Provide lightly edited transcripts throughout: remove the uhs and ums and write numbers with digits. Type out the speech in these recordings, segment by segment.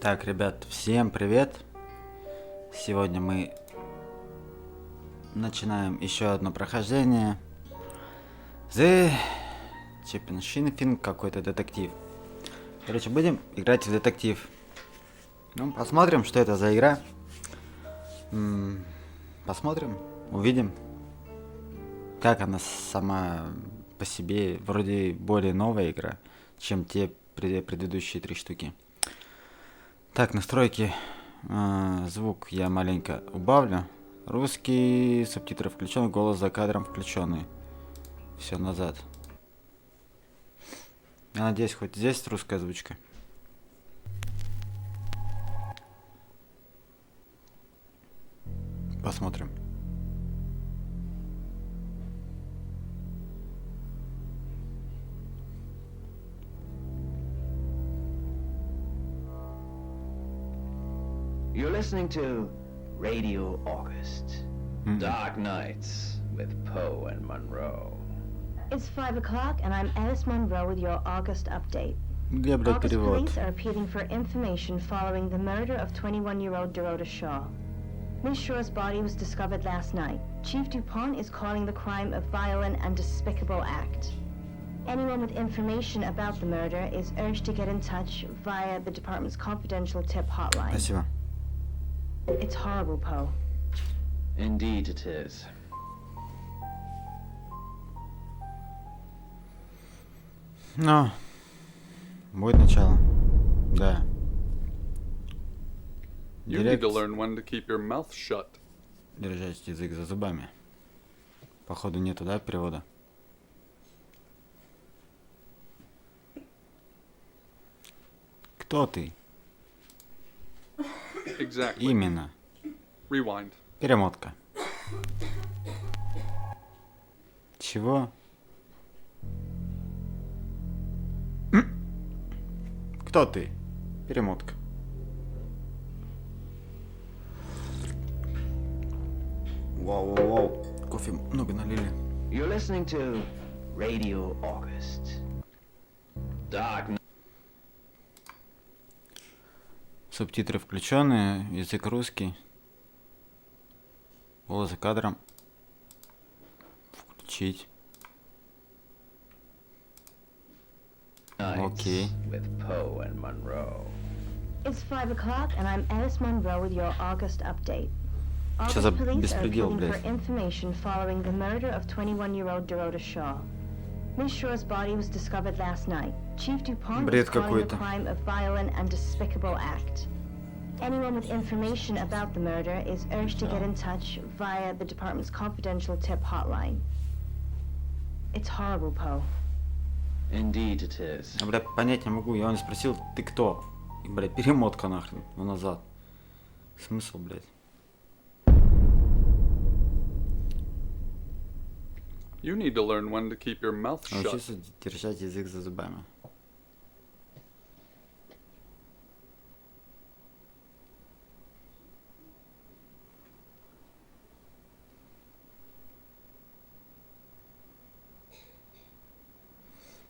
Так, ребят, всем привет! Сегодня мы начинаем еще одно прохождение. Shapeshifting какой-то детектив. Короче, будем играть в детектив. Ну, посмотрим, что это за игра. Посмотрим, увидим. Как она сама по себе, вроде более новая игра, чем те предыдущие 3 штуки. Так, настройки. Звук я маленько убавлю. Русский, субтитры включен, голос за кадром включенный. Все назад. Я надеюсь, хоть здесь русская озвучка. Посмотрим. You're listening to Radio August. Dark Nights with Poe and Monroe. It's 5 o'clock and I'm Alice Monroe with your August update. Где, блядь, August перевод? police are appealing for information following the murder of 21-year-old Dorota Shaw. Miss Shaw's body was discovered last night. Chief Dupont is calling the crime a violent and despicable act. Anyone with information about the murder is urged to get in touch via the department's confidential tip hotline. Спасибо. It's horrible, Poe. Indeed it is. Ну, будет начало. Да. You need to learn when to keep your mouth shut. Держать язык за зубами. Походу нету, да, перевода? Кто ты? Exactly. Именно. Rewind. Перемотка. Чего? Кто ты? Перемотка. Вау. Кофе много налили. You're listening to Radio August. Dark Субтитры включенные, язык русский. Голос за кадром. Включить. Nights Окей. with Poe and Monroe. It's 5 o'clock and I'm Alice Monroe with your August update. Что за August police are беспредел, appealing блядь? for information following the murder of 21-year-old Dorota Shaw. Miss Shaw's body was discovered last night. Chief Dupont Бред is calling the какой-то. crime a violent and despicable act. Anyone with information about the murder is urged to get in touch via the department's confidential tip hotline. It's horrible, Poe. Indeed it is. Я, блядь, понять не могу. Я он спросил, ты кто? И, блядь, перемотка нахрен. Ну, назад. Смысл, блядь? You need to learn when to keep your mouth shut. Научиться держать язык за зубами.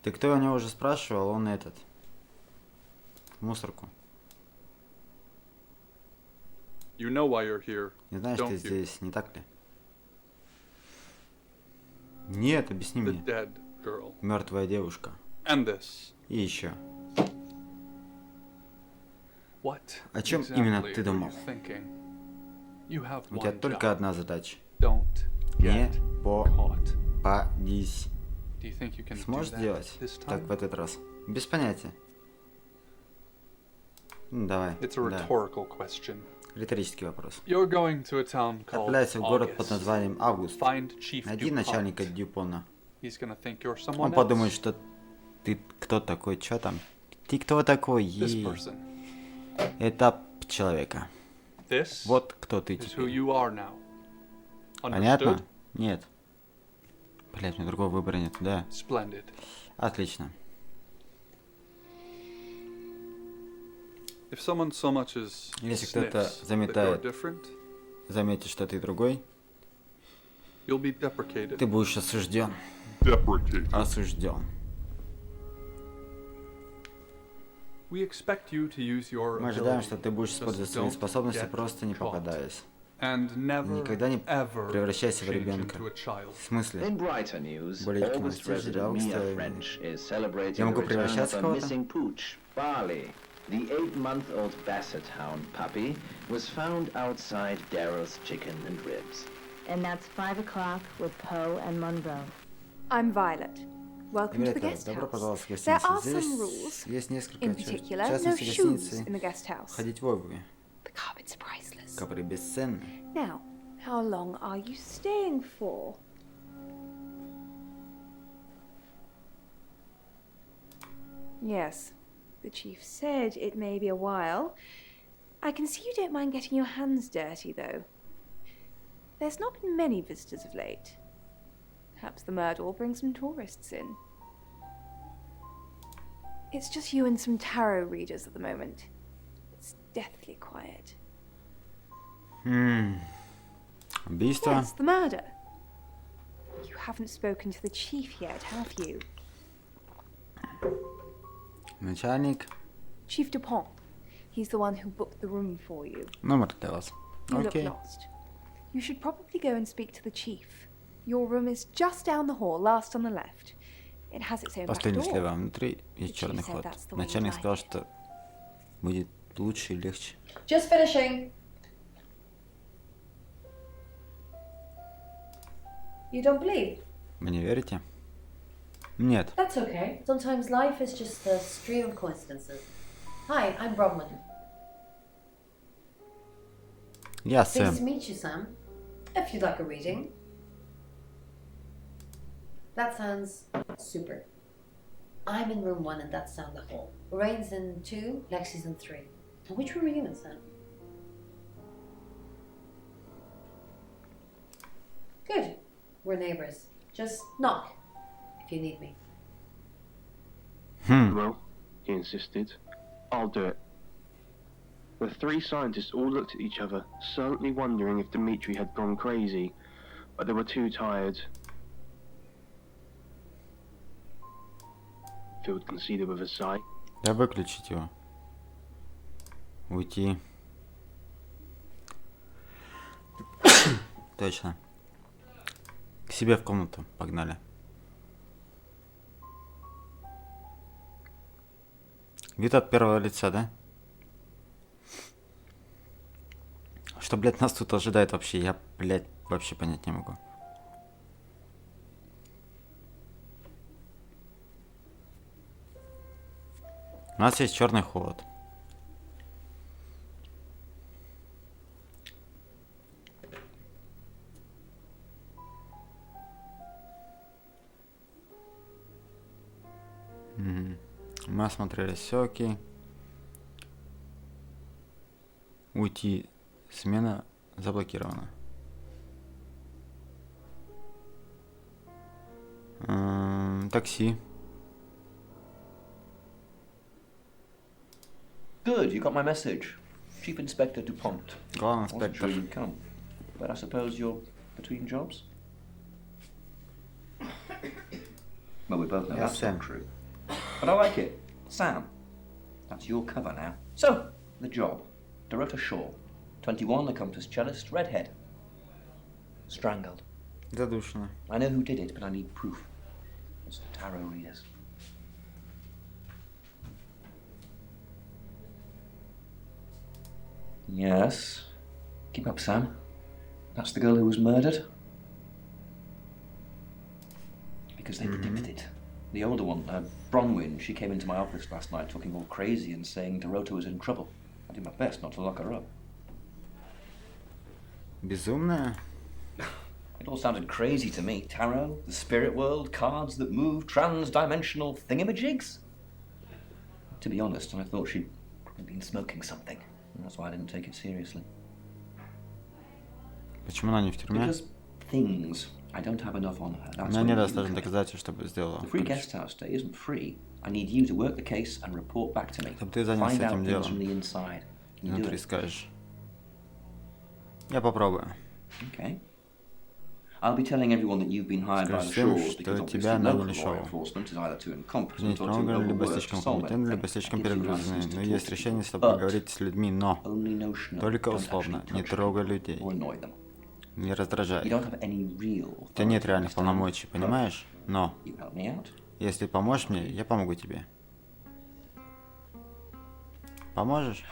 Ты кто, у него уже спрашивал, он этот. Мусорку. You know why you're here. Не знаешь, Don't ты you? здесь, не так ли? Нет, объясни The мне. dead girl. Мертвая девушка. And this. И еще. What О чем exactly именно ты are думал? you thinking? You have У тебя one только job. одна задача. Don't Не get caught. попадись. Do you think you can Сможешь do that сделать this так time? в этот раз? Без понятия. Ну, давай. It's a Да. rhetorical question. Риторический вопрос. You're going to a town called Отправляйся в город под August. названием Август. Find Chief Найди Dupont. начальника Дюпона. He's gonna think you're someone Он подумает, else. что ты кто такой, что там? Ты кто такой? This person. Этап человека. This Вот кто ты is who теперь. you are now. Понятно? Understood? Нет. Блять, у меня другого выбора нет, да? Splendid. Отлично. If someone so much as Если кто-то sniffs that you're заметает, different, заметит, что ты другой, you'll be deprecated. ты будешь осужден. Deprecated. Осужден. We expect you to use your Мы ожидаем, ability, что ты будешь just использовать свои don't способности, get просто не caught. попадаясь. And never, Никогда не ever превращайся в change ребенка. into a child. В смысле? In brighter news, Более легкий August мастер, resident Mia августа. French is Я celebrating the могу return превращаться of в a кого-то? missing pooch, Barley. The 8-month-old basset hound puppy was found outside Daryl's Chicken and Ribs. And that's 5 o'clock with Poe and Monroe. I'm Violet. Welcome to the Ребята, guest добро house. пожаловать в There гостиницу. are some rules. Здесь есть несколько, In в particular, no частности, shoes гостиницы in the guest house. ходить в обуви, The carpet's priceless. которые бесценны. Now, how long are you staying for? Yes, the chief said it may be a while. I can see you don't mind getting your hands dirty, though. There's not been many visitors of late. Perhaps the murder will bring some tourists in. It's just you and some tarot readers at the moment. It's deathly quiet. Убийство. Yes, the murder. You haven't spoken to the chief yet, have you? Начальник. Chief Dupont. He's the one who booked the room for you. Номер для вас. You look Окей. lost. You should probably go and speak to the chief. Your room is just down the hall, last on the left. It has its own back Последний door. слева внутри и черный said ход. that's the way you Начальник like сказал, it. что будет лучше и легче. Just finishing. You don't believe? Вы не верите? Нет. That's okay. Sometimes life is just a stream of coincidences. Hi, I'm Bronwyn. Я Pleased to Сэм. meet you, Sam. If you'd like a reading. That sounds super. I'm in room 1 and that's down the hall. Lorraine's in 2, Lexi's in 3. And which room are you in, Sam? Good. We're neighbours. Just knock if you need me. Well, he insisted. I'll do it. The three scientists all looked at each other, silently wondering if Dmitri had gone crazy, but they were too tired. Field conceded with a sigh. Да выключить его. Уйти. Точно. К себе в комнату. Погнали. Вид от первого лица, да? Что, блядь, нас тут ожидает вообще? Я, блядь, вообще понять не могу. У нас есть черный ход. Мы осмотрели все, окей. Уйти. Смена заблокирована. Такси. Good, you got my message. Chief Inspector Dupont. Главный Wasn't sure инспектор. you'd come, but I suppose you're between jobs? Well, we both know Yeah, that's Sam. not true. But I like it. Sam. That's your cover now. So, the job. Dorota Shaw. 21, accomplished cellist, redhead. Strangled. Задушено. I know who did it, but I need proof. It's tarot readers. Yes. Keep up, Sam. That's the girl who was murdered. Because they predicted it. The older one, Bronwyn, she came into my office last night talking all crazy and saying Dorota was in trouble. I did my best not to lock her up. Безумная. It all sounded crazy to me. Tarot, the spirit world, cards that move, trans-dimensional thingamajigs. To be honest, I thought she'd probably been smoking something. And that's why I didn't take it seriously. Почему она не в тюрьме? Because things, I don't have enough on her. У That's меня where нет you достаточно come in. доказательств, чтобы сделала. The free guest house stay isn't free. I need you to work the case and report back to me. Чтобы ты занялся Find out этим things делом. from the inside. Can you do Внутри it? скажешь. Я попробую. Okay. I'll be telling everyone that you've been hired by the Всем, Shaws что because obviously тебя наняли local law Шоу. enforcement is either too incompetent Нет, or too много, либо overworked to слишком solve компетентны, либо anything. слишком It gives you a перегружены. license to Но есть talk. решение, чтобы But поговорить с людьми, но only notional. только Don't условно. actually Не touch трогай people людей. or annoy them. Не You раздражай. don't have any real У тебя нет authority, реальных understand? полномочий, понимаешь? Но, You help me out. если поможешь мне, я помогу тебе. Поможешь?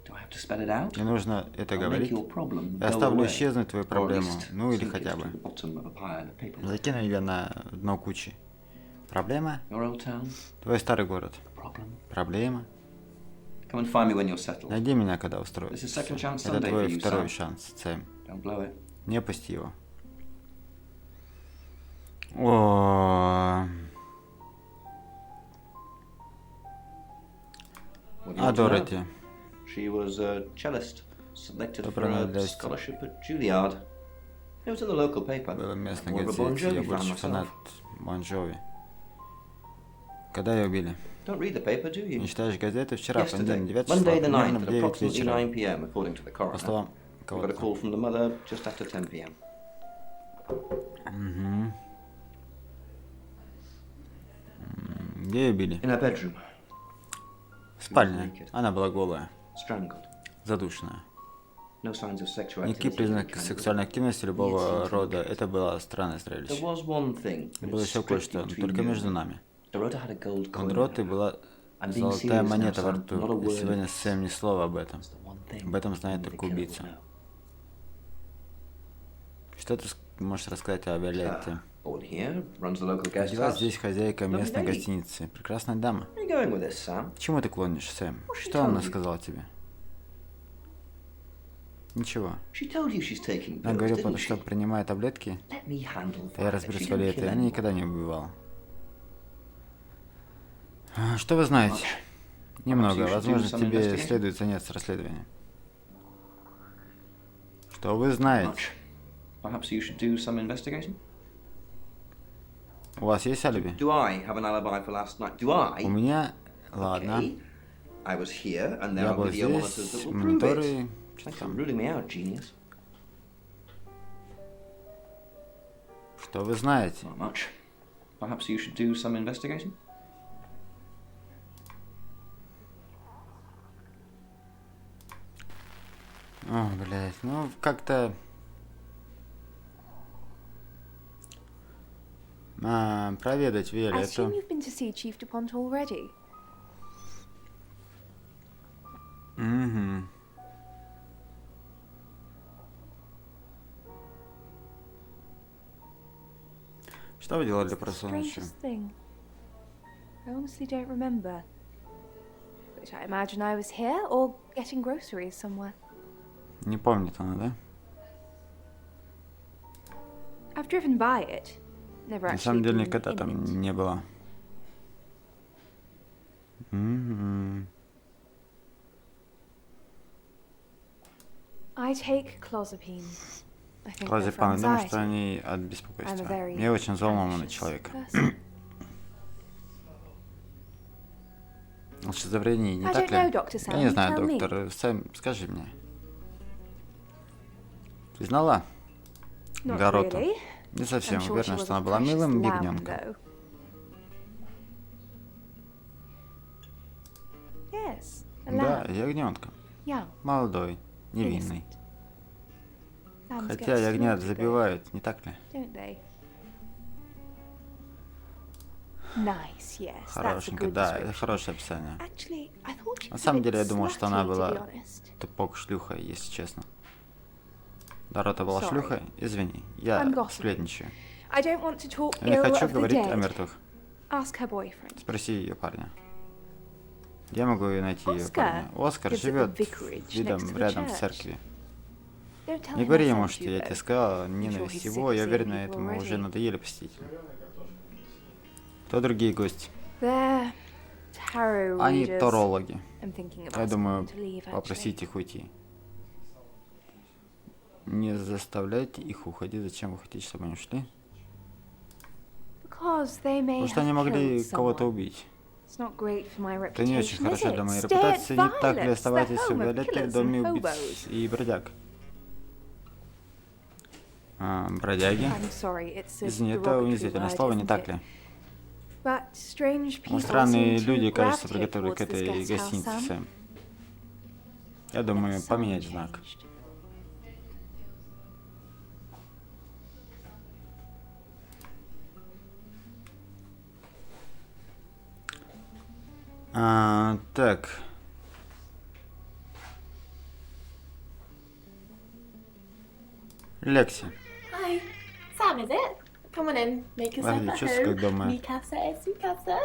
Do I have to spell it out? Не нужно это I'll make говорить. your problem Я go оставлю away. исчезнуть твою Or at проблему, least ну или sink it хотя to бы. the bottom of a pile of paperwork. Закину ее на дно кучи. Проблема? Your old town? Твой старый город. Problem? Проблема? Come and find me when you're settled. Найди меня, когда This is устроишься. second chance Это Sunday твой for you, второй Sam. шанс, Сэм. Don't blow it. Не опусти его. О. What do you А want to know? Дороти? She was a cellist, selected for Доброго a дня. scholarship at Juilliard. It was in the local paper. Была в местной More of a Bon газете. Я Jovi fan больше myself. фанат Бон Джови. Когда ее убили? Don't read the paper, do Не you? читаешь газеты? Вчера, Yesterday, понедельник, 9 числа, Monday the примерно 9th, в at 9 approximately вечера. 9 p.m., according to the По coroner. словам We got a кого-то. call from the mother just after 10 p.m. Где ее били? In her bedroom, В спальне. Она была голая, strangled. задушенная. No signs of sexual Никаких activity. признаков сексуальной активности любого рода. Это было странное There зрелище. was one thing. И было еще кое-что, но только между нами. Dorota had a gold У coin. Дороты была I'm being золотая serious монета now, во Sam. Not a рту. И word. сегодня Сэм ни слова об этом. It's the one thing Об этом знает only the только killer убийца. will know. Что ты можешь рассказать о Виолетте? Born here, runs the local guest Родилась house. здесь хозяйка Lovely местной lady. гостиницы. Прекрасная дама. Where are you going with this, Sam? К чему ты клонишь, Сэм? What she Что она told you? сказала тебе? Ничего. She told you she's taking Она pills, говорила, didn't что she? принимая таблетки, Let me handle я that. разберусь She с didn't Виолеттой. kill Она anyone. никогда не убивала. Что вы знаете? Немного. Возможно, тебе следует заняться расследованием. Что вы знаете? Much. Perhaps you should do some investigating? У вас есть алиби? Do I have an alibi for last night? Do I? У меня... Ладно. Okay. I was here, and there Я are был video monitors that здесь, will prove it. мониторы... Что Thanks for там? ruling me out, genius. Что вы знаете? Not much. Perhaps you should do some investigating? О, блядь, ну как-то... проведать I Виолетту. assume you've been to see Chief DuPont already. Угу. Что вы делали прошлой ночью? Strangest thing. I honestly don't remember. But I imagine I was here or getting groceries somewhere. Не помнит она, да? I've driven by it. Never На actually самом деле been никогда in там it. не было. Мгм. I take clozapine. I think they're for Клозепан, думаю, что anxiety. они от I'm a беспокойства. very Я очень взволнованный anxious человек. person. От шизофрении, не I так don't know, ли? Dr. Sam. Я не You знаю, tell me. доктор. Сэм, скажи мне. Ты знала Not Дороту? really. Не совсем I'm sure she уверена, was что a она была precious милым lamb, ягненком. though. Yes, a Да, lamb. ягненком. Young, Молодой, невинный. innocent. Lambs Хотя get ягнят slaughtered, забивают, не так ли? don't they? Nice, yes. That's a Хорошенько, good да, это description. хорошее описание. Actually, I thought she На was a самом bit деле, я думал, что она slutty, to be была honest. тупок шлюхой, если честно. Дорота была Sorry. шлюхой? Извини, я I'm gossiping. сплетничаю. I don't want to talk Я не ill хочу of the говорить о dead. мертвых. Ask her boyfriend. Спроси ее парня. Я могу найти ее Оскар парня. Оскар lives at the живет vicarage видом next to the рядом с church. церковью. Don't tell Не him говори I ему, sent что you, я тебе though. сказала sure ненависть he's его. sick of Я seeing уверена, people этому уже already. надоели посетители. Кто другие гости? They're tarot Они readers. тарологи. I'm thinking Я about думаю, to leave, actually. попросить их уйти. Не заставляйте их уходить. Зачем вы хотите, чтобы они ушли? Because they may Потому что они have могли killed кого-то someone. убить. It's not great for my Это не очень reputation, is хорошо для it? моей Stay at репутации. Не так ли Violet's, the оставайтесь у home of Виолетты в killers доме and убийц hobos. и бродяг? Бродяги. I'm sorry, it's a Извини, это derogatory унизительное word, слово, не isn't так it? ли? But strange people Странные seem to люди, кажется, gravitate приготовили к towards this этой guest house, гостинице, Sam. Сэм. Я думаю, That поменять sound знак. changed. Так. Лекси. Hi, Sam, is it? Come on in, make yourself Володя, at чувствую, как home. дома. Mi casa es su casa.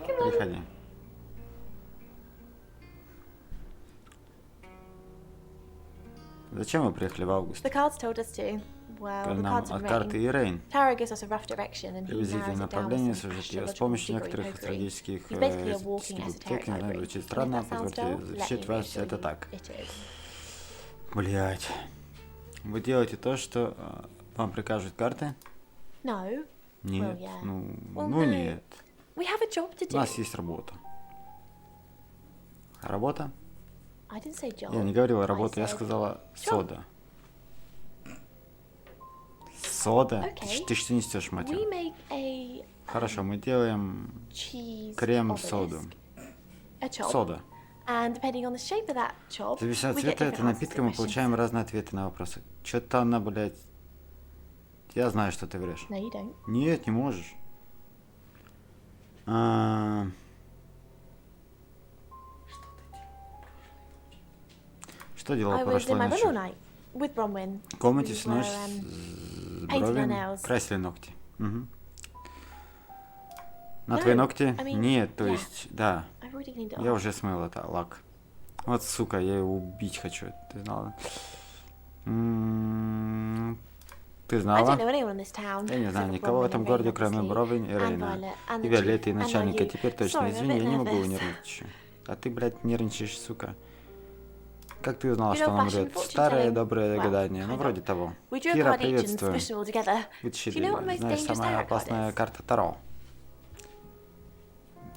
Come on. Приходи. Зачем вы приехали в август? The cards told us to. Well, the Нам cards от in карты rain. и Рейн. Tarot gives us a rough direction, and he Приблизительное narrows it down with направление some служит ее с astrological помощью degree некоторых pokery. астрологических He's basically a walking библиотек. esoteric Не знаю, library. звучит And if странно, that sounds позвольте dull, let защитить me вас, reassure это you, так. it is. Блять. Вы делаете то, что вам прикажут карты? No, Нет. yeah. Ну no. нет. we have a job to У do. нас есть работа. Работа? I didn't say job. Я не говорила I работа, я said сказала job. сода. Сода? Okay. Ты что несешь, мать? We make a Хорошо, мы делаем cheese крем-соду. obelisk, a chop. Сода. And depending on the shape of that chop, Зависит от we get цвета different этого answers to напитка, мы questions. получаем разные ответы на вопросы. Чё-то она, блядь... Я знаю, что ты врешь. No, you don't. Нет, не можешь. Что делала I was in прошлой my room all ночью? night with Bronwyn. В комнате We всю ночь were, с painting our бровями nails. красили ногти. Мгм. На No, твои ногти? I mean, Нет, то yeah. есть, да. I've already cleaned it Я off. уже смыл это, лак. Вот, сука, я его убить хочу. Ты знала? Ты I знала? don't know anyone in this town. Я не знаю except for никого в Bronwyn этом and городе, Rain, кроме obviously, Бровин и and Рейна. Violet, and И the Виолетты, и chief, and now начальника. you. Теперь точно, Sorry, I'm a извини, bit я не могу nervous. нервничать. А ты, блядь, нервничаешь, сука. Как ты узнала, You что know, он fashion умрет? fortune Старое telling. доброе Well, гадание. Ну, kind вроде of. того. We drew a Кира, card each and приветствую. squished them all together. Do Вытащили. you know what the most Знаешь, dangerous самая tarot card опасная is? карта Таро.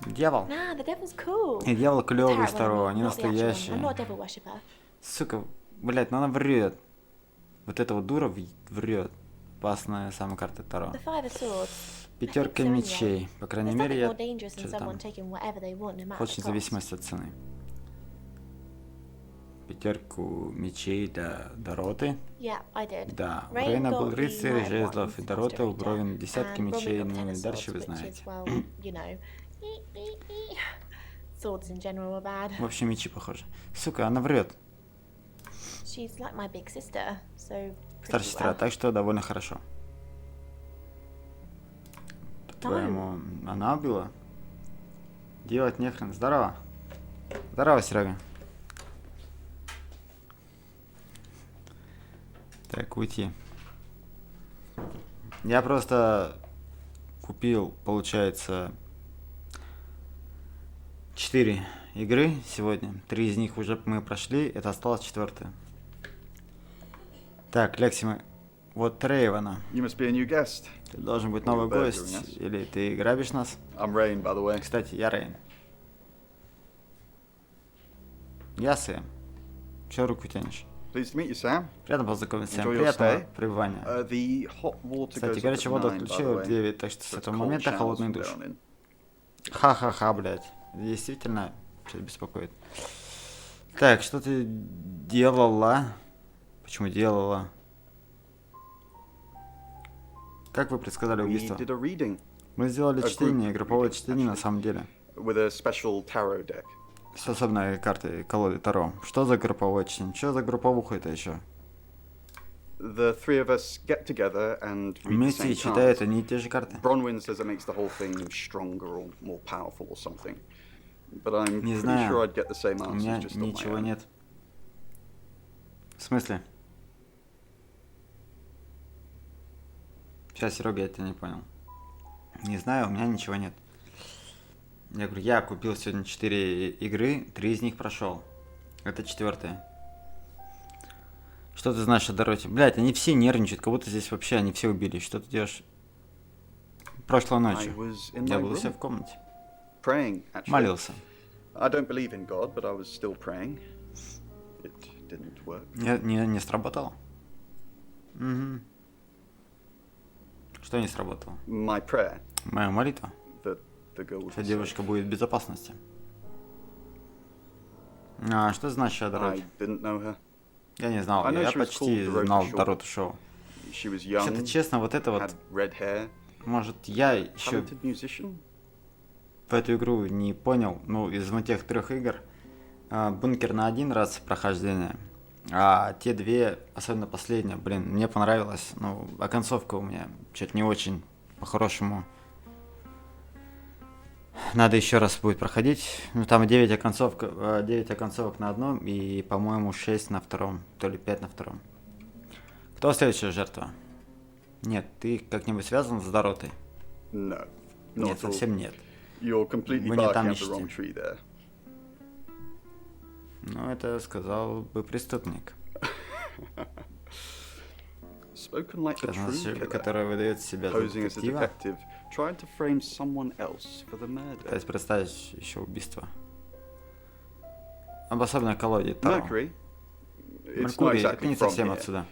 Дьявол. Nah, the devil's cool. И дьявол клевый Tarot из one, Таро, I не mean, not the actual one. настоящий. I'm not a devil worshipper. Сука, блядь, ну она врет. Вот эта вот дура врет. Опасная самая карта Таро. The Five of Swords. Пятерка so anyway. мечей. По крайней There's мере, nothing я... more dangerous than Что там? someone taking whatever they want, no matter Очень the cost. зависимость от цены. Пятерку мечей до Дороты. Yeah, I did. Да, у Rain Рейна got был the рыцарь, Knight of жезлов, и Wands, Дорота у Master Бровин Eater, десятки and Bronwyn мечей, got the ну Ten и of дальше Swords, вы which знаете. is, well, you know, swords in general are bad. В общем, мечи похожи. Сука, она врет. She's like my big sister, so Старшая pretty сестра, well. так что довольно хорошо. По-твоему, она убила? Делать нехрен. Здорово. Здорово, Серега. Так, уйти. Я просто купил, получается, 4 игры сегодня. 3 из них уже мы прошли, это осталась 4-я. Так, Лекси, мы... Вот Рейвана. You must be a new guest. Ты должен быть новый You're гость, burgering us. или ты грабишь нас? I'm Rain, by the way. Кстати, я Рейн. Я Сэм. Чё руку тянешь? Pleased to meet you, Sam. Приятно познакомиться, Сэм. Enjoy your Приятного stay. пребывания. The hot water Кстати, goes up горячая at вода 9, by the отключила в way. 9, так что с So it's этого cold момента showers холодный from душ. down in. Ха-ха-ха, блядь. Действительно, что-то беспокоит. Так, что ты делала? Почему делала? Как вы предсказали We убийство? did a reading Мы сделали a group чтение, групповое reading, чтение на actually. самом деле. with a special tarot deck. С особенной картой колоды Таро. Что за групповое чтение? Что за групповуха это еще? The three of us get together and read the Вместе same и читают cards. одни и те же карты. Bronwyn says it makes the whole thing stronger or more powerful or something. But I'm Не pretty знаю. sure I'd get the same У меня answers just on my ничего own. нет. В смысле? Сейчас, Серега, я тебя не понял. Не знаю, у меня ничего нет. Я говорю, я купил сегодня 4 игры, 3 из них прошел. Это 4-я. Что ты знаешь о Дороте? Блять, они все нервничают, как будто здесь вообще они все убили. Что ты делаешь? Прошлой I ночью. was in Я my был у себя room в комнате. praying, actually. Молился. I don't believe in God, but I was still praying. It didn't work. Не сработало? Угу. Что не сработало? My prayer Моя молитва, that the girl would что be safe. девушка будет в безопасности. А что значит I Дороти? didn't know her. Я не знал, I know я she was почти called Dorota знал Shaw. Дороту Шоу. She was Если young, честно, вот это вот, had red hair, может, я еще talented musician. в эту игру не понял, ну, из вот тех 3 игр, Бункер на 1 раз прохождение, а те 2, особенно последняя, блин, мне понравилось, ну, а концовка у меня что-то не очень, по-хорошему. Надо еще раз будет проходить, ну, там 9 оконцовок на одном и, по-моему, 6 на втором, то ли 5 на втором. Кто следующая жертва? Нет, ты как-нибудь связан с Доротой? No, not Нет, at all. совсем нет. You're completely Вы не там barking up the ищете. wrong tree there. Ну, это сказал бы преступник, Spoken like a true killer, который выдает себя за posing as a детектива. detective, tried to frame someone else for the murder. Пытаюсь представить еще убийство. Обособленная колоде Таро. Mercury, it's not Меркурий, это exactly не from совсем here. отсюда.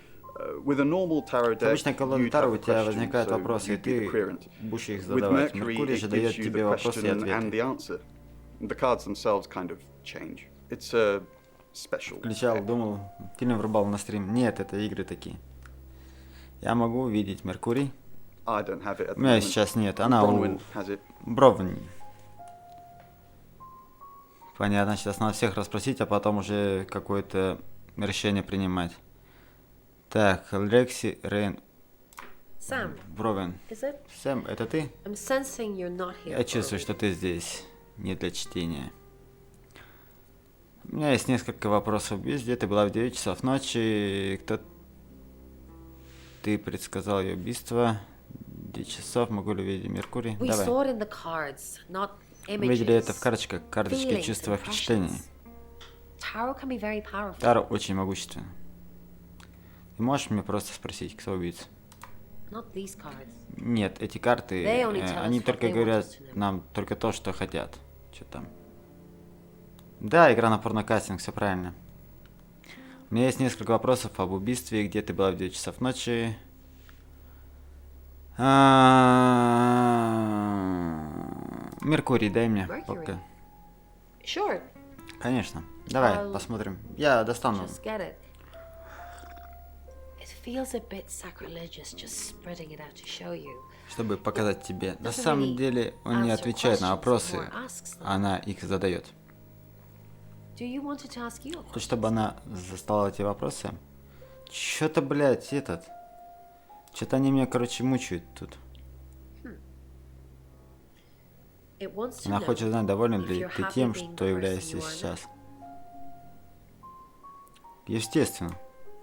With a normal tarot С deck, обычной колоды you'd Таро have у a тебя question, возникают so вопросы, и you'd be the ты querent. будешь их With задавать. Mercury, Меркурий it же gives дает you тебе the вопросы и question and the ответы. answer. The cards themselves kind of change. It's a special. Включал, думал, фильм врубал на стрим. Нет, это игры такие. Я могу увидеть Меркурий. I don't have it at У the меня moment. сейчас нет, она у Bronwyn has it. Бровни. Понятно, сейчас надо всех расспросить, а потом уже какое-то решение принимать. Так, Лекси, Рейн, Sam, Бровен. is it? Сэм, это ты? I'm sensing you're not here. Я чувствую, что ты здесь не для чтения. У меня есть несколько вопросов. Где ты была в 9 часов ночи? Кто... Ты предсказал ее убийство? 9 часов, могу ли увидеть Меркурий? We Давай. saw it in the cards, not Мы видели это в images. карточках, карточки Feelings, чувства впечатлений. impressions. Tarot can be very powerful. Таро очень могущественно. Ты можешь мне просто спросить, кто убийца? Not these cards. Нет, эти карты, They only tell us они what только they want говорят us to know. нам только то, что хотят. Что там? Да, игра на порнокастинг, все правильно. У меня есть несколько вопросов об убийстве, где ты была в 9 часов ночи. Меркурий, дай мне Mercury. пока. Sure, Конечно. Давай, I'll посмотрим. Я достану. just get it. It feels a bit sacrilegious just spreading it out to show you. Чтобы показать тебе. На Doesn't самом really деле он не answer отвечает на questions, вопросы, more asks them. она их задает. Do you want it to ask you a То, question? чтобы она застала эти вопросы. Чё-то, блядь, этот. Что-то они меня, короче, мучают тут. It wants to Она know хочет знать, доволен if ли you're ты happy тем, being что the являешься person you are сейчас. now. Естественно,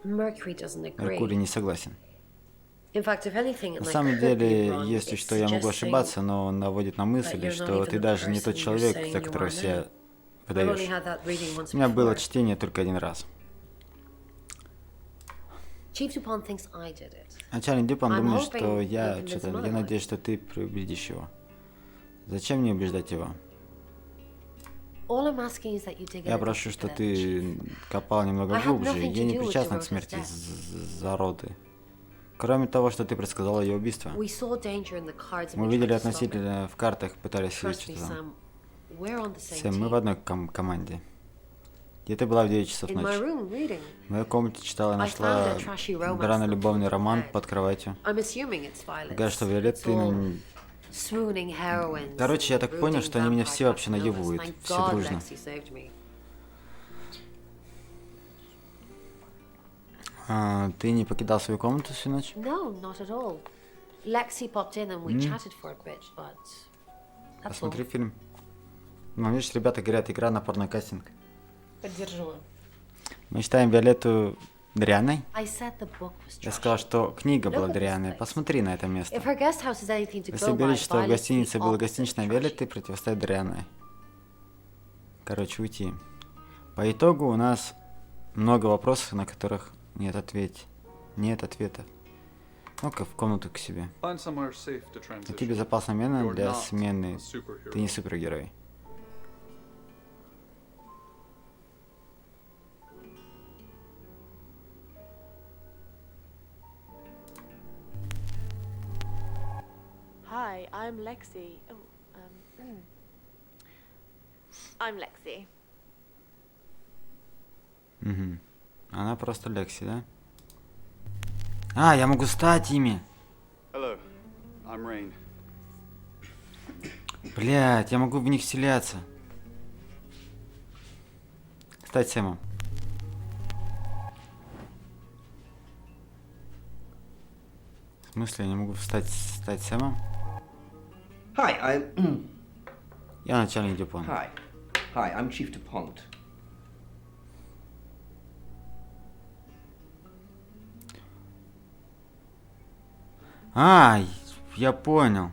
Mercury doesn't Меркурий agree. не согласен. In fact, if anything, it На like самом could be деле, wrong. если It's что, я могу suggesting ошибаться, но он наводит на мысль, you're not что even ты the даже не тот person you're человек, saying за you которого are себя now. I've only выдаешь. had that reading once У меня было before. чтение только один раз. Chief Dupont thinks I did it. Начальник Дюпан I'm думает, hoping что you я convince что-то... him Я otherwise. надеюсь, что ты преубедишь его. Зачем мне убеждать его? All I'm asking is that you dig a Я little прошу, что deeper. ты копал немного I had глубже. nothing Я to не do with причастна к Dorota's смерти death. зароды. Кроме того, что ты предсказала ее убийство. We saw danger in the cards and Мы we видели tried to stop it. относительно в картах, пытались ее Trust me, что-то там. Sam. We're on the same Сэм, мы в team. одной команде. Где ты была в 9 часов In my ночи? room reading. В моей комнате читала и I нашла found a trashy romance драно-любовный novel роман in bed. под кроватью. I'm assuming it's violence. Полагаю, что Виолет, It's ты... all swooning heroines Короче, я and так понял, brooding что они меня vampire все вообще Casanovas. наебывают. Thank Все God дружно. Lexi saved me. Ты не покидал свою комнату всю ночь? No, not at all. Lexi popped in and we chatted for a bit, but that's all. Посмотри фильм. Ну, видишь, ребята говорят, игра на порнокастинг. Поддерживаю. Мы считаем Виолетту дряной. I said the book was Я trash. сказал, что книга была Look at this дряной. place. Посмотри на это место. If her guest house is anything to Если go by, говорить, что в Violet's гостинице the было opposite гостиничная of Виолетты, trashy. противостоит дряной. Короче, уйти. По итогу у нас много вопросов, на которых нет ответов. Ну-ка в комнату к себе. Find somewhere safe to Найти transition. безопасное место You're для not смены. a superhero. Ты не супергерой. I'm Lexi. Oh, I'm Lexi. Угу. Она просто Лекси, да? А, я могу стать ими. Hello, I'm Rain. Блять, я могу в них вселяться. Стать Сэмом. В смысле, я не могу стать Сэмом? Hi, I'm. Я начальник Дюпона. Hi. Hi, I'm Chief DuPont. А, я понял.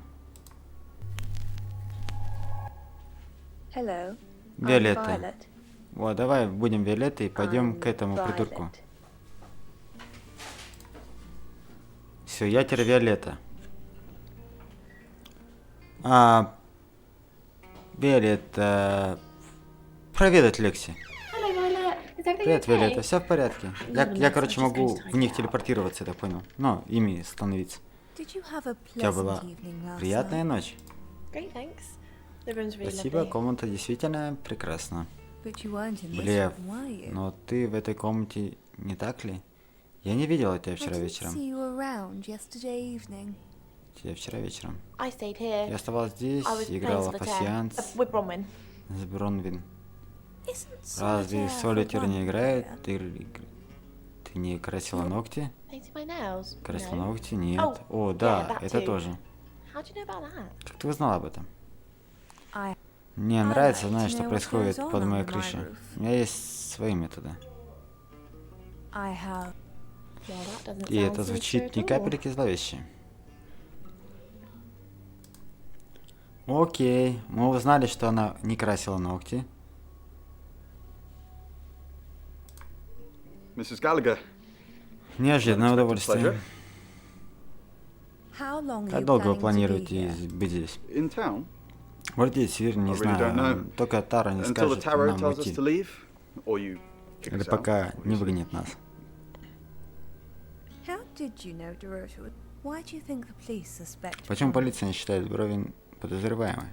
Hello. I'm Виолетта. Violet. Вот, давай будем Виолеттой и пойдем I'm к этому придурку. Violet. Все, я теперь Виолетта. А, Виолетта. Проведать Лекси. Hello, Violet. Is everything Привет, okay? Виолетта, все в порядке? Я, короче, могу в них телепортироваться, я так понял. Ну, ими становиться. Did you have a У тебя pleasant была evening last приятная night? ночь. Great, thanks. The room's really Спасибо, lovely. комната действительно прекрасна. But you weren't in this Блев, room, were you? но ты в этой комнате, не так ли? Я не видела тебя I вчера didn't вечером. see you around yesterday evening. Тебя вчера вечером. I stayed here. Я оставалась здесь, I was playing играла в solitaire пасьянс with Bronwyn. с Бронвин. Isn't Разве solitaire в for солитер не one играет? player? Ты не красила ногти? Painted my nails. Красила No. ногти? Нет. Oh, О, да, yeah, that это too. тоже. How do you know about that? Как ты узнала об этом? I Мне I нравится like знать, to что know what происходит goes on под моей under my крышей. roof. У меня есть свои методы. I have. Well, that doesn't И sound это sinister звучит at ни all. капельки зловеще. Окей, мы узнали, что она не красила ногти. Mrs. Gallagher. Неожиданное удовольствие. How long are Как you долго вы planning to be планируете here? быть здесь? In town? Вроде эфир, не I really don't знаю. know. Только Тара не Until the скажет tarot нам tells us уйти. to leave? Or you kick Или us out, пока не obviously. выгонит нас. How did you know Dorota? Why do you think the police suspect? Почему Bronwyn? полиция не считает Бровин подозреваемой?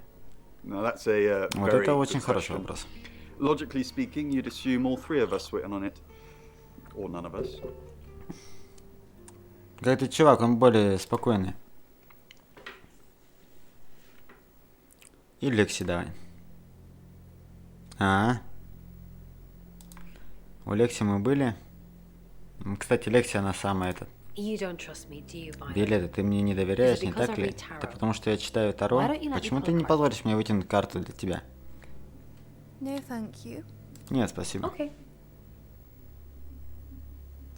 Now that's a Вот very это good очень хороший question. вопрос. Logically speaking, you'd assume all three of us were in on it. Or none of us. Как-то чувак, он более спокойный. И Лекси давай. А? У Лекси мы были. Кстати, Лекси, она самая этот. You don't trust me, do you, Violet? Виолетта, ты мне не доверяешь, Is it не because так I ли? read tarot? Это потому что я читаю Таро. Why don't you let me Почему pull ты a не card? позволишь мне вытянуть карту для тебя? No, thank you. Нет, спасибо. Okay.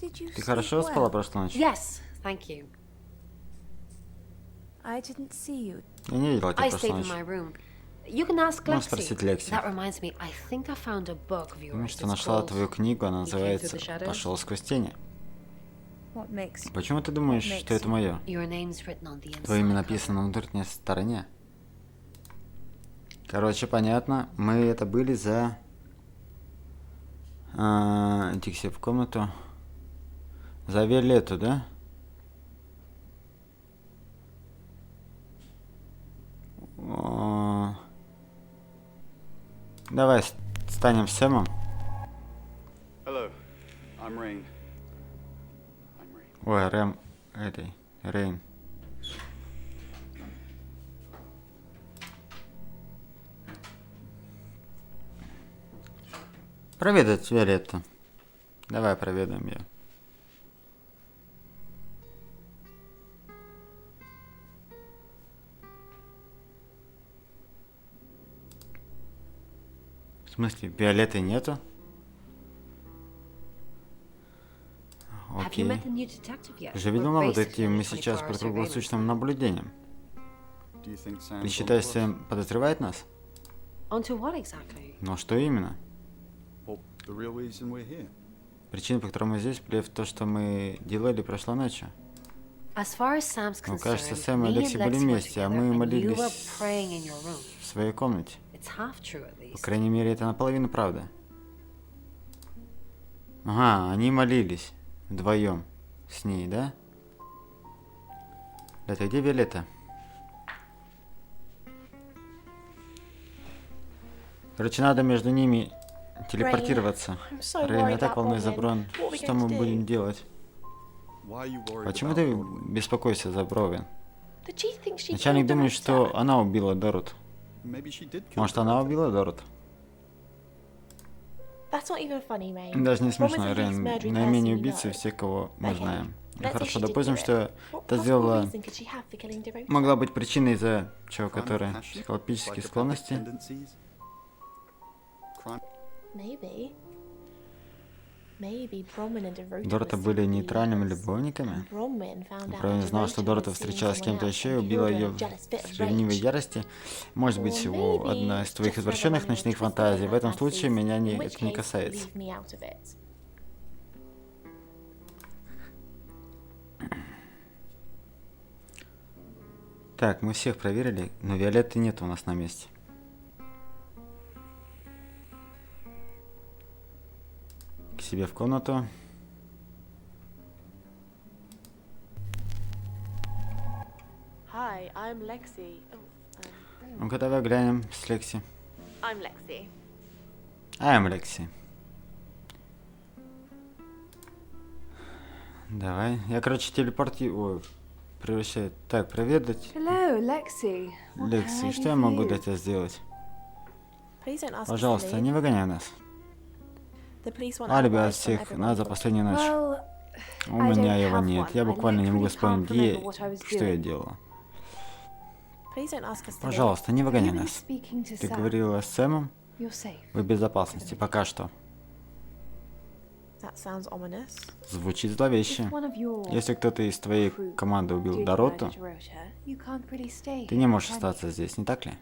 Did you Ты sleep хорошо спала well? прошлой ночью? Yes, thank you. I didn't see you. Я не видела тебя I прошлой stayed in my ночью. room. You can ask Можешь Lexi. спросить Лекси. That reminds me, I think I found a book of Потому yours. что It's нашла called твою книгу, она He Came Through называется the Shadows. «Пошел сквозь тени». What makes Почему ты думаешь, Makes что это мое? Your name's written on the inside. Твое имя написано на внутренней стороне. Короче, понятно. Мы это были за... Иди к себе в комнату. За Виолетту, да? Давай станем Сэмом. Hello, I'm Rain. Ой, Рэм... Этой... Рейн. Проведать Виолетту. Давай проведаем ее. В смысле, Виолетты нету? Have you Окей. met the new detective yet? Ты же видел We're нового basically детектива? Мы on a сейчас 24-hour под surveillance. круглосуточным наблюдением. Do you think Sam's Ты on считаешь, to us? Сэм подозревает нас? Onto what exactly? Но что именно? Well, the real reason we're here. Причина, по которой мы здесь, в то, что мы делали прошлой ночью. As far as Sam's Ну, кажется, concerned, Сэм и me and Лекси были Lexi were вместе, а together, мы and you were молились praying in your room. в своей комнате. It's half true, at По least. крайней мере, это наполовину правда. Ага, они молились вдвоем с ней, да? Это где Виолетта? Короче, надо между ними телепортироваться. I'm so Рейн, я worried так about волнуюсь за Bronwyn. Брон. What are we Что going мы to будем do? делать? Why are you worried Почему about ты Bronwyn? беспокоишься за Бровин? The chief thinks she Начальник killed думает, Dorota. что она убила Дорот. Maybe she did kill Может, она Dorota. убила Дорот? That's not even funny, Rain. Даже не Bronwyn's смешно, the least Рейн. murdery Наименее person we убийцы know. всех, кого мы Okay, знаем. Ну let's say хорошо, she did допустим, do it. что What это possible сделала... reason could she have for killing Dorota? Могла быть причиной из-за чего, Crime of которая passion? психологические Psychopathic склонности. tendencies? Crime. Maybe. Maybe Bronwyn and Dorota Дорота were были secretly нейтральными lovers. любовниками. Bronwyn found out Бровин that знал, что Dorota Дорота was seeing встречалась с someone кем-то else еще и and убила killed her in ее a jealous fit в of ревнивой rage. ярости. Может быть, Or всего maybe одна из твоих just another извращенных one of your ночных twisted фантазий. В этом fantasies, случае меня in это which не case, касается. leave me out of it. Так, мы всех проверили, но Виолетты нет у нас на месте. К себе в комнату. Hi, I'm Lexi. Ну-ка, давай глянем с Лекси. I'm Lexi. I'm Лекси. Давай. Я, короче, телепортирую. Превращаю. Так, проведать. Hello, Lexi. What can Лекси, I что do я for могу you? для тебя сделать? Please don't ask us to Пожалуйста, leave. не выгоняй нас. The police want Алиби alibis от from всех everyone. нас за последнюю ночь. Well, У I меня don't его have нет. one. Я I буквально не могу literally вспомнить, can't remember what I was что я doing. делала. Please don't ask us to leave. Пожалуйста, не выгоняй Are you нас. speaking to Ты Sam? говорила с Сэмом? You're safe. Вы в безопасности. Пока что. That sounds ominous. Звучит зловеще. If one of your Если кто-то из твоей crew команды убил did Дороту, murder Dorota, you can't really stay ты here, не можешь can you? остаться здесь, не так ли?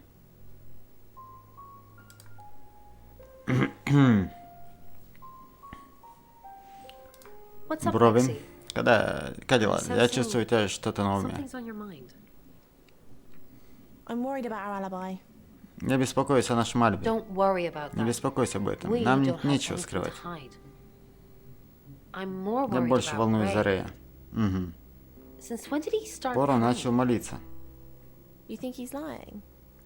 What's up, Бровин. Lexi? Как дела? So Я sorry. чувствую, у тебя что-то на уме. Something's on your mind. I'm worried about our alibi. Я беспокоюсь о нашем алиби. Don't worry about Не that. беспокойся об этом. We Нам don't have нечего anything скрывать. to hide. I'm more Я worried больше about волнуюсь за Ray. Рэя. Угу. Since when did he start Пора praying? начал молиться. You think he's lying?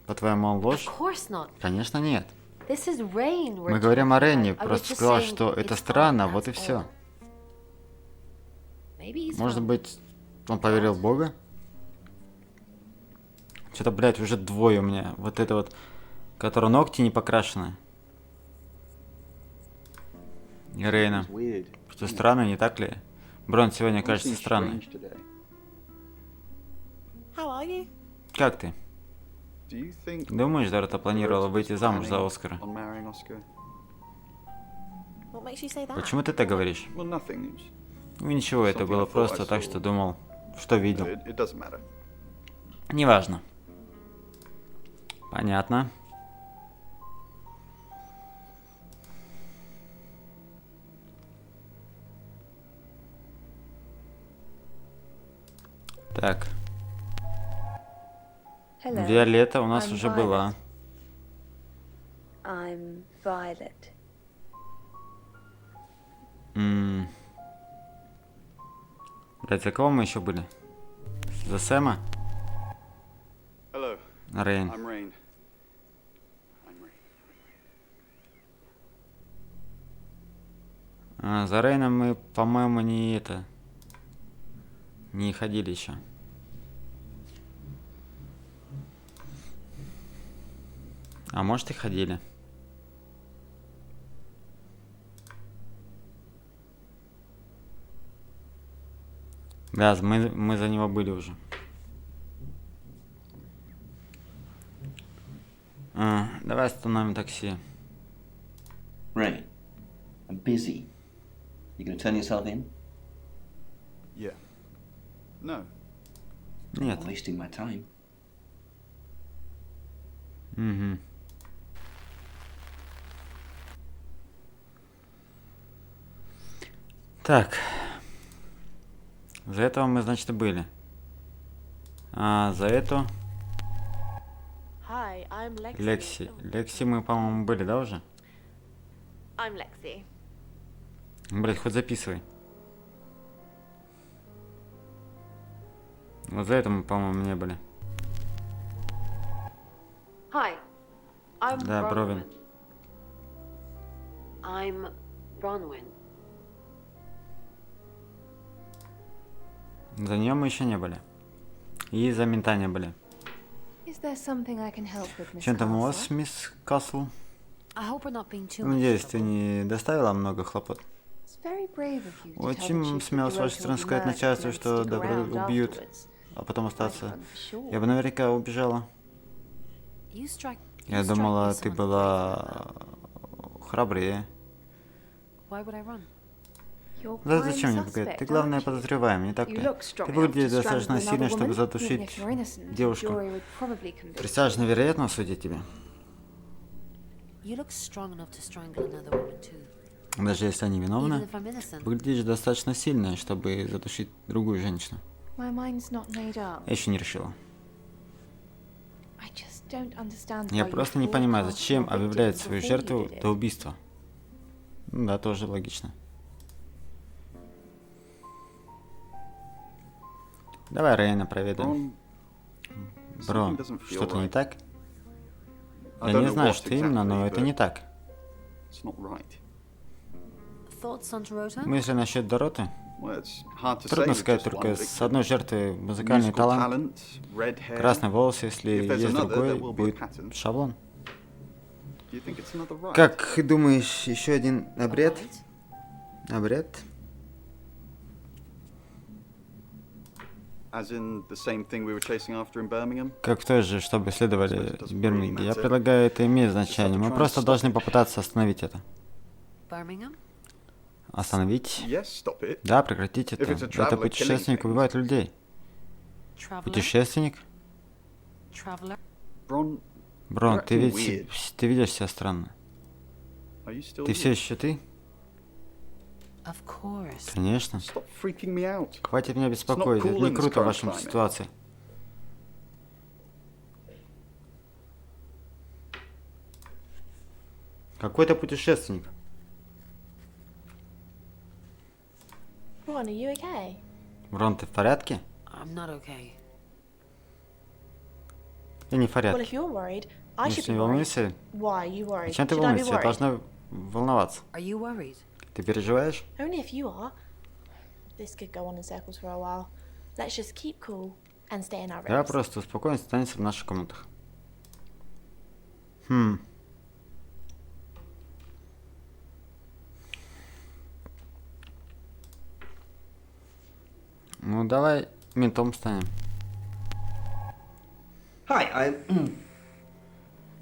По-твоему, он ложь? Of course not. Конечно, нет. This is Rain we're Мы говорим о talking Ренни, about. I was просто just сказал, saying что это it's странно, odd, вот и that's все. all. Maybe he's Может wrong. быть, он поверил в Бога? Что-то, блядь, уже двое у меня. Вот это вот, который ногти не покрашены. И Рейна. Что странно, не так ли? Брон сегодня кажется странной. How are you? Как ты? Думаешь, Дорота планировала выйти замуж за Оскара? What makes you say that? Почему ты так говоришь? Ну ничего, это было просто так, что думал, что видел. Неважно. Понятно. Так. Hello. Виолетта у нас I'm уже Violet. была. I'm Violet. Блять, за кого мы еще были? За Сэма? Hello, Рейн. I'm Rain. За Рейном мы, по-моему, не ходили еще. А может и ходили. Да, мы за него были уже. Давай остановим такси. Ray, I'm busy. You gonna turn yourself in? Yeah. No. Нет. I'm wasting my time. Угу. Так. За этого мы, значит, и были. А за эту... Hi, I'm Lexi. Лекси. Лекси мы, по-моему, были, да, уже? I'm Lexi. Блять, хоть записывай. Вот за это мы, по-моему, не были. Hi. I'm Да, Бровин. Bronwyn. I'm Bronwyn. За нее мы еще не были. И за мента не были. Is there something I can help with, Miss Чем там у вас, Castle? мисс Касл? I hope we're not being too much Надеюсь, ты trouble. не доставила много хлопот. It's very brave of you to tell the Очень chief смело с that вашей Dorota стороны will be сказать murdered начальству, and then что stick Добро around убьют, afterwards. а потом остаться. I'd run for sure. Я бы наверняка убежала. You strike. Я you strike me думала, as ты someone была храбрее. brave. Why would I run? You're Да prime зачем мне suspect, бегать? Ты главное aren't you? подозреваемый, не так You ли? look strong Ты enough выглядишь to достаточно strangle сильно, another чтобы woman, even задушить if you're innocent. The девушку. jury would probably convict you. Присяжно вероятно судить тебя. You look strong enough to strangle another woman too. Даже если они Even виновны, if I'm innocent. выглядишь достаточно сильно, чтобы задушить другую женщину. My mind's not made up. Я еще не решила. I just don't understand Я why you просто не понимаю, broadcast зачем your объявлять victims свою before you жертву did it. до убийства. Ну да, тоже логично. Давай Рейна проведаем. Брон, что-то не так? Я не знаю, что именно, но это не так. Thoughts on Dorota? Мысли насчет Дороты? Трудно сказать, только с одной жертвой музыкальный талант, красные волосы, если есть другой, будет шаблон. Как думаешь, еще один обряд? Обряд? Как в той же, чтобы следовали в Бирмингеме. Я предлагаю, это имеет значение. Мы просто должны попытаться остановить это. Birmingham? Остановить? Да, прекратить это. Это путешественник убивает людей. Traveler? Путешественник? Traveler? Брон, ты ведешь себя странно. Ты все еще ты? Of course. Конечно. Хватит меня беспокоить, это не круто в вашей ситуации. Какой-то путешественник. Ron, are you okay? Брон, ты в порядке? I'm not okay. Я не в Well, порядке. if you're worried, I should Если be не worried. волнуешься, Why are you worried? зачем ты Should I be волнуешься? Я worried? должна волноваться. Are you worried? Ты переживаешь? Only if you are. This could go on in circles for a while. Let's just keep cool and stay in our Да, rooms. просто успокоимся, останемся в наших комнатах. Ну, давай ментом станем. Hi, I'm.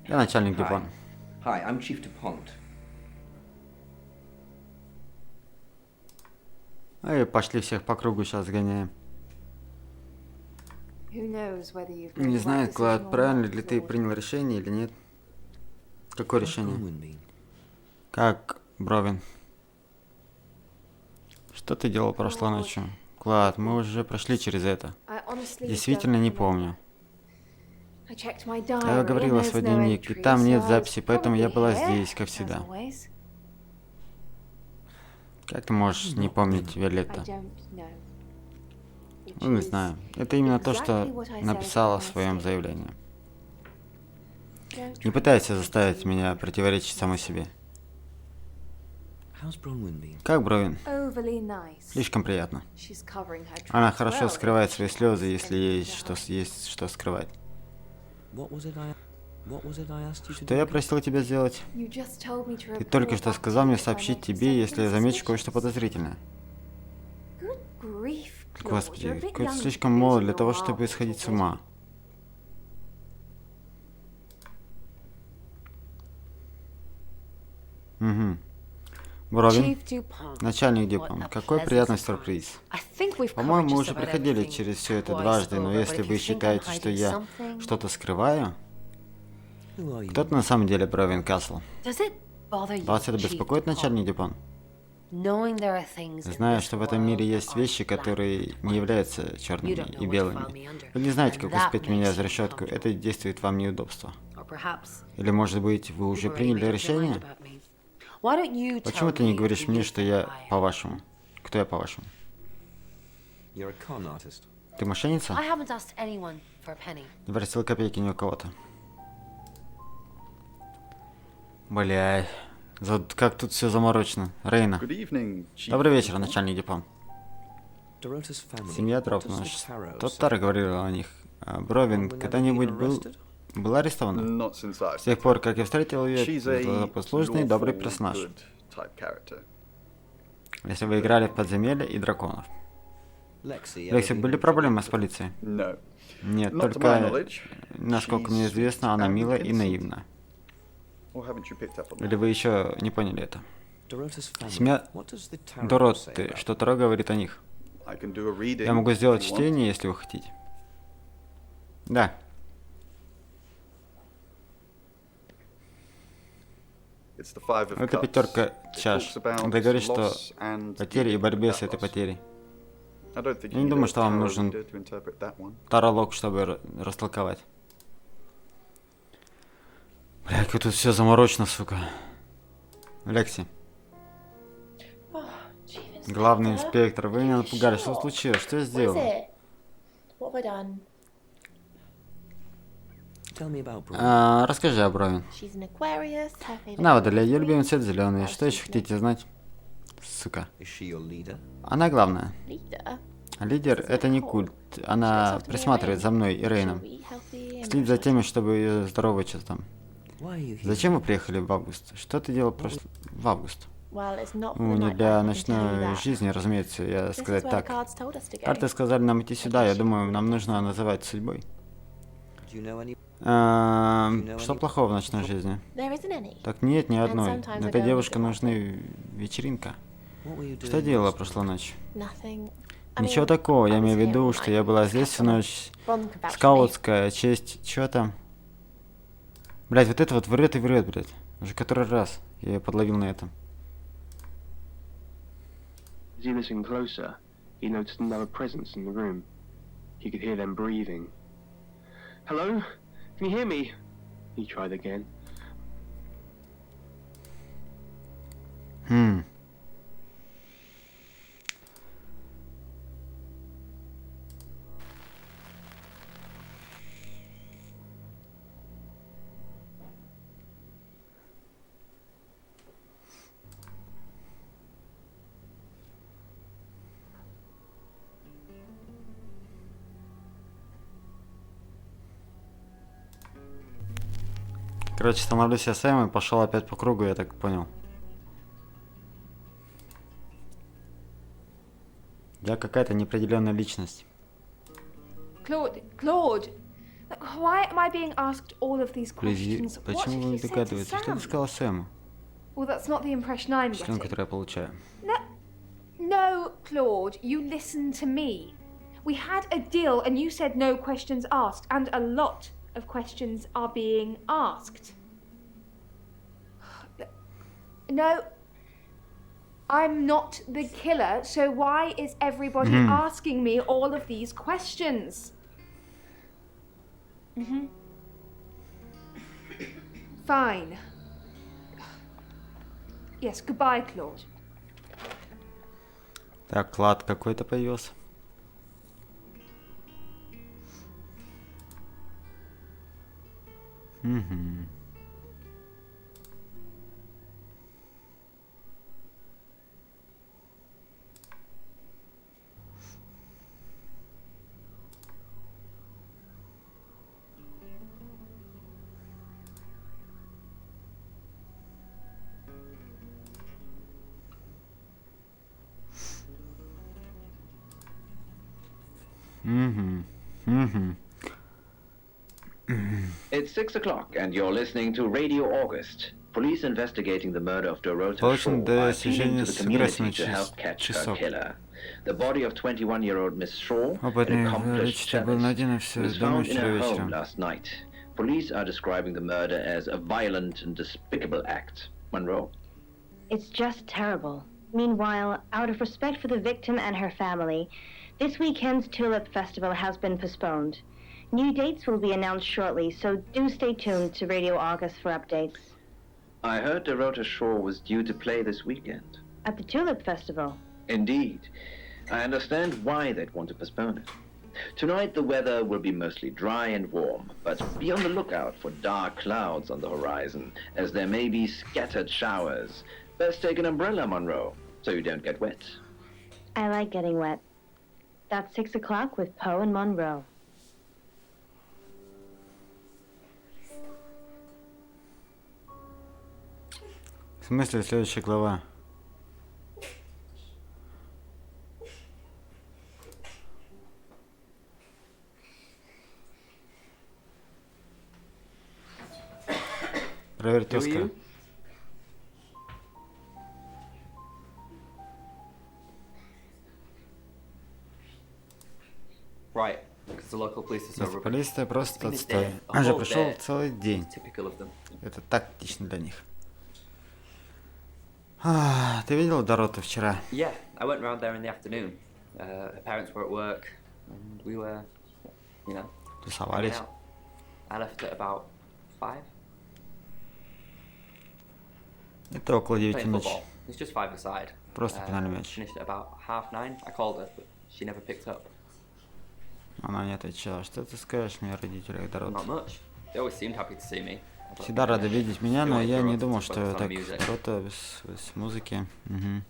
Я начальник депо. Hi, I'm Chief DuPont. Эй, пошли всех по кругу сейчас гоняем. Who knows whether you've made Не the right знаю, decision Клад, or правильно not, ли ты Lord. принял решение или нет. Какое решение? Как, Бровин? Что ты делал прошлой ночью? Клад, мы уже прошли через это. I honestly Действительно don't не remember. помню. I checked my Я diary, говорила and свой there's no дневник, и entry, там нет so I was записи, поэтому я probably была here, здесь, как as всегда. always. Как ты можешь не помнить, I Виолетта? don't know. Which Ну, не is знаю. Это именно то, что exactly what I said написала in в my своем statement. заявлении. Don't Не try пытайся to заставить convince меня me. противоречить самой себе. Как Бровин? Overly nice. Слишком приятно. She's covering her Она tracks хорошо well, скрывает if свои she слезы, has если anything есть to что скрывать. Что Что я просил тебя сделать? hide. You just told me to Ты report только что back сказал to мне you if I сообщить notice тебе, если я anything замечу suspicious. кое-что подозрительное. Good grief, Claude, you're a Господи, bit какой-то young to слишком be молод losing для your того, чтобы marbles сходить с already. ума. Угу. Бровин, Chief DuPont. начальник What Дюпон, a какой pleasant приятный surprise. сюрприз. I think we've По-моему, covered мы just уже about проходили everything через все это twice дважды, но over, если but if вы you think I'm считаете, что hiding я something- что-то скрываю, кто ты на самом деле, Бровин Касл? Does it bother you, Вас это Chief беспокоит, DuPont, начальник Дюпон? knowing there are things in Зная, this что в этом мире world есть that вещи, aren't black которые and не white? являются You черными don't know и what to file белыми. me under, Вы не знаете, and как that успеть меня makes за you решетку. uncomfortable. Это действует вам неудобство. Or perhaps Или, может быть, вы уже you've already приняли made up your mind решение? about me. Why don't you Почему tell ты не me говоришь who мне, you что think я I am? по-вашему? Кто я по-вашему? Ты мошенница? I haven't asked anyone for a penny. Не просил копейки ни у кого-то. Блядь. Как тут все заморочено. Рейна. Good evening, Chief. Добрый вечер, начальник Дипон. Dorota's family. Семья What Дроп does наш. the tarot Тот say? Тара говорил о них. Бровин когда-нибудь был арестована? Not since I've С тех пор, как я встретил ее, She's это a послушный, добрый lawful, персонаж. good type character. Если вы играли в подземелье и драконов. Lexi, Лекси, были проблемы с полицией? No. Нет, Not to my только, knowledge. насколько мне She's известно, она sweet and милая и innocent. наивна. Or haven't you picked up on Или that? вы еще не поняли это? Dorota's family. Семья What does the tarot say Дороты, about что Таро говорит о них? I can do a reading Я могу сделать if you want. чтение, если вы хотите. Да. It's the five of Это cups. пятерка It чаш. talks about Где говорит, что loss and потери и dealing борьбе with с that этой loss. потерей. I don't think Я you не need думаю, a что вам tarot нужен reader to interpret that one. таролог, чтобы растолковать. Бля, как тут все заморочено, сука. Лекси. Oh, Chief Главный Inspector. инспектор, вы меня Are you напугали. Что sure? случилось? Что я What is сделал? it? What have I done? Tell me about Brooke. Расскажи о Бровин. She's an Aquarius. Her favorite Она color водолей, is ее любимый green. цвет зеленый. Her Что еще sweetness. хотите знать? Сука. Is she your leader? Она главная. Leader. Лидер — это не культ. Она присматривает за мной и Рейном. She'll eat healthy and Следит за brush her теми, teeth. чтобы ее здоровое что там. Why are you here? Зачем вы приехали в август? Что ты делал в август? Well, it's not for Ну, the не nightlife, для I can tell you ночной that. жизни, разумеется, я This is сказать where the так. cards told us to go. Карты сказали нам идти сюда, я думаю, нам нужно называть судьбой. Do you know any? Что плохого в ночной жизни? There isn't any. Так нет, ни одной. sometimes I Этой don't девушке think about нужны вечеринка. What were you doing? Что делала last прошлой ночью? Nothing. I Ничего mean, такого, я I was имею в here виду, all что night. я была Just здесь kept всю on it. ночь. Ron can vouch for me. Скаутская честь, чё там? Блять, вот это вот врет и врет, блять. Уже который раз я её подловил на этом. As he listened closer, he noticed another presence in the room. He could hear them breathing. Hello? Can you hear me? He tried again. Короче, становлюсь я Сэмом и пошел опять по кругу, я так понял. Я какая-то неопределенная личность. Claude, why am I being asked all of these Лизи, questions? What почему have вы you не said to догадываетесь? Что ты Sam? сказала Сэму? Well, that's not the impression I'm Член, getting. который я получаю. No, Claude, you listen to me. We had a deal and you said no questions asked, and a lot of questions are being asked. No, I'm not the killer, so why is everybody asking me all of these questions? Fine. Yes, goodbye, Claude. Так, клад какой-то появился. Угу. It's 6 o'clock and you're listening to Radio August. Police investigating the murder of Dorota Shaw Получено are appealing достижение to the с играть community to help catch her killer. The body of 21-year-old Miss Shaw, an Опытный accomplished врач был cellist, найден все was дома found in вчера her home вечером. last night. Police are describing the murder as a violent and despicable act. Monroe. It's just terrible. Meanwhile, out of respect for the victim and her family, this weekend's Tulip Festival has been postponed. New dates will be announced shortly, so do stay tuned to Radio August for updates. I heard Dorota Shaw was due to play this weekend. At the Tulip Festival. Indeed. I understand why they'd want to postpone it. Tonight the weather will be mostly dry and warm, but be on the lookout for dark clouds on the horizon, as there may be scattered showers. Best take an umbrella, Monroe, so you don't get wet. I like getting wet. That's 6 o'clock with Poe and Monroe. В смысле, следующая глава? Проверь тезка. Right, because the local police is over. Полиция просто отстой. Он же прошел целый день. Это тактично для них. Ты видел Дороту вчера? Yeah, I went round there in the afternoon. Her parents were at work, and we were, you know, Тусовались. hanging out. I left at about 5. Это около 9 Playing ночи. football. It's just 5 aside. Просто пинали мяч. Finished at about 8:30. I called her, but she never picked up. Она не отвечала. Что ты скажешь мне о родителях Дороты? Not much. They always seemed happy to see me. Всегда рада видеть меня, но я не думал, что так Дорота без музыки. Угу.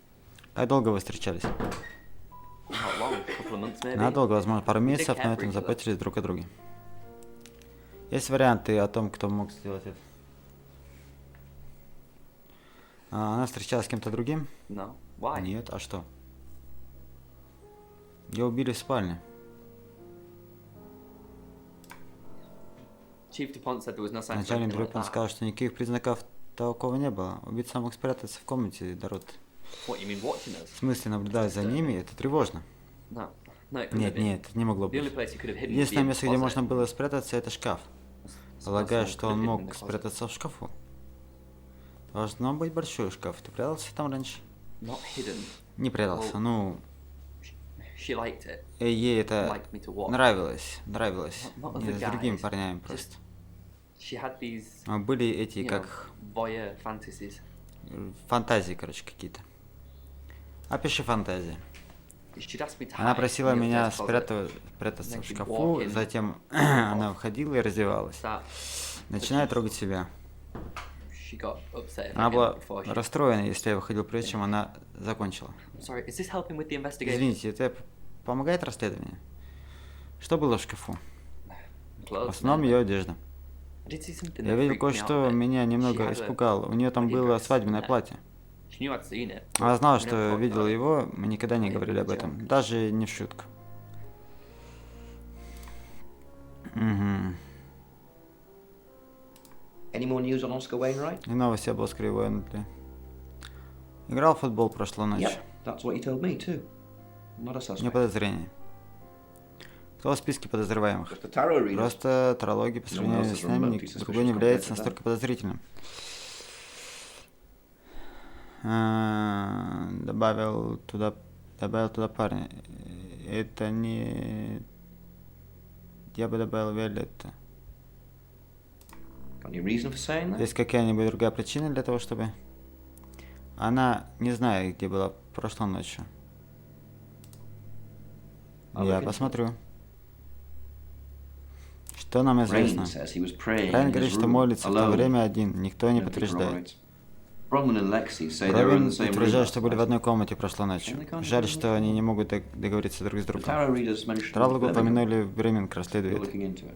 Как долго вы встречались? Not long, a couple of months maybe. Надолго, возможно, пару We did месяцев, care но for это each other. заботились друг о друге. Есть варианты о том, кто мог сделать это? Она встречалась с кем-то другим? No. Why? Нет, а что? Ее убили в спальне. Chief DuPont said there was no sign of Начальник anything like Дрюпин that. сказал, что никаких признаков такого не было. Убийца мог спрятаться в комнате Дороты. What, you mean watching us? В смысле, наблюдая за ними, это тревожно. No. No, it couldn't Нет, have been. нет, это не могло The only быть. place he could have hidden was the Единственное место, где closet. можно было спрятаться, это шкаф. Полагаю, someone что could have он hidden in мог the closet. спрятаться в шкафу. Должно быть большой шкаф. Ты прятался там раньше? Not hidden. Не прятался, ну... She liked it. Ей это Liked me to watch. нравилось. Not Не other с другими guys, парнями just- просто. She had these, Были эти, you know, как... voyeur fantasies. Фантазии, короче, какие-то. Опиши фантазии. She'd ask me to Она hide просила in the меня upstairs closet. спрятаться Then в she'd шкафу, walk in, затем она входила и раздевалась. start. Начинает трогать себя. She got upset if I Она came была up before she... расстроена, если я выходил прежде, чем она закончила. Sorry, is this helping with the investigation? Извините, это помогает расследованию? Что было в шкафу? В Clothes, основном mainly. ее одежда. I did see something Я that видел freaked me out a кое-что, bit. меня She немного had a испугало. У нее там wedding было dress свадебное in there. платье. She knew I'd seen it. Она знала, We never что talked видела about it. его, мы никогда не говорили об этом. Даже не в шутку. Угу. Any more news on Oscar Wainwright? И новости об Оскаре Уэйнрайте. Играл в футбол прошлой ночью. Yep, that's what you told me too. Not a suspect. Не подозрение. Кто в списке подозреваемых? Just a tarot reader. Просто тарологи по No one сравнению else is с нами, remotely никто suspicious другой не compared является to that. настолько подозрительным. Добавил туда парня. Это не... Я бы добавил Виолетта. Got any reason for saying that? Есть какая-нибудь другая причина для того, чтобы... Она не знает, где была прошлой ночью. Я посмотрю. Что нам известно? Райан говорит, что молится в то время один. Никто не подтверждает. Bronwyn and Lexi say they were in Робин the same room утверждает, last что были в night. одной комнате прошлой ночью. Жаль, что они не могут договориться друг с The другом. tarot readers mentioned Тарологу Birmingham. упомянули в Бирмингем, We're расследует. looking into it.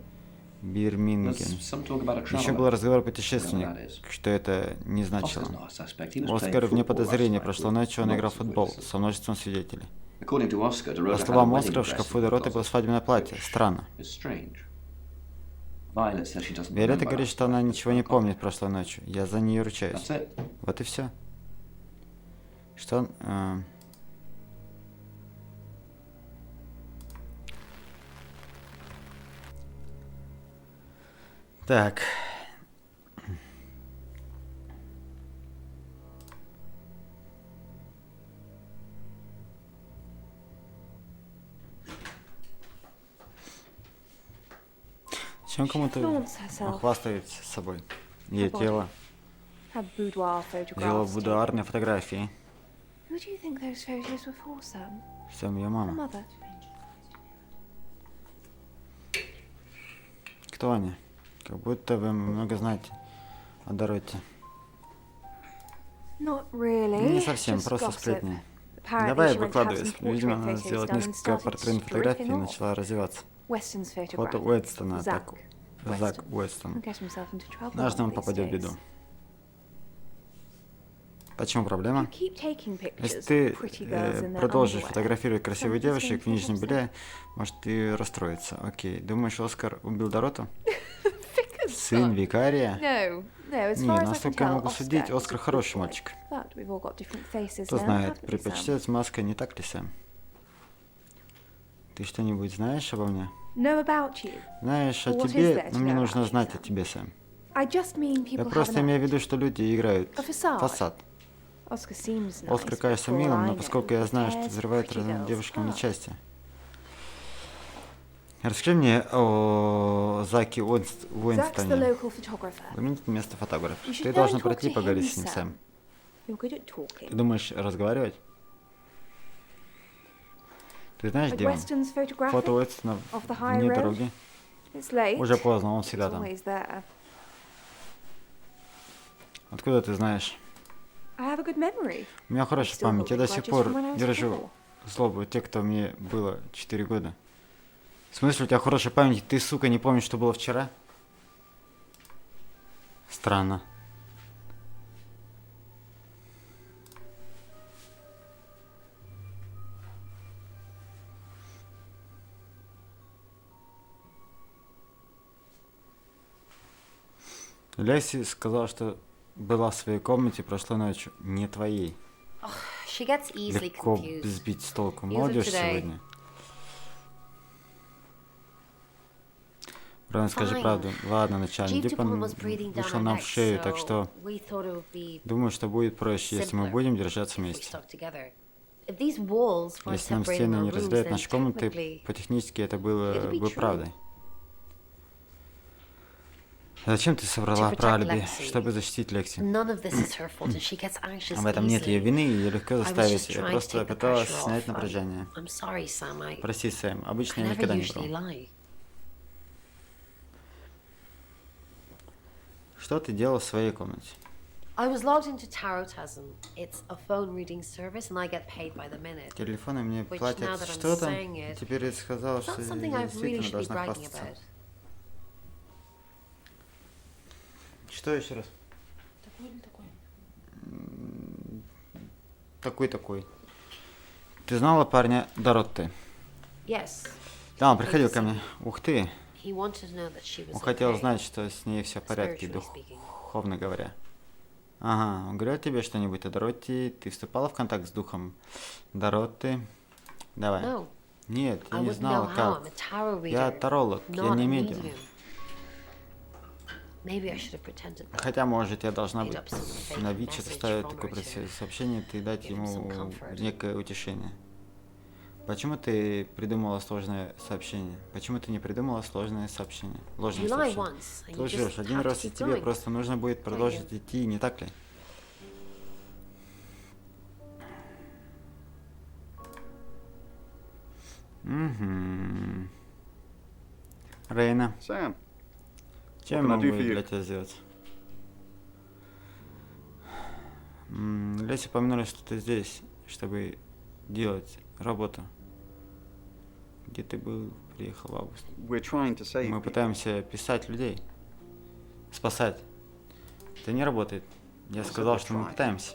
Бирминген. There's some talk about a Еще traveler. был разговор о Whatever that путешественнике, is. что это не значило. Oscar's not a suspect. He was playing Оскар вне football подозрения. last night Прошлой with ночью он играл в lots of футбол witnesses. со множеством свидетелей. According to Oscar, По Dorota had a словам wedding Оскара, в dress шкафу in the Дороты было closet. свадебное платье. Странно. It's strange. Violet says she doesn't Виолетта remember говорит, last что она night. ничего не помнит прошлой ночью. Я за нее ручаюсь. That's it. Вот и все. Что... Так. Чем кому-то flaunts herself. хвастается собой? Ее Her тело. Her boudoir Сделала photographs. будуарные фотографии. Who do you think those photos were for, Sam? Всем ее Her мама. mother. кто они? Как будто вы много знаете о Дороте. Not really. Не совсем, Just просто gossip. сплетни. Apparently Давай, she went to have выкладывай. some Видимо, portrait она photos сделала done and несколько started портретных фотографий и ripping off. начала развиваться. Weston's Фото photograph. Уэстона, Zach. так. Зак Уэстон. He'll get himself into trouble Однажды он one of these попадет в беду. days. Почему проблема? You keep taking Если pictures ты of pretty girls in their продолжишь underwear. фотографировать красивых Something's девушек в going to нижнем happen. белье, может и расстроиться. Окей. Думаешь, Оскар убил Дороту? Сын викария? No, no, as Не, far as I can насколько я tell, могу судить, Oscar is Оскар a хороший good boy. мальчик. But we've all got different faces Кто now, знает, haven't we, Sam? предпочитает с маской, не так ли, Сэм? Ты что-нибудь знаешь обо мне? Know about you. Знаешь о Well, what is тебе, there to но мне know нужно about you, знать о Sam? тебе, Сэм. I just mean Я people have просто an имею в act. виду, что люди играют A facade. фасад. Oscar seems nice, Оскар but кажется for all милым, I но know, поскольку я he знаю, что tears взрывает pretty girls' девушкам на hearts. части. Расскажи мне о Заке Zach's the Уинстоне. local photographer. Знаменитое место фотограф. You should Ты go должен and talk пройти to поговорить him, с ним, Sam. Сэм. You're good at talking. Ты думаешь разговаривать? Ты знаешь, At где он? Weston's photographic Фото Уинстона of the high вне road. дороги. It's late. Уже поздно, он He's всегда там. always there. Откуда ты знаешь? I have a good memory. У меня хорошая память. Я до сих пор держу держу. злобу тех, кто мне было 4 года. В смысле, у тебя хорошая память, ты, сука, не помнишь, что было вчера? Странно. Леси сказала, что была в своей комнате прошлой ночью, не твоей. She gets easily Легко confused. сбить с толку. Even Молодежь today. сегодня. Правильно, скажи Fine. правду. Ладно, начальник. Chief Диппон Dupont was breathing down вышел our нам в necks, шею, так so что we thought it would be думаю, что будет проще, если мы simpler будем держаться if we вместе. stuck together. If these walls weren't Если нам separating стены our не rooms, разделяют then наши комнаты, technically по-технически это было it'd be бы true. правдой. Зачем ты соврала To про protect алиби, Lexi. чтобы защитить Лекси? None of this is her fault, and she gets anxious В этом нет ее easily. вины, ее легко I was заставить. just Я trying to просто take the пыталась pressure снять off. напряжение. I'm sorry, Sam. I Прости, Сэм, обычно я never никогда не usually вру. lie. Что ты делал в своей комнате? I was logged into Tarotism. It's a phone reading service, and I get paid by the minute. Телефоны мне Which, now платят that I'm что-то. saying it, Теперь ты сказала, It's что not я something I really действительно should be должна bragging хвастаться. about. Что еще раз? Такой. Ты знала парня Доротты? Yes. Да, он приходил ко мне. Ух ты. He wanted to know that she was Он хотел okay. знать, что с ней все в порядке, Spiritually speaking. духовно говоря. Ага, он говорил тебе что-нибудь о Доротте? Ты вступала в контакт с духом Доротты? Давай. No. Нет, я I не wouldn't знала, know how. как. I'm a tarot Я reader, таролог, я not не a медиум. medium. Maybe I should have pretended that. Хотя, может, я должна Made быть up some fake на ВИЧ message оставить from такое her to сообщение, ты дать give him some ему comfort. некое утешение. Почему ты придумала сложное сообщение? Почему ты не придумала сложное сообщение? Ложное You lie сообщение. once, and Ты you лжешь just один have to раз, и keep тебе going. просто нужно будет продолжить идти, не так ли? Угу. Рейна, Sam, чем я can I могу do for you? для тебя сделать? Леся упомянули, что ты здесь, чтобы делать работу. Где ты был, приехал в августе? we're trying to save Мы people. пытаемся писать людей, спасать. Это не работает. Я said сказал, we're что мы trying. пытаемся.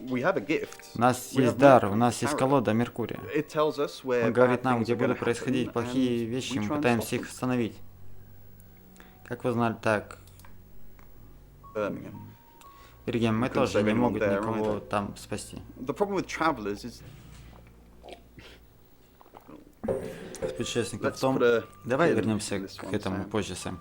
We have a gift. У нас We есть have дар, Mercury, у нас есть tarot. колода Меркурия. It tells us where Он говорит bad нам, things где are будут gonna происходить happen, плохие and вещи, we мы try and пытаемся stop их them. остановить. Как вы знали, так, Birmingham. Бергем, мы couldn't тоже save не anyone могут there никого either. там спасти. The problem with travelers is С путешественником в Let's том... put a Давай pin вернемся in this к one, этому Sam. позже, Сэм.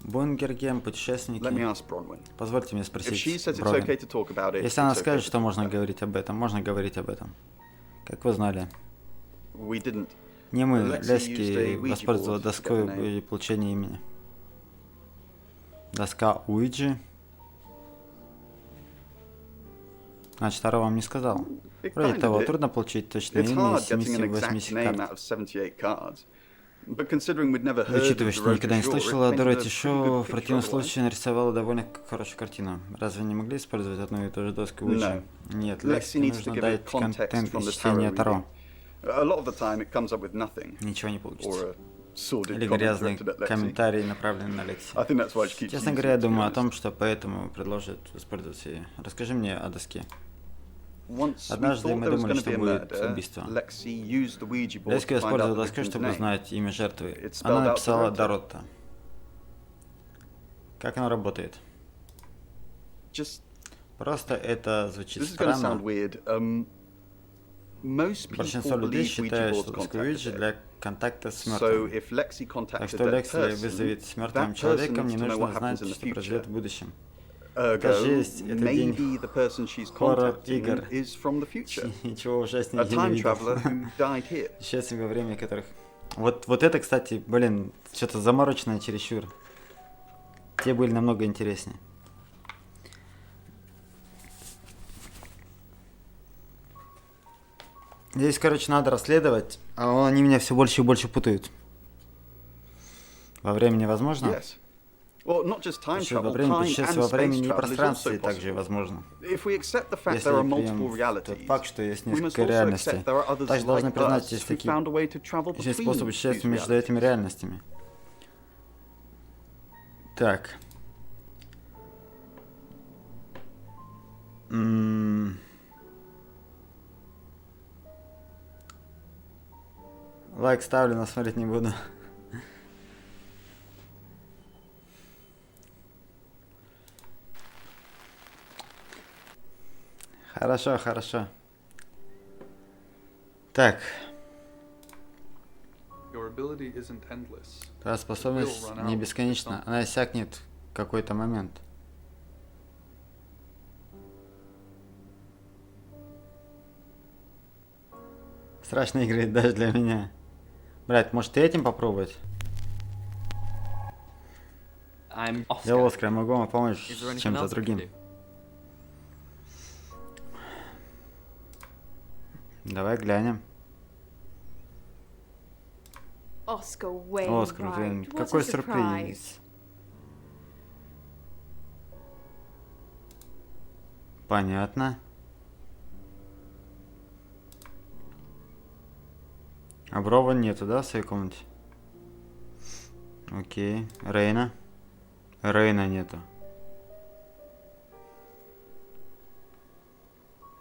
Бунгергем, Let me путешественники. ask Bronwyn. Позвольте мне If she спросить, says it's Бровин. okay to talk about it, Если она it's okay скажет, to что talk можно about it. говорить об этом, можно говорить об этом. Как вы знали, We didn't. не мы, Lexi used a Лески, Ouija воспользовалась board to доской get the name. для получения имени. Доска Уиджи. Значит, Таро вам не сказал. It Вроде kinda того, did. трудно получить точное It's имя hard из getting an 78 exact name карт. out of 78 cards. But considering we'd never heard Учитывая, of что никогда не Dorothy слышала о Shaw, it Дороти painted a Шо, pretty good в противном picture случае нарисовала довольно хорошую картину. Разве не могли использовать одну и ту же доску лучше? No. Нет, Лекси Лекси needs to нужно give it дать context контент from из the чтения tarot Таро. reading. A lot of the time it comes up with nothing. Ничего не получится. Or a sordid Или comment грязные directed at Lexi. комментарии, направленные на Лекси. I think that's why she keeps Честно using говоря, я it, to be думаю о honest. том, что поэтому предложит использовать ее. Расскажи мне о доске. Once we Однажды thought мы there was думали, going to что be a будет murder, убийство. Lexi used the Ouija board Лекси to find out использовала the доску, victim's чтобы name. узнать имя жертвы. It spelled Она out написала Dorota. Доротта. Как оно работает? Just Просто это звучит this is going to странно. sound weird. Most Большинство people людей believe Ouija считают, boards что are доску Ouija contacted. для контакта с So мертвым. if Lexi Так contacted что that Лекси person, вызовет с мертвым that person человеком, не needs to know what нужно happens знать, in the что произойдет в future. будущем. Ergo, Даже есть этот maybe день the person she's хоррор-игр. contacting is from the future. Ничего ужаснее A я не time видел. traveler who died here. Исчезли во время которых... Вот это, кстати, блин, что-то замороченное чересчур. Те были намного интереснее. Здесь, короче, надо расследовать, а они меня все больше и больше путают. Во времени возможно? Yes. Well, not just time Во travel, времени, time путешествие and во времени space и travel is пространстве also также possible. возможно. If we accept the fact Если there are прием multiple тот realities, факт, что есть we must несколько also реальностей, accept there are others также должны like признать, us есть who такие found a way to travel есть between способ these путешествия между realities. этими реальностями. Так. Лайк ставлю, но смотреть не буду. Хорошо, хорошо. Так. Your ability isn't endless. Твоя способность It will run не out бесконечна, at some она иссякнет в какой-то момент. Страшные игры даже для меня. Блять, может и этим попробовать? I'm Я Oscar. Оскар, я могу вам помочь Is there с anything чем-то else I can другим. do? Давай глянем. Oscar way Оскар, блин, right. What какой a surprise. сюрприз. Понятно. А Брова нету, да, в своей комнате? Окей. Рейна? Рейна нету.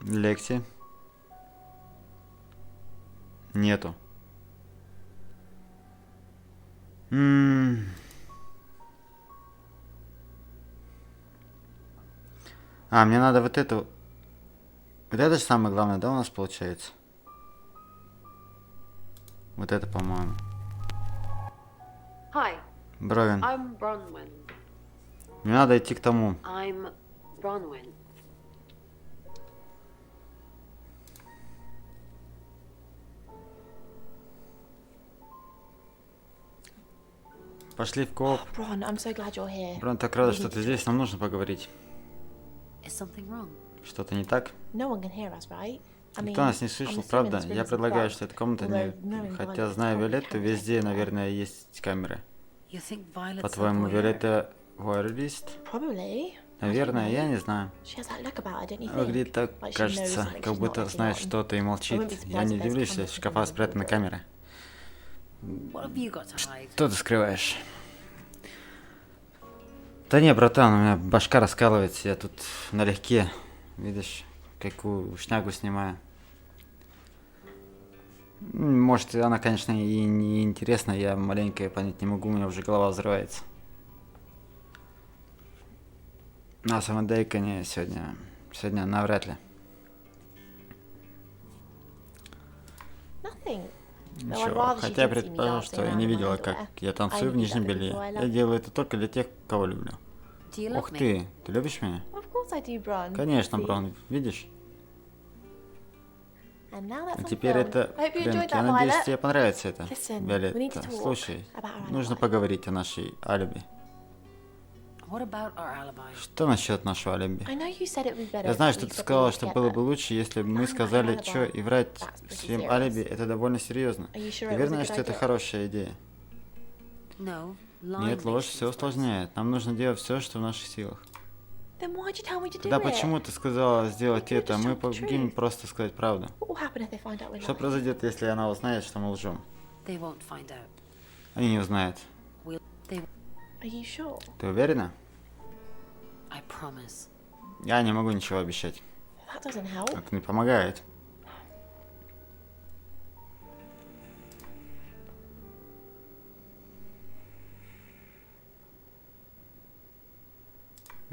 Лекси? Нету. А, мне надо вот это... Вот это же самое главное, да, у нас получается? Вот это, по-моему. Hi, Бровин. I'm Bronwyn. Мне надо идти к тому. I'm Bronwyn. Пошли в кооп. Bron, I'm so glad you're here. Брон, так рада, We что need ты to здесь, нам нужно поговорить. Is something wrong? Что-то не так? No one can hear us, right? I mean, Никто нас не I'm слышал, assuming правда? this Я room's предлагаю, unplugged, что эта комната although не... knowing Хотя, Violet's зная probably Виолетту, cameras везде, everywhere. наверное, есть камеры. You think Violet's По-твоему, a voyeur? Виолетта вуайерист? Probably. Наверное, я не знаю. She has that look about her, don't you think? Выглядит так, Like she knows кажется, something как she's будто not letting знает on. что-то и молчит. I wouldn't be Я не surprised if there's удивлюсь, если cameras в in шкафа the спрятаны wardrobe. камеры. What have you got to hide? Что ты скрываешь? Да не, братан, у меня башка раскалывается, я тут налегке. Видишь, какую шнягу снимаю. Может, она, конечно, и не интересна, я маленькая понять не могу, у меня уже голова взрывается. На самом деле, не сегодня навряд ли. Nothing. No, I'd Ничего, rather she хотя я did see me предположил, dancing что я around не in my видела, underwear. как я танцую I в only did нижнем that белье. because I Я love делаю это только для тех, кого люблю. Do you love Ух me? ты любишь меня? Of course I do, Bron. Конечно, See? Брон, видишь? And now that's А on теперь film. это... I hope you Блин, enjoyed я that, надеюсь, Violet. тебе понравится это, Listen, we need to Виолетта. talk Слушай, about our нужно alibi. поговорить о нашей алиби. What about our alibi? Что насчет нашего алиби? I know you said it would be better Я знаю, if что we ты split the сказала, night что together. было бы лучше, если бы мы But I'm сказали, not что alibi. и врать That's pretty всем serious. алиби, это довольно серьезно. Are you sure Ты it was a уверена, good что это idea? хорошая идея? No, Нет, ложь все усложняет. Нам нужно делать все, что в наших силах. Then why'd you tell me to do Тогда it? почему ты сказала сделать You это? just Мы told the помогим truth. просто сказать правду. What will happen if they find out we're Что lying? произойдет, если она узнает, что мы лжем? They won't find out. Они не узнают. They... Are you sure? Ты уверена? I promise. Я не могу ничего обещать. That doesn't help. Это не помогает.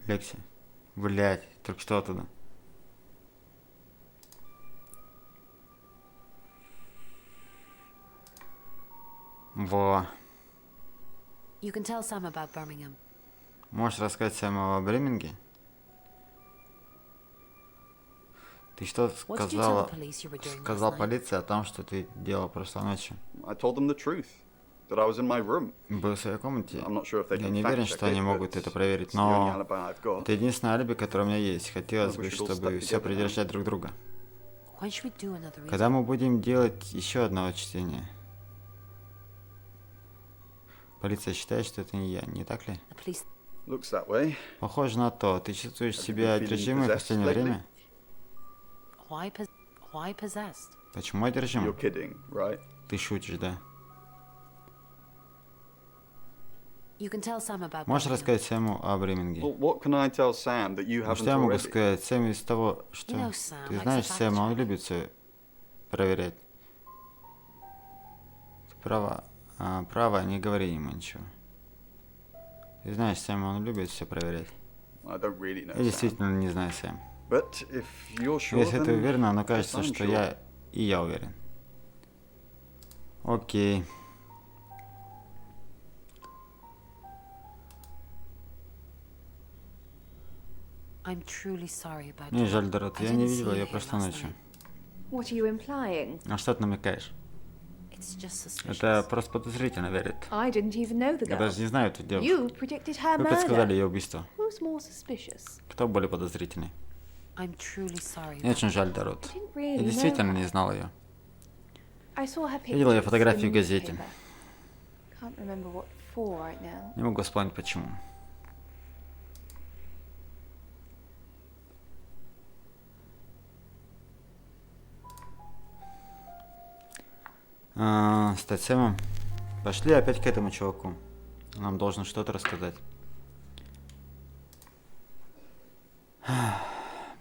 Лекси. Блять, только что оттуда. Во. You can tell Sam about Birmingham. Можешь рассказать Сэму о Бреминге? Ты что сказал полиции о том, что ты делал прошлой ночью? I told them the truth, that I was in my room. Был в своей комнате. I'm not sure if they Я can не fact уверен, check что они it, могут but это проверить, it's the only но alibi I've got. это единственное алиби, которое у меня есть. Хотелось We бы, should all чтобы stick все together now. придержать друг друга. When should we do another reading? Когда мы будем делать еще одно чтение? Полиция считает, что это не я, не так ли? The police... Looks that way. Похоже на то. Ты чувствуешь Have you себя been feeling одержимой в possessed последнее lately? время? Why possessed? Почему одержим? You're kidding, right? Ты шутишь, да? You can tell Sam about Можешь Birmingham. рассказать Сэму о Бреминге? Well, what can I tell Sam that you Ну, haven't что я могу already? сказать Сэму из того, что... You know Sam Ты likes знаешь a fact Сэма, он check. любит все проверять. Ты права. Право, не говори ему ничего. Ты знаешь Сэма, он любит все проверять. I don't really know Я Sam. действительно не знаю Сэм. But if you're sure, Если ты then уверена, но guess кажется, I'm что sure. я уверен. Окей. I'm truly sorry about Мне you. жаль, Дорот, I я не didn't видела see ее you here прошлой last ночью. night. What are you implying? На что ты намекаешь? It's just suspicious. Это просто подозрительно, верит. I didn't even know the Я girl. даже не знаю эту девушку. You predicted her Вы предсказали murder. ее убийство. Who's more suspicious? Кто более подозрительный? I'm truly sorry. Мне about очень жаль, you. Дорот. I didn't Я really действительно know не her. знал ее. I saw her Видела ее pictures фотографии in в газете. newspaper. Can't remember what for right now. Не могу вспомнить почему. Стать Сэмом. Пошли опять к этому чуваку. Он нам должен что-то рассказать.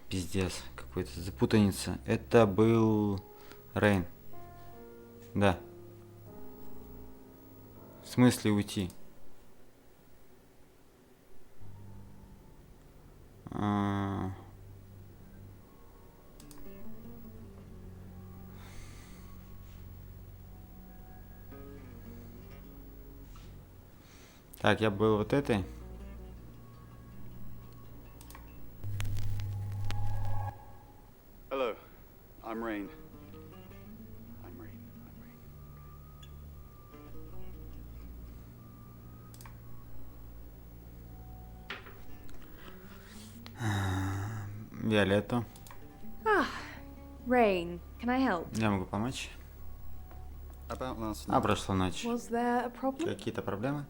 Пиздец, какой-то запутаница. Это был Рейн. Да. В смысле уйти? Так, я был вот этой. Hello, I'm Rain. I'm Rain. Виолетту. Ah, Rain, can I help? Я могу помочь. About last А night, прошлой ночь. Was there a problem? Какие-то проблемы?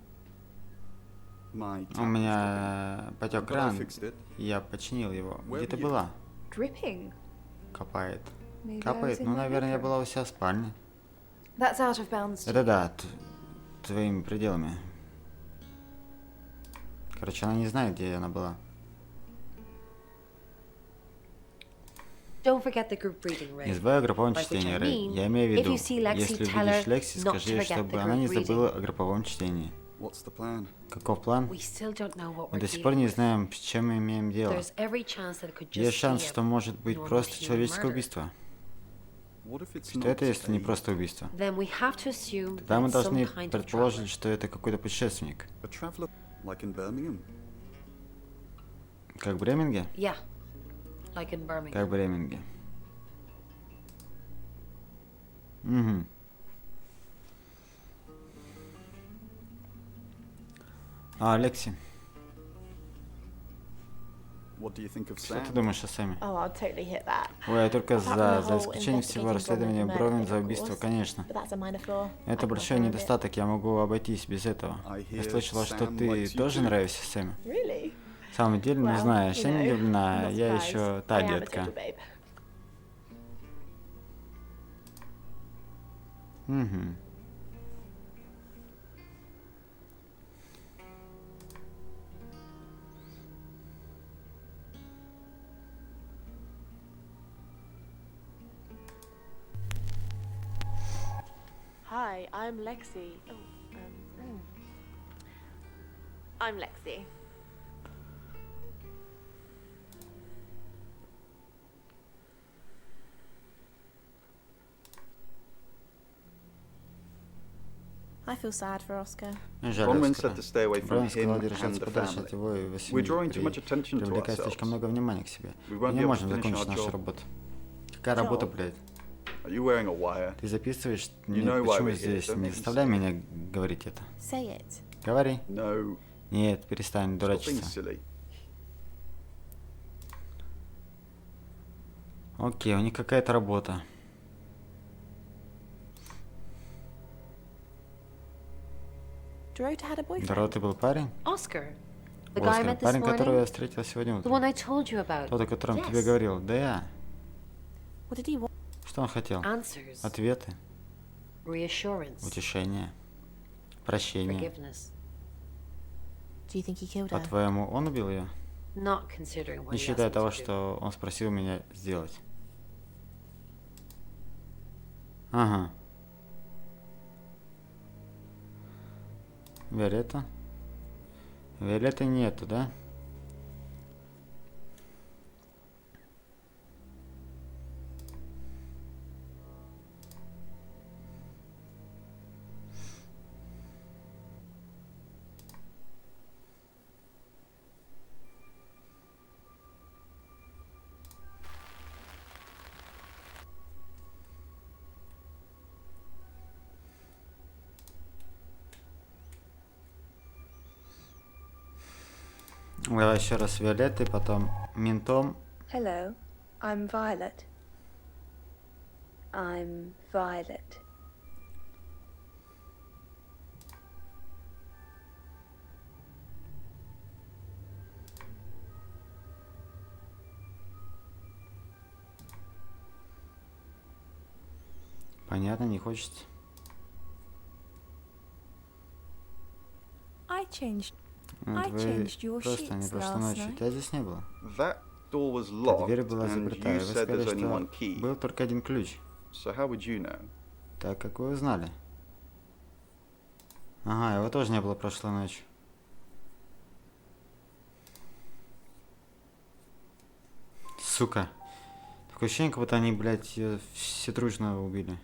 my У tap was меня потек But I кран, fixed it. и я починил его. Where Где ты were you? была? Dripping. Копает. Maybe I Капает? was in Ну, my наверное, я bedroom. была у себя в спальне. That's out of bounds. to Это you. да, твоими пределами. Короче, она не знает, где она была. Don't forget the group reading, Ray. Не забывай о групповом By which чтении, I Рэй. mean, Я имею в if виду, you see Lexi, если tell увидишь her Лекси, not скажи, to forget чтобы the она не group забыла о групповом чтении. What's the plan? Каков план? We still don't know what Мы we're до сих пор dealing не with. знаем, с чем мы имеем дело. There's every chance that it could Есть just шанс, be что a может быть normal просто human человеческое murder. убийство. What if it's Что not это, если не a- просто убийство? Then we have to assume Тогда мы that it's some должны kind of предположить, traveler. что это какой-то путешественник. a traveler like in Birmingham? Как в Бреминге? Yeah, like in Birmingham. Как в Бреминге. Угу. Лекси. What do you think of Что Sam? ты думаешь о Сэме? Oh, I'll totally hit that. Ой, я только Apart from the за whole исключением всего investigating расследования Bromley Бровин murder, за of убийство, course. конечно. But that's a minor flaw. I Это can't большой stand it. недостаток, я могу обойтись без этого. Я слышала, что Sam ты likes you тоже too. нравишься Сэму. Really? В самом деле, не Well, знаешь, you я не know, влюблена, I'm not я surprised. еще та I am a детка. total babe. Угу. Hi, I'm Lexi. I'm Lexi. I feel sad for Oscar. Жаль Bronwyn Оскара. said to stay away from Бровин him сказал and держаться the подальше от family. его и его We're drawing too much семьи, attention to привлекая ourselves. слишком много внимания к себе. We Мы won't не be able to можем finish закончить our нашу job. работу. Какая работа, блядь? Are you wearing a wire? Ты записываешь? You Нет, know why почему we're here, здесь? don't Не make me заставляй say меня говорить это. Say it. Говори. No. Нет, перестань Stop being дурачиться. silly. Окей, у них какая-то работа. Dorota had a boyfriend. Дороты был парень? Oscar. The guy I Оскар, met this парень, которого я morning? встретил сегодня The утром. one I told you about. Тот, о котором тебе Yes. говорил. Да я. What did he want? Что он хотел? Answers. Ответы, Reassurance. утешение, прощение. Forgiveness. Do you think he killed her? По-твоему, он убил ее? Not considering what Не he asked считая me того, to do. что он спросил меня сделать. Ага. Виолетта? Виолетты нету, да? Давай еще раз Виолеттой, потом ментом. Hello, I'm Violet. I'm Violet. Понятно, не хочется. I changed. Ну, I вы changed your просто не sheets прошлой last ночью. night. Тебя здесь не было. That door was Эта locked, дверь была and заперта, you и вы said сказали, there's only one что key. был только один ключ. So how would you know? Так, как вы узнали? Ага, его тоже не было прошлой ночью. Сука. Такое ощущение, как будто они, блядь, её все дружно убили.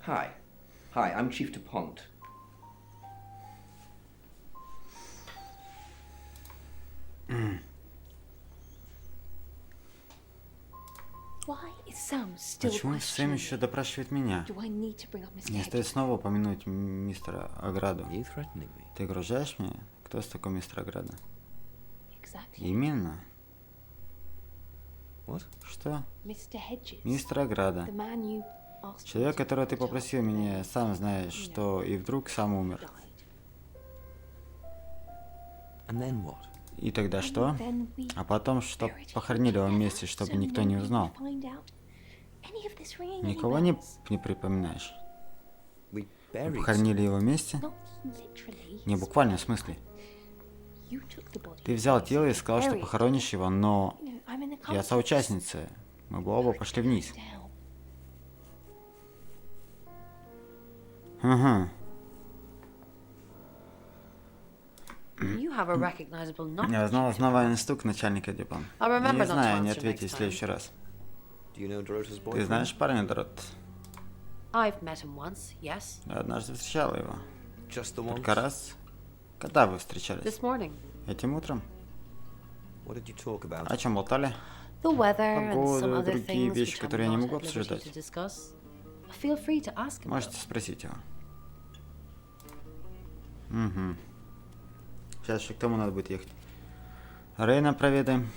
Hi, I'm Chief DuPont. Why is Sam still Почему Сэм еще допрашивает меня? Do I need to bring up Miss Не стоит снова упомянуть мистера Ограду. Are you threatening me? Ты угрожаешь мне? Кто такой мистер Ограда? Exactly. Именно. What? Что? Mr. Hedges. Мистер Ограда. The man you asked me Человек, to которого ты tell попросил his меня, name сам знаешь, что и вдруг сам умер. died. And then what? И тогда что? Then we А потом, что buried it похоронили его together, вместе, чтобы so никто не nobody узнал. would find out any of this ringing any Никого не bells. припоминаешь? We Вы buried похоронили его вместе? Not literally. Не буквально, в смысле. You took the body Ты взял away, тело и сказал, что buried it. похоронишь его, но You know, I'm in the я culture. соучастница. Мы бы оба пошли вниз. Down. Ага. You have a recognizable knock. Я знал основание стук начальника депо. I'll remember Не not to знаю, не answer ответить в next следующий раз. Do you know Dorota's Ты boyfriend? знаешь парня, Дорот? I've met him once, yes. Я однажды встречала его. Just the once? Только раз. Когда вы встречались? This morning. Этим утром? What did you talk about? О чем болтали? The weather and some Погоду, other другие things вещи, which I'm которые я не not могу at liberty обсуждать. to discuss. Feel free to ask him. Можете спросить его. Угу. Сейчас еще к тому надо будет ехать. Рейна проведаем.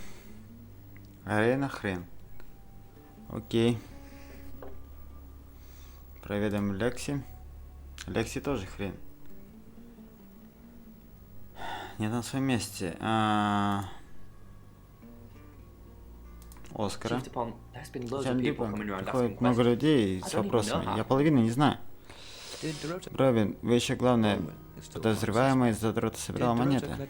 Рейна хрен. Окей. Проведаем Лекси. Лекси тоже хрен. Не на своем месте. Оскара. Приходит много людей с вопросами. Я половину не знаю. Робин, вы еще главное подозреваемая из-за дрота собирала монеты.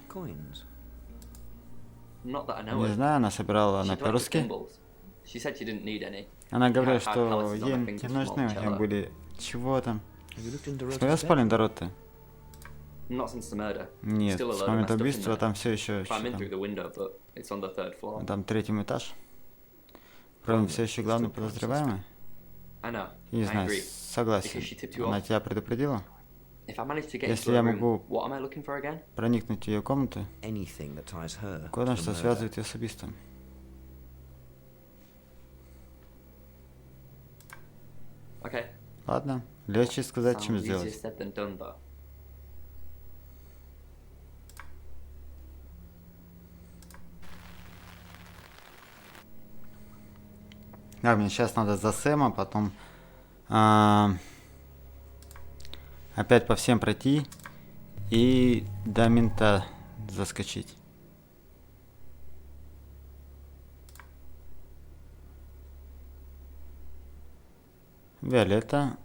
Не знаю, она собирала на по-русски. Она говорила, что ей не нужны, у нее были... Чего там? Смотрел спальню Дороты? Нет, с момента убийства там все еще... Там 3-й этаж. Робин все еще главный подозреваемый? Не знаю, согласен. Она тебя предупредила? Если я могу проникнуть в ее комнату, кое что связывает ее с убийством. Ладно, легче сказать, чем сделать. Да, мне сейчас надо за Сэма, потом опять по всем пройти и до мента заскочить. Виолетта.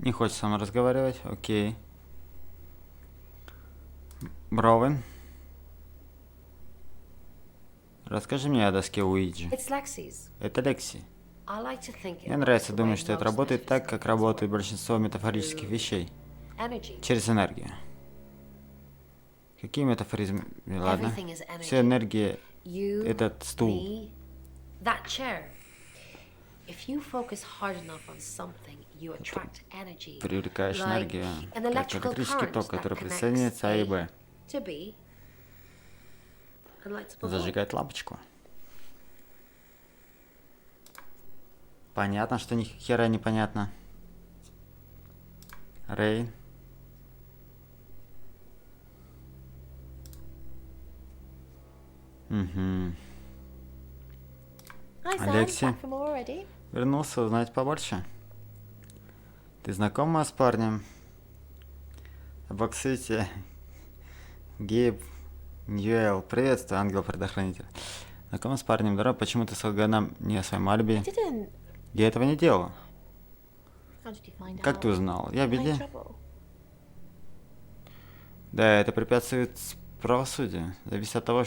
Не хочет со мной разговаривать, окей. Бровен. Расскажи мне о доске Уиджи. Это Лекси. Мне нравится думать, что это работает так, как работает большинство метафорических вещей. Через энергию. Какие метафоризмы? Ладно. Вся энергия, этот стул. Привлекаешь энергию, как электрический ток, который присоединяется А и Б. Зажигать лампочку. Понятно, что ни хера непонятно. Рей. Угу. Алекси. Вернулся узнать побольше. Ты знакома с парнем? Боксите. Гейб. Ньюэлл. Приветствую, ангел-предохранитель. Знакома с парнем? Здорово. Почему ты солгала нам не о своем алиби? Я этого не делал. Как ты узнал? Я в беде. Да, это препятствует правосудию. Зависит от того,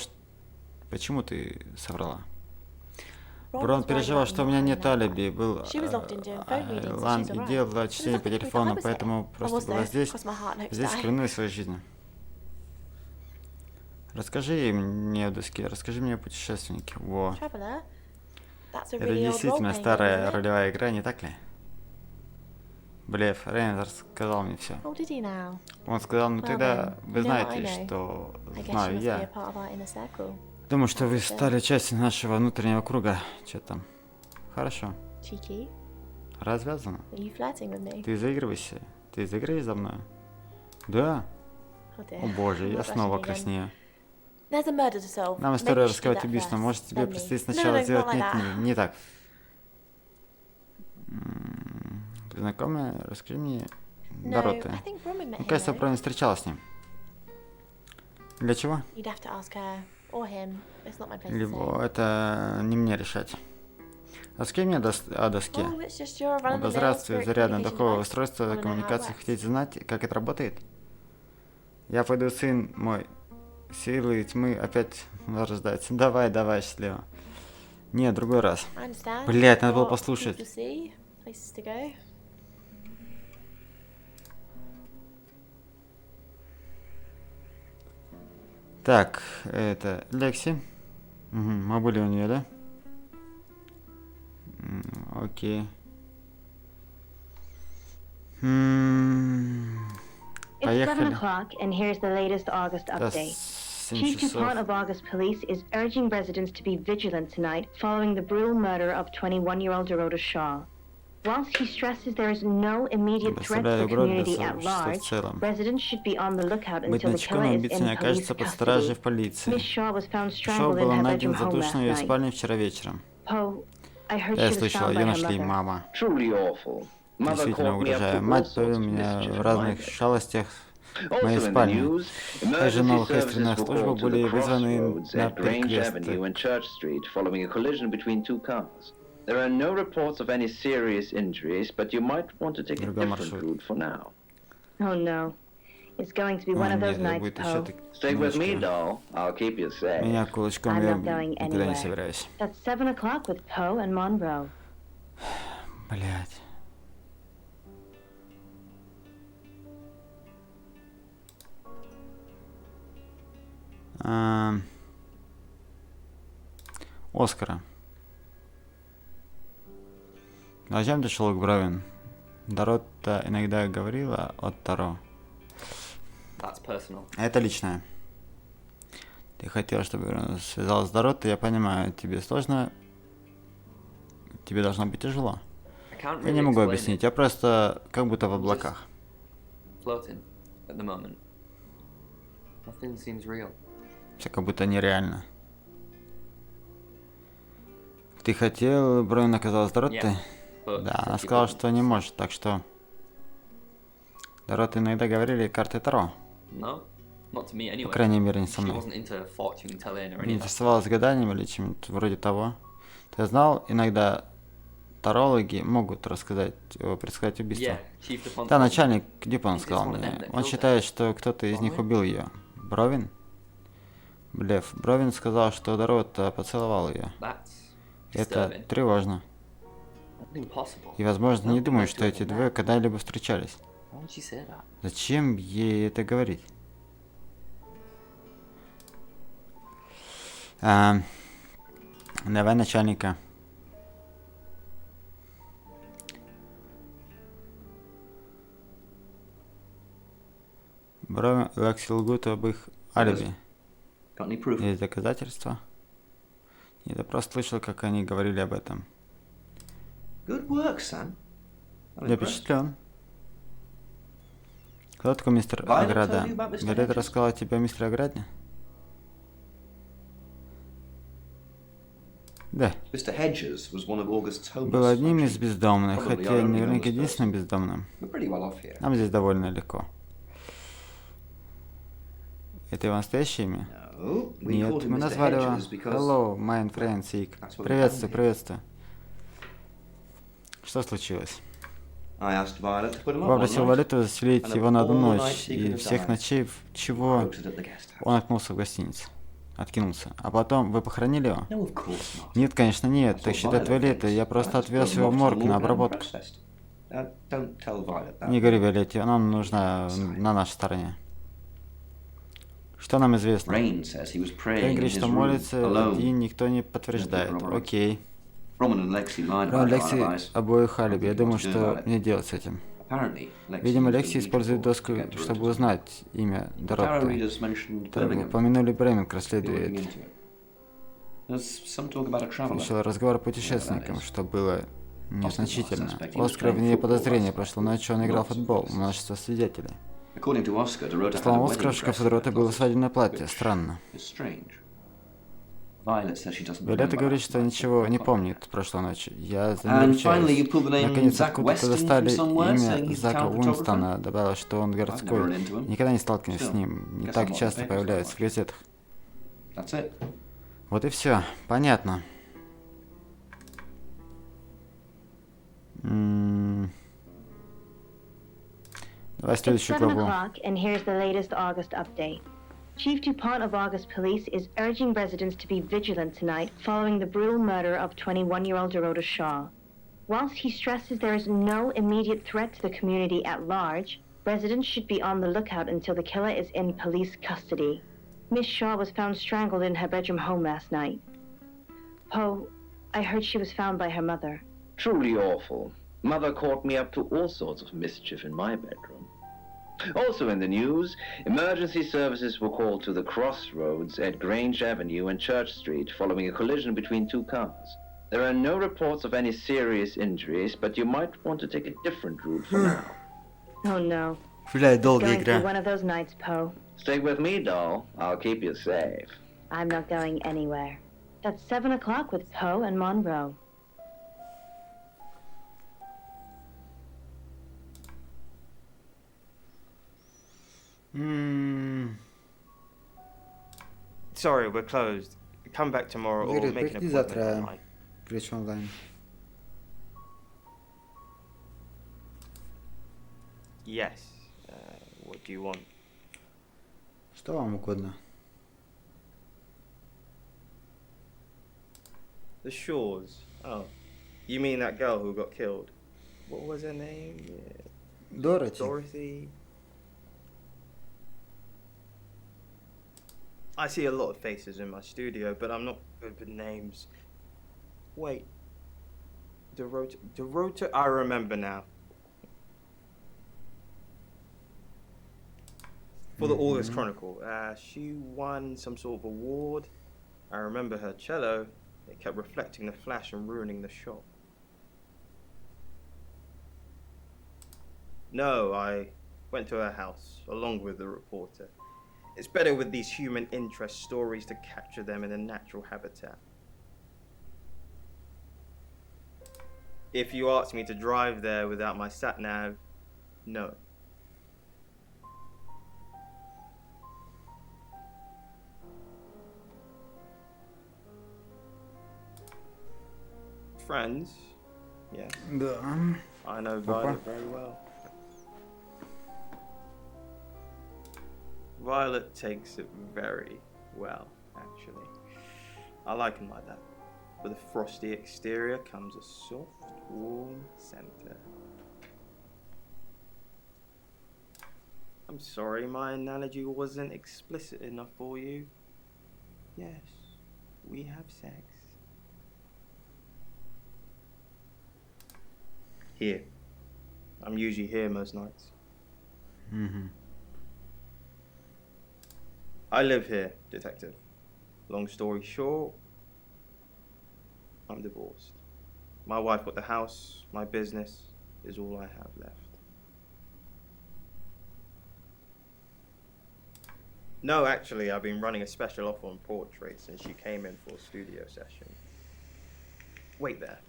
почему ты соврала. Брон переживал, что у меня нет алиби. Был Лан и делала чтение по телефону, поэтому просто была здесь. Здесь клянусь своей жизнью. Расскажи мне о доске, расскажи мне о путешественнике. Во. Это действительно старая ролевая игра, не так ли? Блеф, Рейн рассказал мне все. Он сказал, ну тогда вы знаете, что знаю я. Думаю, что вы стали частью нашего внутреннего круга. Что там? Хорошо. Развязано. Ты заигрываешься? Ты заиграешь за мной? Да. О боже, я снова краснею. Нам история рассказывать убийство. Может, тебе предстоит сначала сделать... Нет, не так. Ты знакомая? Расскажи мне Дороты. Мне кажется, я правильно встречалась с ним. Для чего? Либо это не мне решать. Расскажи мне о доске. О здравствуй, зарядное духовое устройство коммуникации. Хотите знать, как это работает? Я пойду, сын мой. Силы тьмы опять рождаются. Давай, давай, счастливо. Нет, другой раз. Блять, надо было послушать. Так, это Лекси. Угу, мы были у нее, да? Окей. Поехали. 7 Chief часов. DuPont of August Police is urging residents to be vigilant tonight following the brutal murder of 21-year-old Dorota Shaw. Whilst he stresses there is no immediate threat to the community at large, residents should be on the lookout Быть until the killer начеку, is убийца in не police окажется под стражей custody. в полиции. Miss Shaw was found Шоу strangled in был her найден bedroom home задушенной в last ее night. спальне вчера вечером. Poe, I heard Я she was слышала, found by ее her нашли, mother. мама. Truly awful. Mother Действительно caught me up to угрожаю. all Мать sorts повела of меня mischief в in my разных bed. шалостях в моей Also in the спальне. news, Также emergency новых services экстренных were службах called to были the вызваны crossroads на at Grange перекресток. Avenue and Church Street following a collision between two cars. There are no reports of any serious injuries, but you might want to take a different route for now. Oh no. It's going to be one of those nights, Poe. Stay with me, doll. I'll keep you safe. Меня кулачком I'm я not going никуда не anywhere. собираюсь. That's 7 o'clock with Poe and Monroe. Блять. Оскара. Зачем ты шел к Бровин? Дорота иногда говорила от Таро. That's personal. Это личное. Ты хотел, чтобы связалась с Доротой, я понимаю, тебе сложно, тебе должно быть тяжело. Я не могу объяснить, я просто как будто в облаках. Floating at the moment. Nothing seems real. Все как будто нереально. Ты хотел, Бровин оказалась Доротой? Да, она сказала, что не может, так что... Дороты иногда говорили карты Таро. No, not to me anyway. По крайней мере, не со She мной. wasn't into fortune telling or Не anything. интересовалась гаданием или чем-то вроде того. Ты знал, иногда тарологи могут предсказать убийство. Yeah, Chief DuPont Да, told me. начальник Дюпон He's сказал one of them мне. that Он killed считает, что кто-то из них убил ее. Бровин? Блеф. Бровин сказал, что Дорота поцеловал ее. That's Это disturbing. тревожно. Impossible. И, возможно, не думаю, что эти двое когда-либо встречались. Why would she say that? Зачем ей это говорить? Давай начальника. Бровин и Лекси лгут об их алиби. Got any proof? Есть доказательства? Нет, я просто слышал, как они говорили об этом. Good work, Sam. I'm Я impressed. впечатлен. Кто такой мистер Violet Ограда? told you about Mr. Виолетта Hedges? рассказала тебе о мистере Ограде? Да. Mr. Hedges was one of August's homeless. Был одним из бездомных, Probably хотя our only наверняка homeless единственным person. бездомным. We're pretty well off here. Нам здесь довольно легко. Это его настоящее имя? No, we Нет, called him мы Mr. назвали его Hedges because Hello, my friend Sick. That's what we Приветствую, found him. приветствую. Что случилось? I asked Violet to put him up Я one попросил night, Валету заселить and его на одну all night ночь, he could и have всех died. ночей, в чего Floated at the guest house. он откнулся в гостинице. Откинулся. А потом вы похоронили его? No, of course not. Нет, конечно, нет. That's Так what считает Violet Виолетта. thinks. Я просто I just отвез put him его в off to морг the на morgue and обработку. press test. Don't tell Violet that. Не говори Виолетте, она нам нужна на нашей стороне. Что нам известно? Rain says he was praying Рейн in говорит, his что room, молится, alone. и никто не подтверждает. Окей. Roman and Lexi lied Рон about Лекси alibis. обоих алиби. Я Think думаю, what to do что about it. мне делать с этим? Apparently, Lexi Видимо, used a Лекси Ouija использует board доску, to get to чтобы it. узнать имя Tarot Доротты. readers mentioned Так, Birmingham. упомянули Бремен, Looking расследует. into it. There's some talk about a traveler. Слышал разговор о путешественниках, что было незначительно. Оскар вне подозрения. Прошлой ночью он играл в футбол. Множество свидетелей. According to Oscar, Dorota По had a словам wedding Оскара, в шкафу dress in Дороты her было closet, свадебное платье. which Странно. is strange. Violet says she doesn't Виолетта remember говорит, что last night. ничего не помнит прошлой ночи. Я And finally, you занервничаюсь. pulled the name Наконец, Zach откуда-то Weston достали from somewhere, saying имя he's a Зака town Уинстона. Добавила, что он I've never городской. run into him. Никогда не сталкивался с ним. Не Guess так I'm not in часто the papers появляется that в газетах. That's it. Вот и все. Понятно. Давай It's следующую 7 главу. o'clock, and here's the latest August update. Chief DuPont of August Police is urging residents to be vigilant tonight following the brutal murder of 21-year-old Dorota Shaw. Whilst he stresses there is no immediate threat to the community at large, residents should be on the lookout until the killer is in police custody. Miss Shaw was found strangled in her bedroom home last night. Poe, I heard she was found by her mother. Truly awful. Mother caught me up to all sorts of mischief in my bedroom. Also in the news, emergency services were called to the crossroads at Grange Avenue and Church Street following a collision between two cars. There are no reports of any serious injuries, but you might want to take a different route for now. Oh no. Бля, It's долгая going to be игра. one of those nights, Poe. Stick with me, doll. I'll keep you safe. I'm not going anywhere. That's 7 o'clock with Poe and Monroe. Sorry, we're closed. Come back tomorrow or Говорит, make an пришли appointment завтра. online. Причем онлайн. Yes. What do you want? Что вам угодно? The Shores. Oh. You mean that girl who got killed? What was her name? Yeah. Dorothy. Dorothy. I see a lot of faces in my studio, but I'm not good with names. Wait. Dorota, I remember now. For the August Chronicle, she won some sort of award. I remember her cello. It kept reflecting the flash and ruining the shot. No, I went to her house, along with the reporter. It's better with these human interest stories to capture them in a natural habitat. If you ask me to drive there without my sat-nav, no. Friends? Yes. Да. I know Violet very well. Violet takes it very well, actually. I like him like that. With a frosty exterior comes a soft, warm center. I'm sorry my analogy wasn't explicit enough for you. Yes, we have sex. Here. I'm usually here most nights. I live here, detective. Long story short, I'm divorced. My wife bought the house, my business is all I have left. No, actually, I've been running a special offer on portraits since she came in for a studio session. Wait there.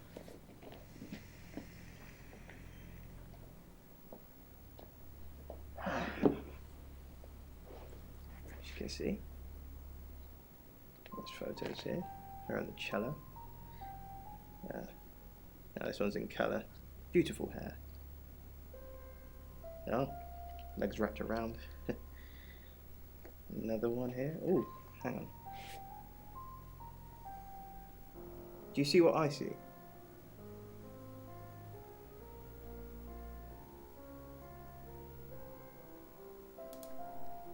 As you can see, there's photos here. Her on the cello. Now this one's in colour. Beautiful hair. Oh, legs wrapped around. Another one here. Ooh, hang on. Do you see what I see?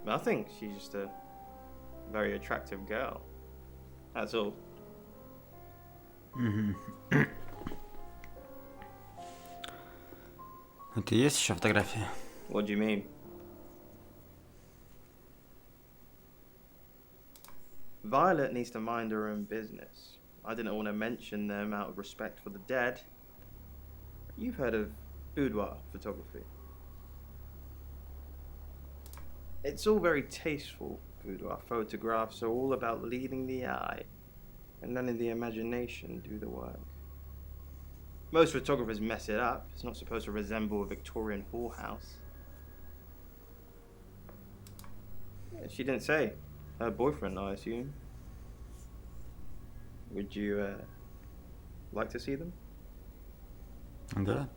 I think she's just a very attractive girl. That's all. Это и есть еще фотографии? What do you mean? Violet needs to mind her own business. I didn't want to mention them out of respect for the dead. You've heard of boudoir photography. It's all very tasteful. Boudoir photographs are all about leading the eye and letting the imagination do the work. Most photographers mess it up. It's not supposed to resemble a Victorian whorehouse. Yeah, she didn't say. Her boyfriend, I assume. Would you like to see them? Да.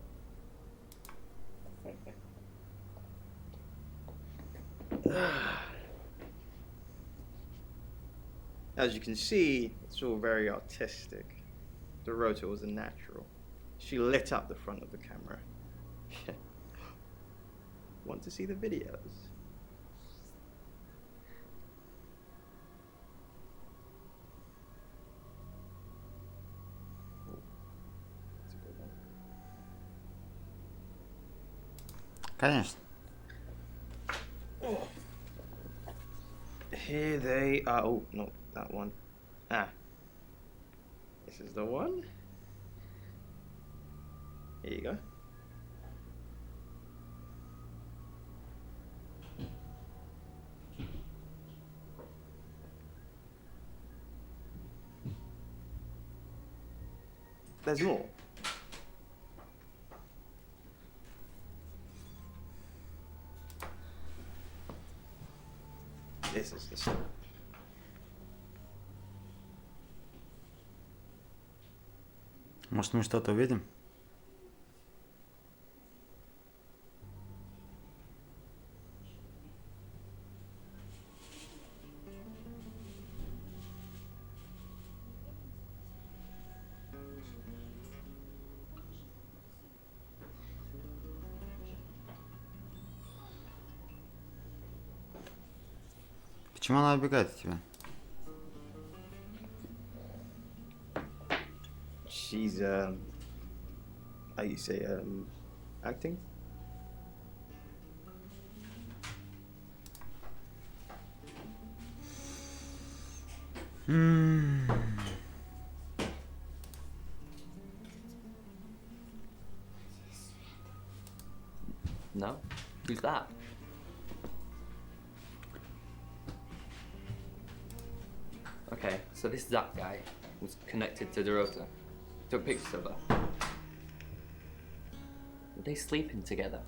As you can see, it's all very artistic. Dorota was a natural. She lit up the front of the camera. Want to see the videos? That's a good one. Конечно. Here they are. Oh, not that one. Ah. This is the one. Here you go. There's more. This is the story. Может, мы что-то увидим? Почему она убегает от тебя? She's how you say acting? No? Who's that? Okay, so this Zach guy was connected to Dorota. Took pictures of her. Were they sleeping together?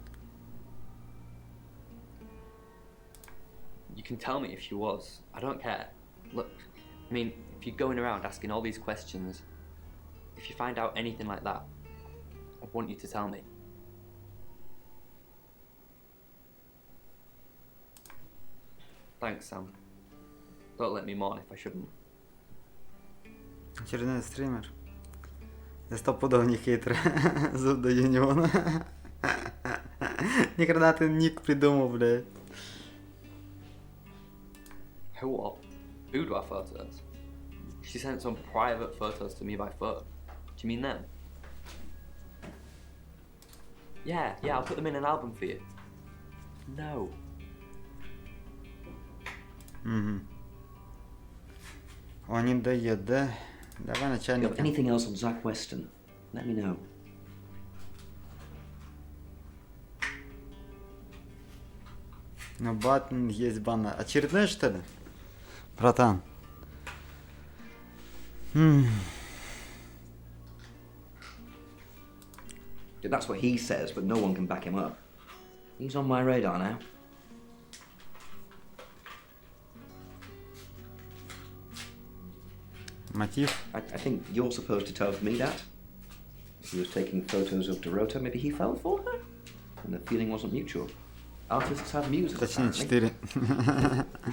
You can tell me if she was. I don't care. Look, I mean, if you're going around asking all these questions, if you find out anything like that, I want you to tell me. Thanks, Sam. Don't let me mourn if I shouldn't. Очередной стример. Я стопудово не хейтер. Зуб до Юниона. Ни хрена ты ник придумал, блядь. Who what? Boudoir photos? She sent some private photos to me by phone. Do you mean them? Yeah, I'll put them in an album for you. No. Угу. Он не дает, да? Давай, If you начальник. have anything else on Zach Weston, let me know. Ну, батн есть бана. Очередной, что ли? Братан. That's what he says, but no one can back him up. He's on my radar now. Мотив? I think you're supposed to tell me that. He was taking photos of Dorota, maybe he fell for her? And the feeling wasn't mutual. Artists have muses, Точнее, apparently.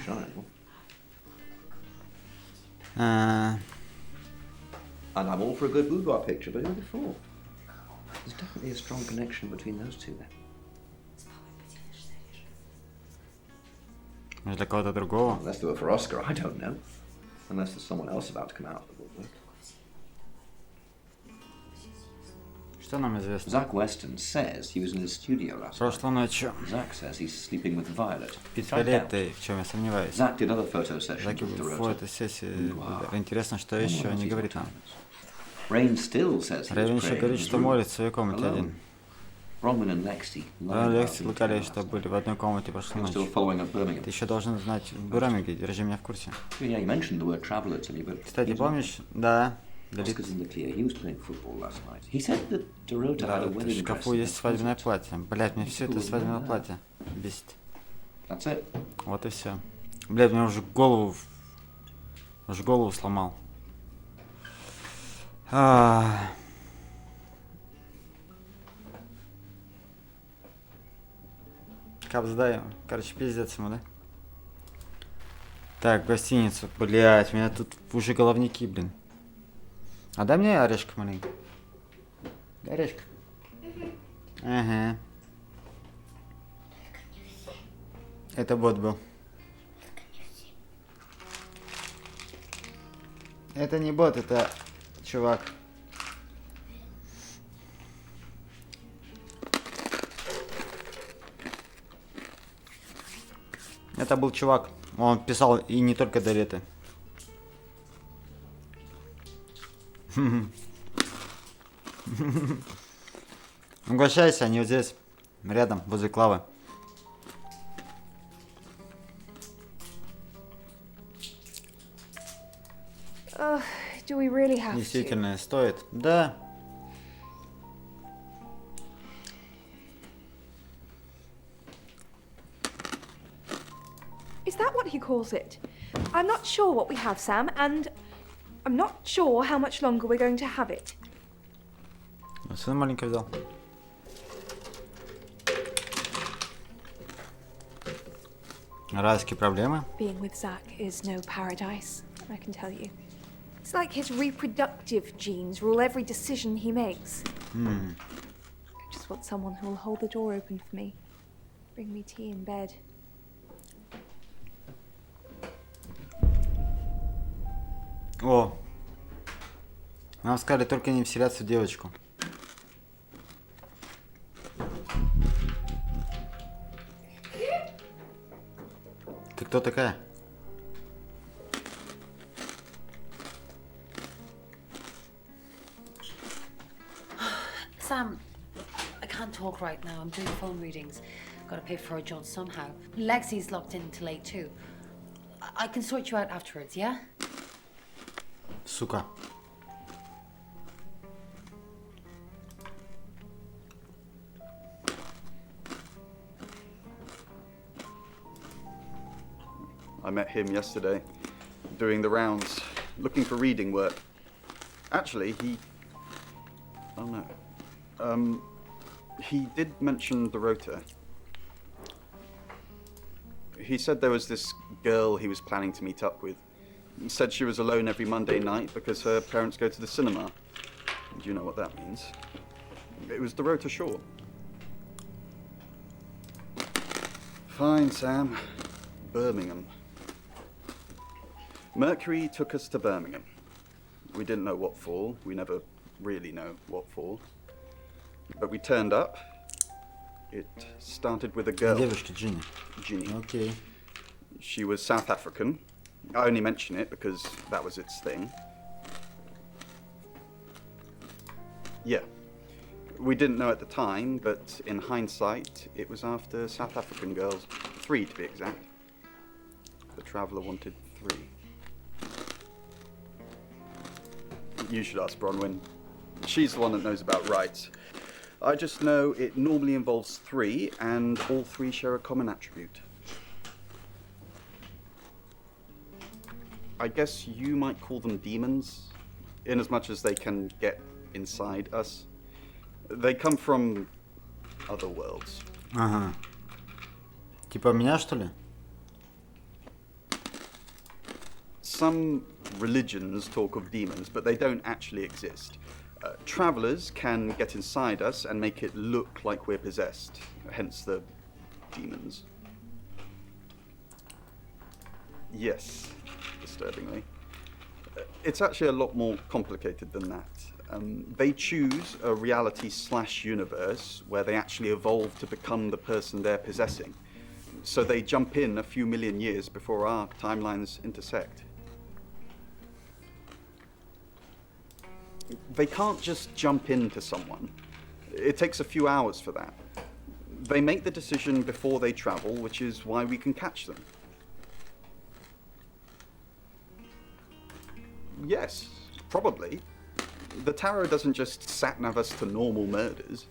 4. Sure. А, And I'm all for a good boudoir picture, but who would have thought? There's definitely a strong connection between those two there. Может, для кого-то другого? Unless they were for Oscar, I don't know. Unless there's someone else about to come out of the woodwork. Что нам известно? Zach Weston says he was in his studio last night. Прошлой ночью. Zach says he's sleeping with Violet. Пистолеты, в чем я сомневаюсь. Zach did other photo sessions Заки with Dorota. фотосессии. Интересно, что еще не говорит нам. Rain still says he Рейвен was еще praying говорит, in his что room. молится в своей комнате Alone. один. Bronwyn and Lexi Да, Лекси лукали, что были в одной комнате прошлой We're still ночью. following up Birmingham. Ты еще должен знать в Бирмингеме, держи меня в курсе. Yeah, you mentioned the word traveller to me, but Кстати, помнишь? Да. Oscar's in the clear. He was playing football last night. He said that Dorota had a В wedding dress. шкафу in есть her свадебное closet. платье. Блять, мне все это свадебное платье бесит. That's it. Вот и все. Блять, мне уже голову сломал. Капсдай. Короче, пиздец ему, да? Так, гостиницу. Блять, у меня тут уже головники, блин. А дай мне орешка маленький. Орешка. Ага. Это бот был. Это не бот, это чувак. Это был чувак. Он писал и не только Дориты. Угощайся, они вот здесь, рядом, возле Клавы. Do we really have to? Действительно, стоит. Да. Is that what he calls it? I'm not sure what we have, Sam, and I'm not sure how much longer we're going to have it. Сын маленький взял. Райские проблемы. Being with Zach is no paradise, I can tell you. It's like his reproductive genes rule every decision he makes. I just want someone who will hold the door open for me, bring me tea in bed. О, нам сказали только не вселяться в девочку. Ты кто такая? Sam, I can't talk right now. I'm doing phone readings. Gotta pay for a job somehow. Lexi's locked in till late too. I can sort you out afterwards, yeah? Сука. I met him yesterday, doing the rounds, looking for reading work. Actually, he did mention the rota. He said there was this girl he was planning to meet up with. He said she was alone every Monday night because her parents go to the cinema. Do you know what that means? It was the rota short. Fine, Sam. Birmingham. Mercury took us to Birmingham. We didn't know what for. We never really know what for. But we turned up. It started with a girl. Девушка Ginny. Ginny. Okay. She was South African. I only mention it because that was its thing. Yeah. We didn't know at the time, but in hindsight, it was after South African girls. 3 to be exact. The Traveller wanted 3. You should ask Bronwyn. She's the one that knows about rights. I just know it normally involves 3, and all 3 share a common attribute. I guess you might call them demons, in as much as they can get inside us. They come from other worlds. Ага. Типа меня, что ли? Some religions talk of demons, but they don't actually exist. Travelers can get inside us and make it look like we're possessed, hence the demons. Yes, disturbingly. It's actually a lot more complicated than that. They choose a reality/universe where they actually evolve to become the person they're possessing. So they jump in a few million years before our timelines intersect. They can't just jump into someone. It takes a few hours for that. They make the decision before they travel, which is why we can catch them. Yes, probably. The tarot doesn't just sat-nav us to normal murders.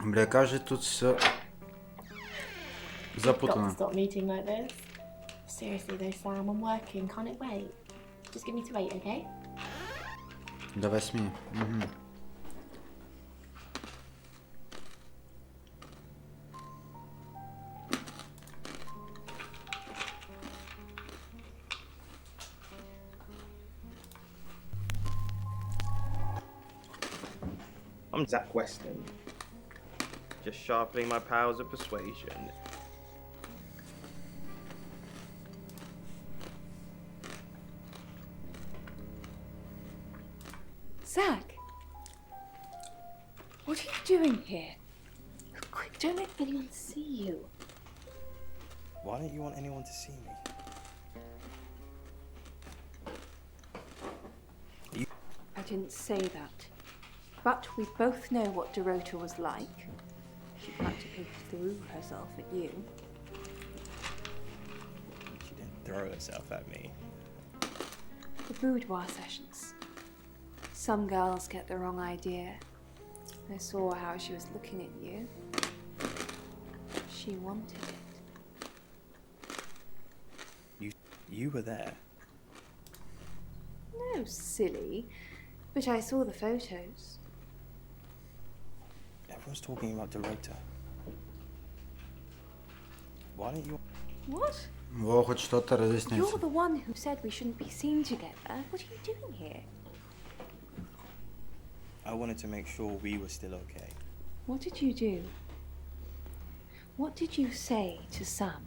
Бля, кажется, тут все запутано. Stop meeting like this. Seriously though, Sam, I'm working. Can't it wait? Just give me to 8, okay? До 8. Угу. I'm Zach Weston. Just sharpening my powers of persuasion. Zach, What are you doing here? Quick, don't let anyone see you. Why don't you want anyone to see me? I didn't say that. But we both know what Dorota was like. She practically threw herself at you. She didn't throw herself at me. The boudoir sessions. Some girls get the wrong idea. I saw how she was looking at you. She wanted it. You were there. No, silly. But I saw the photos. Everyone's talking about Dorota. Why don't you... What? Во, хоть что-то You're разъясняется. the one who said we shouldn't be seen together. What are you doing here? I wanted to make sure we were still okay. What did you do? What did you say to Sam?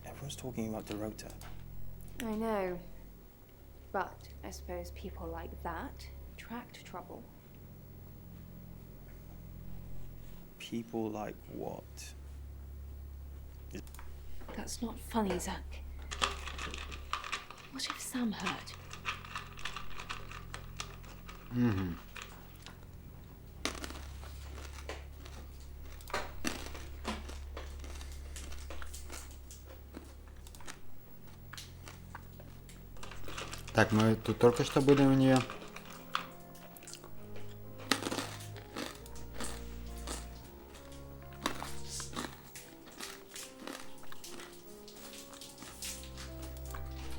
Everyone's talking about Dorota. I know. But I suppose people like that attract trouble. People like what? That's not funny, Zach. What if Sam heard? Угу. Так, мы тут только что были у нее.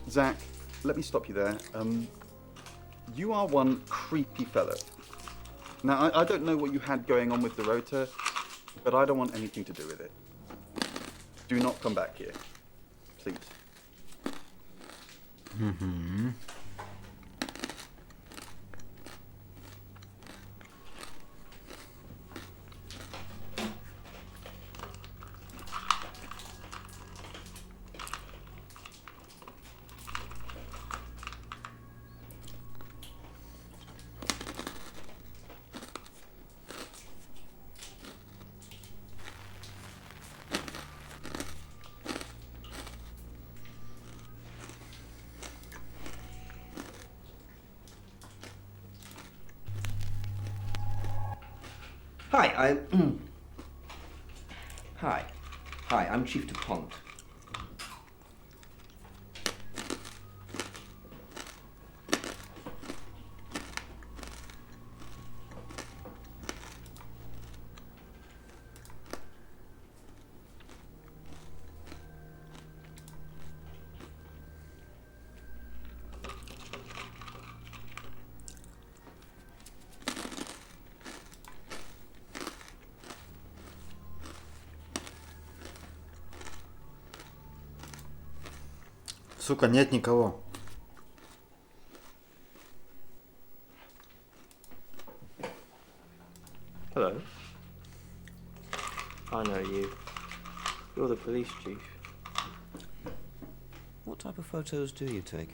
Zach, let me stop you there. You are one creepy fellow. Now, I don't know what you had going on with Dorota, but I don't want anything to do with it. Do not come back here. Please. Угу. Hi, Hi, I'm Chief DuPont. Сука, нет никого. Hello. I know you. You're the police chief. What type of photos do you take?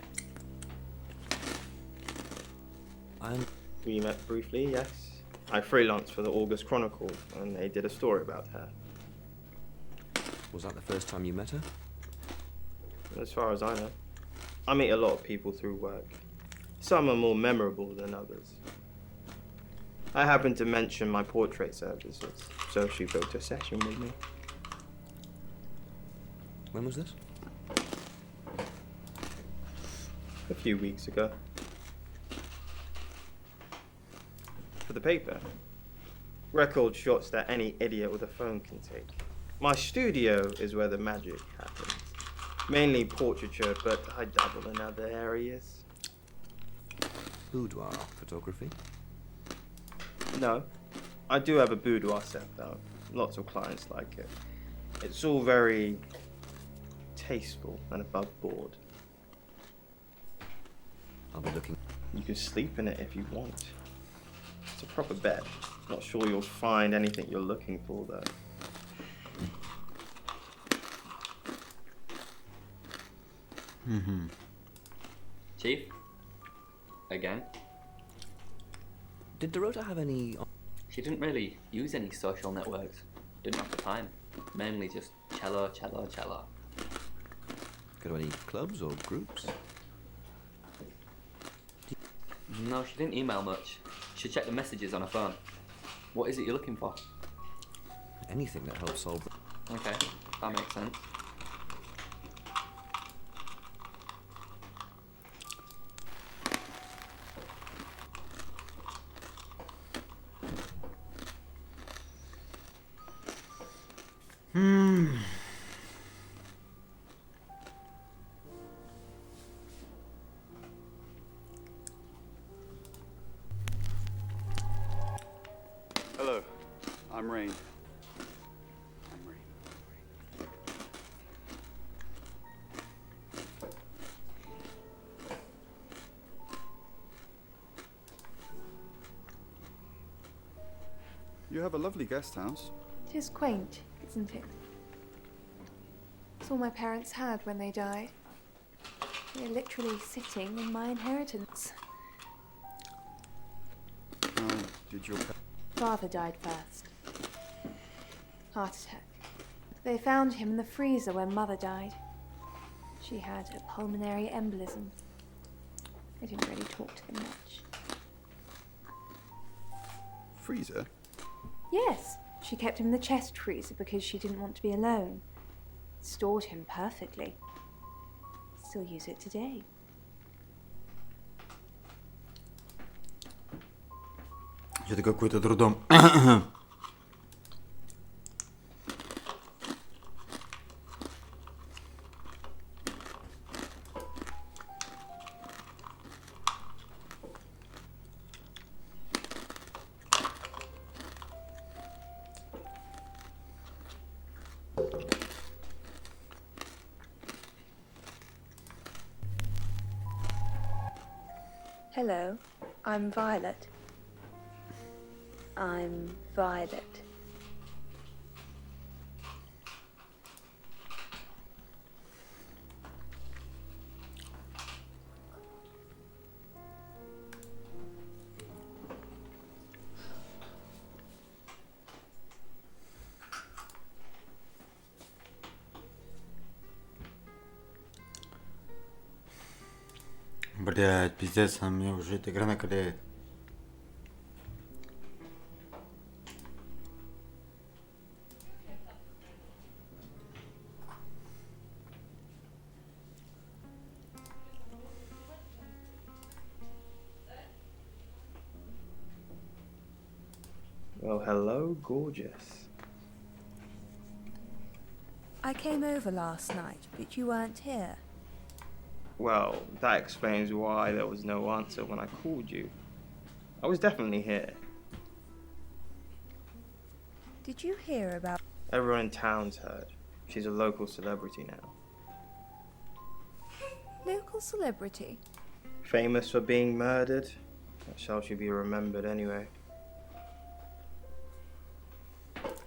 We met briefly, yes. I freelanced for the August Chronicle, and they did a story about her. Was that the first time you met her? As far as I know. I meet a lot of people through work. Some are more memorable than others. I happened to mention my portrait services, so she booked a session with me. When was this? A few weeks ago. For the paper. Record shots that any idiot with a phone can take. My studio is where the magic happens. Mainly portraiture, but I dabble in other areas. Boudoir photography? No. I do have a boudoir set though. Lots of clients like it. It's all very tasteful and above board. I'll be looking. You can sleep in it if you want. It's a proper bed. Not sure you'll find anything you're looking for though. Chief? Again? Did Dorota have any... She didn't really use any social networks. Didn't have the time. Mainly just cello, cello, cello. Go to any clubs or groups? No, she didn't email much. She checked the messages on her phone. What is it you're looking for? Anything that helps solve... Okay, that makes sense. Hello, I'm Rain. You have a lovely guest house. It is quaint, isn't it? It's all my parents had when they died. They're literally sitting in my inheritance. How did your Father died first. Heart attack. They found him in the freezer when Mother died. She had a pulmonary embolism. I didn't really talk to them much. freezer? Yes, she kept him in the chest freezer because she didn't want to be alone. Stored him perfectly. Still use it today. Это какой-то трудом. Hello, I'm Violet. I'm Violet. Блять, пиздец, а мне уже эта игра накаляет. Well, hello, gorgeous. I came over last night, but you weren't here. Well, that explains why there was no answer when I called you. I was definitely here. Did you hear about... Everyone in town's heard. She's a local celebrity now. Local celebrity? Famous for being murdered. That's how she'll be remembered anyway.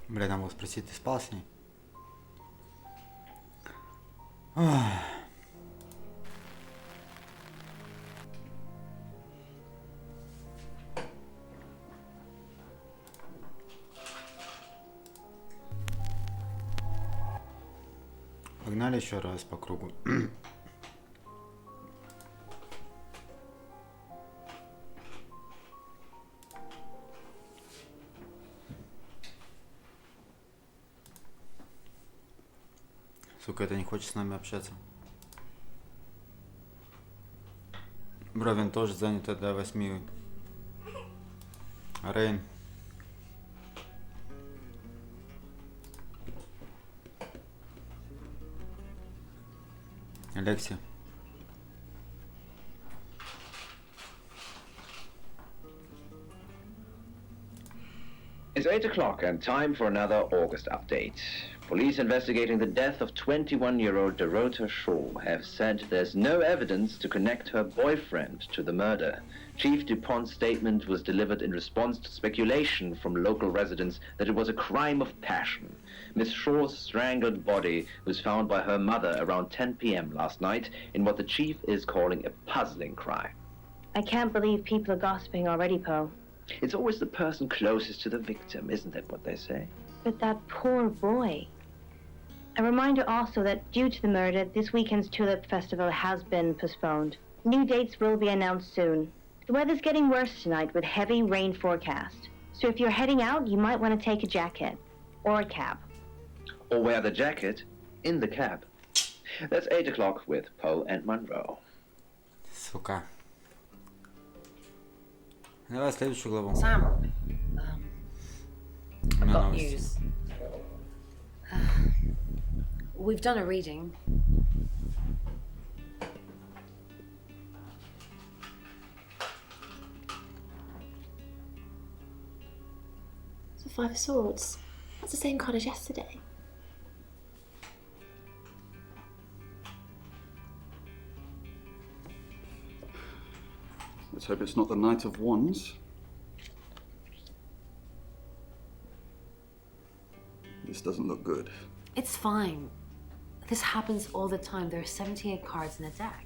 Бля, надо было спросить, ты спал с ней? Погнали еще раз по кругу. Сука, это не хочет с нами общаться. Бровин тоже занят до 8. Рейн. Алекси. It's 8 o'clock and time for another August update. Police investigating the death of 21-year-old Dorota Shaw have said there's no evidence to connect her boyfriend to the murder. Chief DuPont's statement was delivered in response to speculation from local residents that it was a crime of passion. Miss Shaw's strangled body was found by her mother around 10 p.m. last night in what the chief is calling a puzzling crime. I can't believe people are gossiping already, Poe. It's always the person closest to the victim, isn't that what they say? But that poor boy. A reminder also that due to the murder, this weekend's Tulip Festival has been postponed. New dates will be announced soon. The weather's getting worse tonight with heavy rain forecast. So if you're heading out, you might want to take a jacket. Or a cab. Or wear the jacket in the cab. That's 8 o'clock with Poe and Monroe. Сука. Давай следующую главу. Sam, У I've меня got новости. news. We've done a reading. It's a 5 of Swords. That's the same card as yesterday. Let's hope it's not the Knight of Wands. This doesn't look good. It's fine. This happens all the time. There are 78 cards in a deck.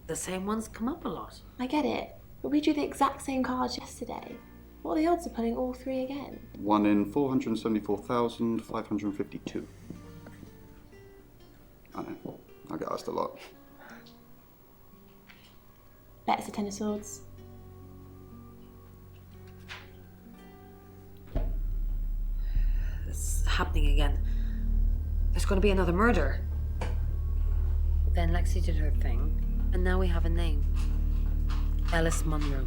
The same ones come up a lot. I get it, but we drew the exact same cards yesterday. What are the odds of pulling all 3 again? 1 in 474,552. I know, I get asked a lot. Bet it's a 10 of Swords. It's happening again. There's going to be another murder. Then Lexi did her thing, and now we have a name. Alice Munro.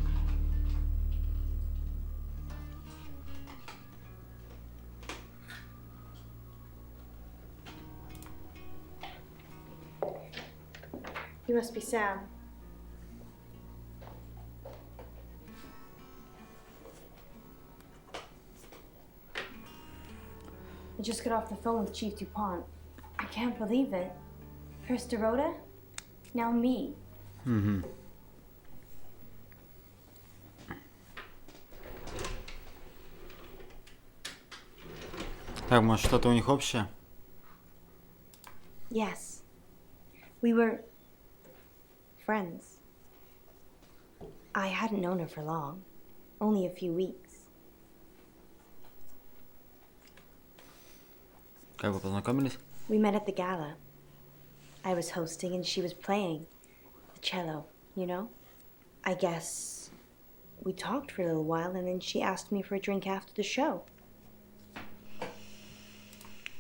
You must be Sam. I just got off the phone with Chief DuPont. I can't believe it. First Dorota, now me. Угу. Так, может, что-то у них общее? Yes. We were friends. I hadn't known her for long. Only a few weeks. Как вы познакомились? We met at the gala. I was hosting and she was playing the cello, you know? I guess we talked for a little while and then she asked me for a drink after the show.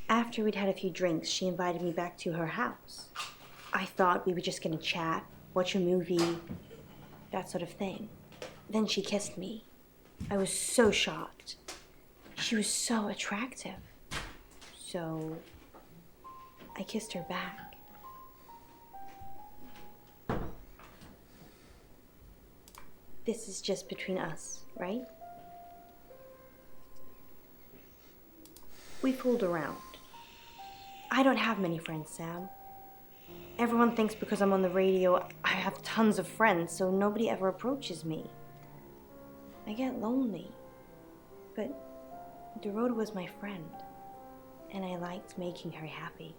After we'd had a few drinks, she invited me back to her house. I thought we were just gonna chat, watch a movie, that sort of thing. Then she kissed me. I was so shocked. She was so attractive. So I kissed her back. This is just between us, right? We fooled around. I don't have many friends, Sam. Everyone thinks because I'm on the radio, I have tons of friends, so nobody ever approaches me. I get lonely. But Dorota was my friend, and I liked making her happy.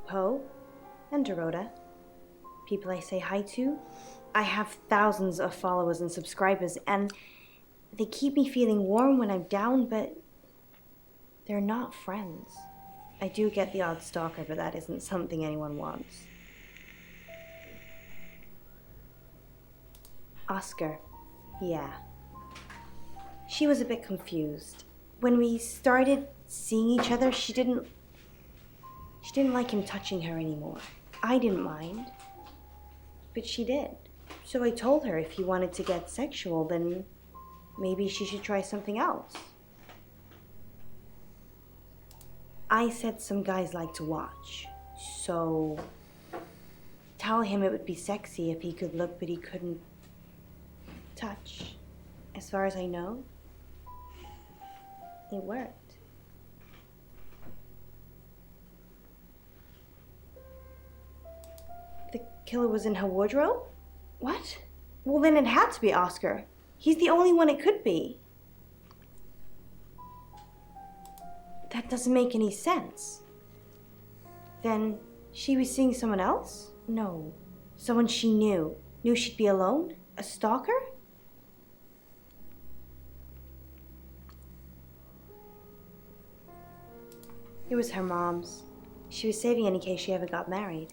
Poe and Dorota, people I say hi to. I have thousands of followers and subscribers, and they keep me feeling warm when I'm down, but they're not friends. I do get the odd stalker, but that isn't something anyone wants. Oscar, yeah. She was a bit confused. When we started seeing each other, she didn't like him touching her anymore. I didn't mind, but she did. So I told her if he wanted to get sexual, then maybe she should try something else. I said some guys like to watch, so tell him it would be sexy if he could look but he couldn't touch. As far as I know, it worked. The killer was in her wardrobe? What? Well, then it had to be Oscar. He's the only one it could be. That doesn't make any sense. Then she was seeing someone else? No. Someone she knew Knew she'd be alone? A stalker? It was her mom's. She was saving in case she ever got married.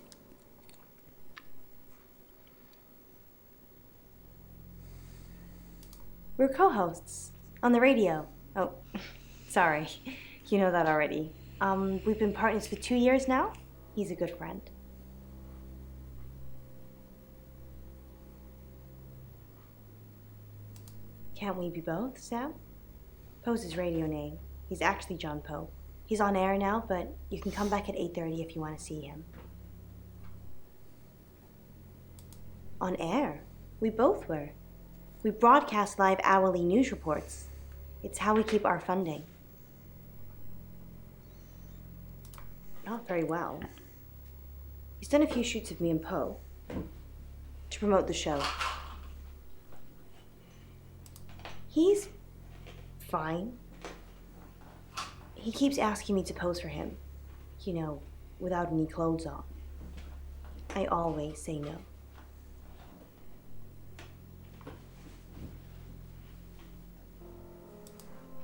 We're co-hosts on the radio. Oh, sorry. You know that already. We've been partners for 2 years now. He's a good friend. Can't we be both, Sam? Poe's his radio name. He's actually John Poe. He's on air now, but you can come back at 8:30 if you want to see him. On air? We both were. We broadcast live hourly news reports. It's how we keep our funding. Not very well. He's done a few shoots of me and Poe to promote the show. He's fine. He keeps asking me to pose for him, you know, without any clothes on. I always say no.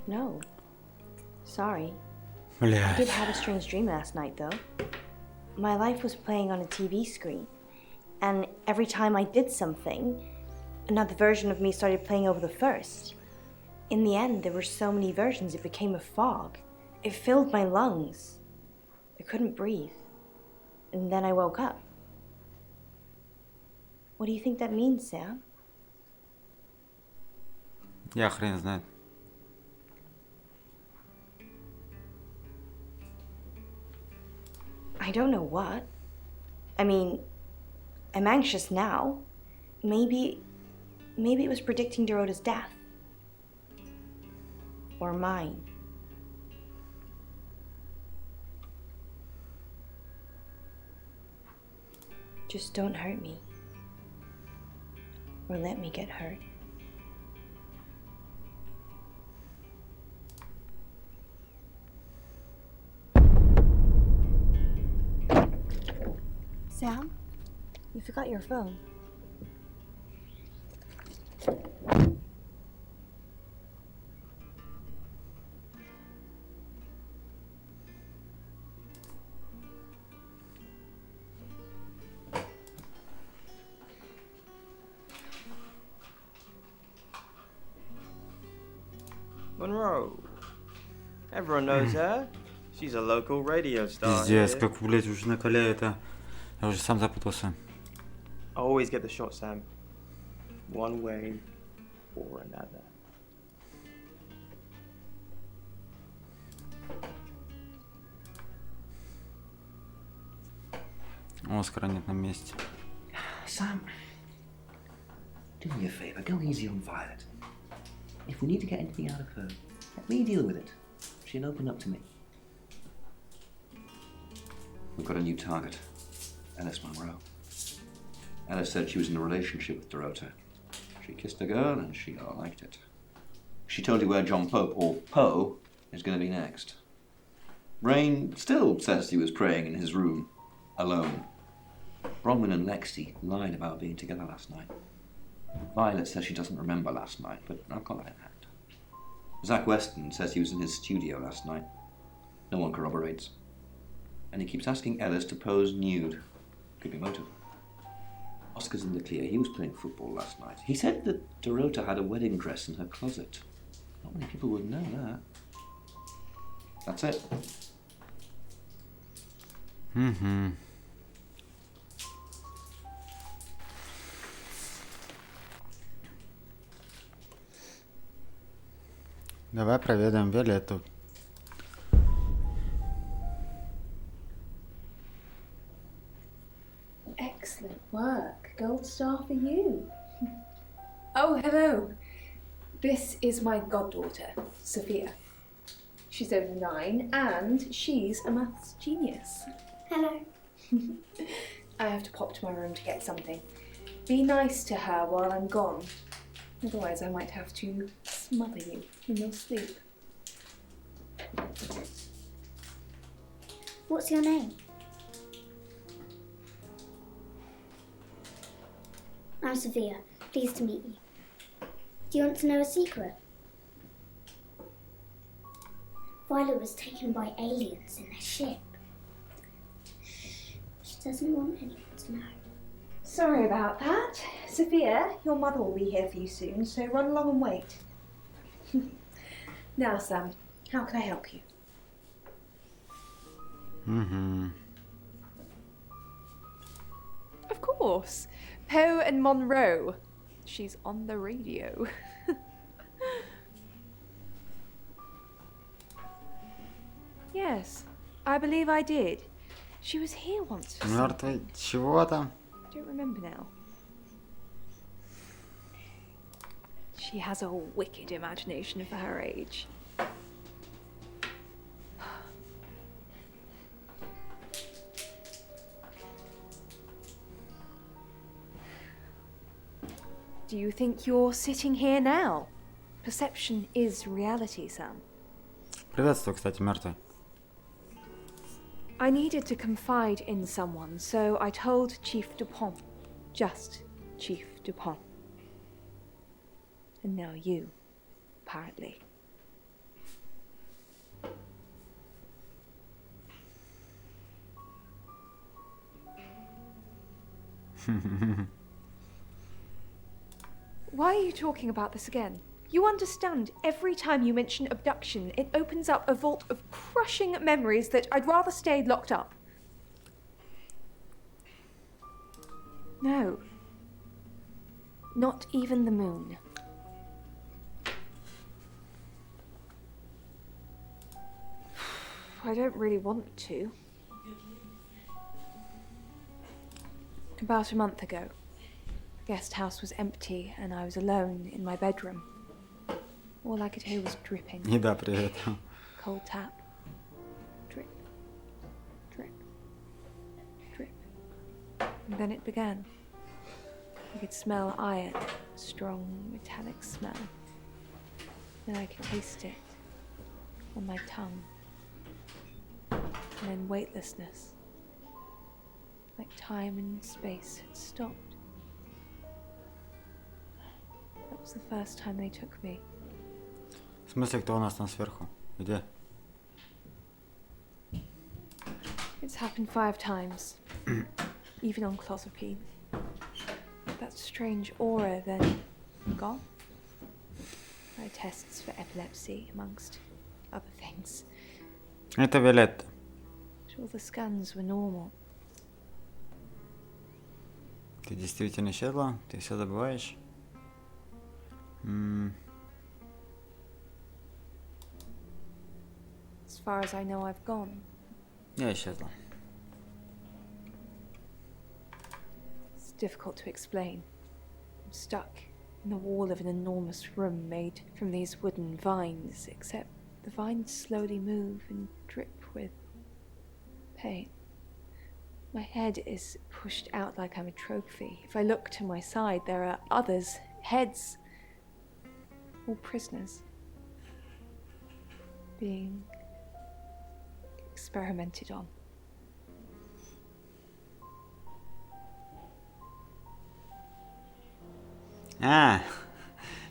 No. Sorry. I did have a strange dream last night, though. My life was playing on a TV screen, and every time I did something, another version of me started playing over the first. In the end, there were so many versions, it became a fog. It filled my lungs. I couldn't breathe. And then I woke up. What do you think that means, Sam? Я хрен знает. I don't know what. I mean, I'm anxious now. Maybe it was predicting Dorota's death. Or mine. Just don't hurt me. Or let me get hurt. Sam, you forgot your phone. Monroe. Everyone knows her. She's a local radio star. Пиздец, как, блять, уже накаляет, а. Я уже сам запутался. Always get the shot, Sam. One way or another. Оскара нет на месте. Sam, do me a favour, go easy on Violet. If we need to get anything out of her, let me deal with it. She'll open up to me. We've got a new target, Ellis Monroe. Ellis said she was in a relationship with Dorota. She kissed a girl and she liked it. She told you where John Pope, or Poe, is going to be next. Rain still says he was praying in his room, alone. Bronwyn and Lexi lied about being together last night. Violet says she doesn't remember last night, but I've got that in hand. Zach Weston says he was in his studio last night. No one corroborates. And he keeps asking Ellis to pose nude. Could be motive. Oscar's in the clear. He was playing football last night. He said that Dorota had a wedding dress in her closet. Not many people would know that. That's it. Угу. Давай проведаем Виолетту. Excellent work. Gold star for you. Oh, hello. This is my goddaughter, Sophia. She's over 9 and she's a maths genius. Hello. I have to pop to my room to get something. Be nice to her while I'm gone. Otherwise I might have to smother you in your sleep. What's your name? I'm Sophia. Pleased to meet you. Do you want to know a secret? Violet was taken by aliens in their ship. She doesn't want anyone to know. Sorry about that. Sophia, your mother will be here for you soon, so run along and wait. Now, Sam, how can I help you? Of course. Poe and Monroe. She's on the radio. Yes, I believe I did. She was here once. Мертвый. Чего там? I don't remember now. She has a wicked imagination for her age. Do you think you're sitting here now? Perception is reality, Sam. Приветствую, кстати, мертвый. I needed to confide in someone, so I told Chief Dupont. Just Chief Dupont. And now you, apparently. Why are you talking about this again? You understand, every time you mention abduction, it opens up a vault of crushing memories that I'd rather stay locked up. No. Not even the moon. I don't really want to. About a month ago, the guest house was empty and I was alone in my bedroom. All I could hear was dripping. Еда, привет. Cold tap. Drip. Drip. Drip. And then it began. I could smell iron, strong metallic smell. Then I could taste it on my tongue. And then weightlessness. Like time and space had stopped. That was the first time they took me. В смысле, кто у нас там сверху? Где? It's happened 5 times. Even on clozapine. That strange aura then gone. I had tests for epilepsy, amongst other things. Это Виолетта. But all the scans were normal. Ты действительно исчезла? Ты все забываешь? As far as I know, I've gone. Я исчезла. It's difficult to explain. I'm stuck in the wall of an enormous room made from these wooden vines, except the vines slowly move and drip with pain. My head is pushed out like I'm a trophy. If I look to my side, there are others, heads, all prisoners, being experimented on.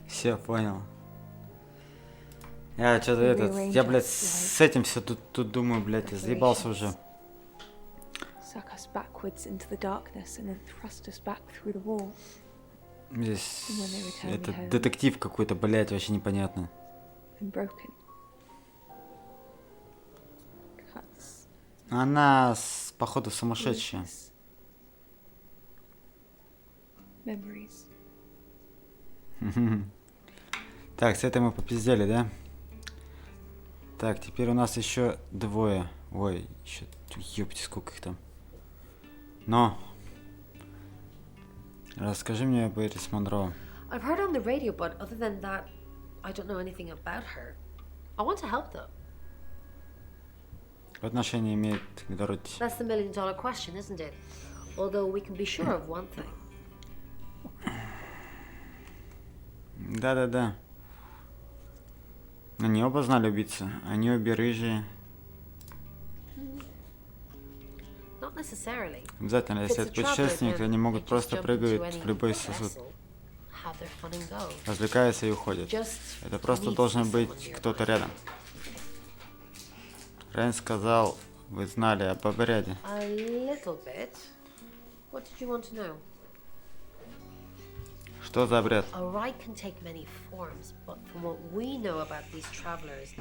Все, понял. Я что-то я, блядь, с этим все тут думаю, блядь, я заебался уже. Suck us backwards into the darkness and then thrust us back through the wall. Здесь это детектив какой-то, блядь, вообще непонятно. And broken. Она, походу, сумасшедшая. Memories. Так, с этой мы попиздели, да? Так, теперь у нас еще двое. Ой, еще, ёпти, сколько их там. Но, расскажи мне об Эрис Монро. I've heard on the radio, but other than that, I don't know anything about her. I want to help them. What отношение имеет к Дороти? That's the million-dollar question, isn't it? Although we can be sure of one thing. Да-да-да. Они оба знали убийцу. Они обе рыжие. Not Not necessarily. Обязательно, если это путешественник, они могут просто прыгать в любой сосуд. Have their fun and go. Развлекаются и уходят. Это просто должен быть кто-то рядом. Рен сказал, вы знали об обряде. A little bit. What did you want to know? Что за обряд? A rite can take many forms, but from what we know about these travelers,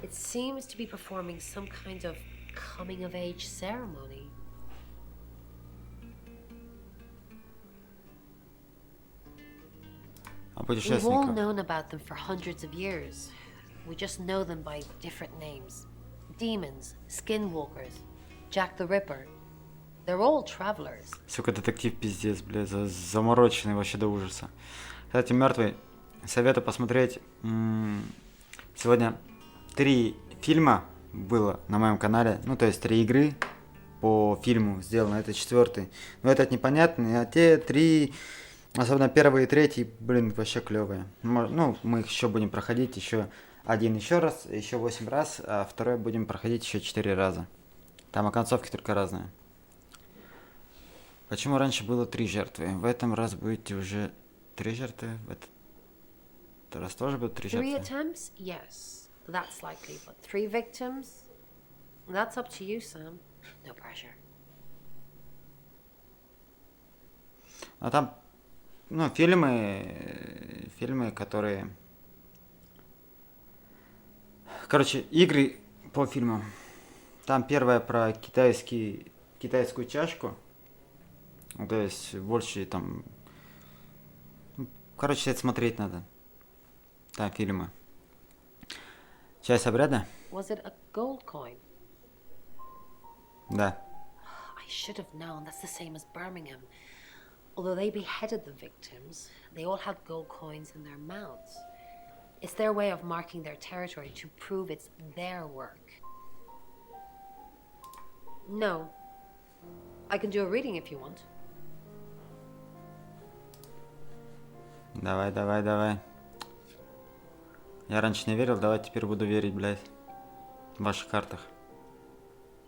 it seems to be performing some kind of coming-of-age ceremony. А We've all путешественников? known about them for hundreds of years. We just know them by different names. Demons, skinwalkers, Jack the Ripper. They're all travelers. Сука, детектив пиздец, блядь, замороченный вообще до ужаса. Кстати, мертвый, советую посмотреть. Сегодня 3 фильма было на моем канале. Ну, то есть 3 игры по фильму сделано. Это 4-й. Но этот непонятный, а те 3, особенно 1 и 3, блин, вообще клевые. Ну, мы их еще будем проходить еще один еще раз, еще 8 раз, а второй будем проходить еще 4 раза. Там оконцовки только разные. Почему раньше было 3 жертвы? В этом раз будете уже 3 жертвы. В этот раз тоже будут 3 3 жертвы. attempts? Yes, that's likely. But 3 victims? That's up to you, Sam. No pressure. А там, ну, фильмы, которые... Короче, игры по фильмам. Там первая про китайскую чашку. То есть больше там... Короче, это смотреть надо. Там фильмы. Часть обряда? Was it a gold coin? Да. I should have known. That's the same as Birmingham. Although they beheaded the victims, they all had gold coins in their mouths. It's their way of marking their territory to prove it's their work. No. I can do a reading if you want. Давай. Я раньше не верил, давай теперь буду верить, блядь. В ваших картах.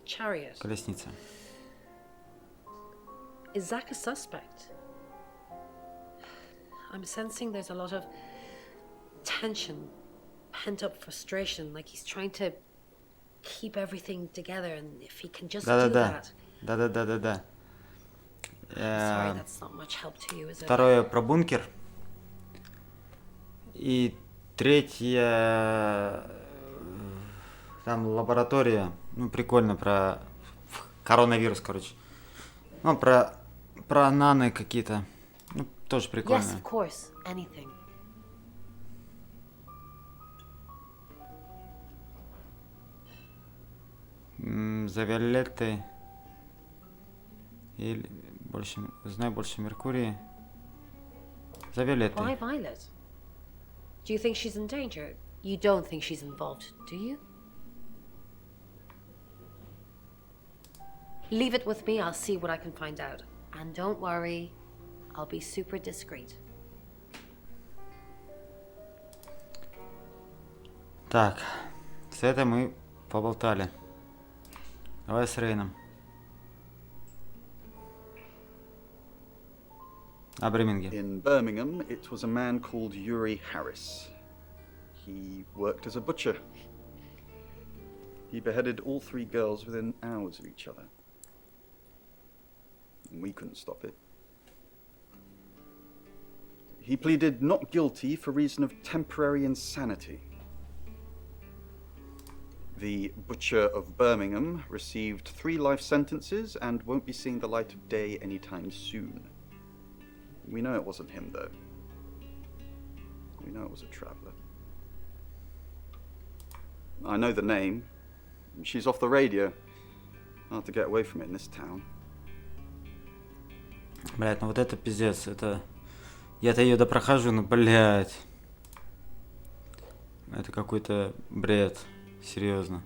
Chariot. Колесница. Is Zach a suspect? I'm sensing there's a lot of tension, pent-up frustration, like he's trying to keep everything together, and if he can just do that... Да. Sorry, that's not much help to you, is it? Второе про бункер. И третье... Там лаборатория. Ну, прикольно, про коронавирус, короче. Ну, про нано какие-то. Ну, тоже прикольно. Yes, of course. Anything. За Виолеттой. Или больше... Знаю больше Меркурии. За Виолеттой. Why Violet? Do you think she's in danger? You don't think she's involved, do you? Leave it with me, I'll see what I can find out. And don't worry, I'll be super discreet. Так, с этой мы поболтали. Давай с Рейном. In Birmingham, it was a man called Yuri Harris. He worked as a butcher. He beheaded all 3 girls within hours of each other. And we couldn't stop it. He pleaded not guilty for reason of temporary insanity. The Butcher of Birmingham received 3 life sentences and won't be seeing the light of day anytime soon. We know it wasn't him, though. We know it was a traveller. I know the name. She's off the radio. Hard to get away from it in this town. Блять, ну вот это пиздец, это... Я-то ее допрохожу, но, блять. Это какой-то бред. Серьезно.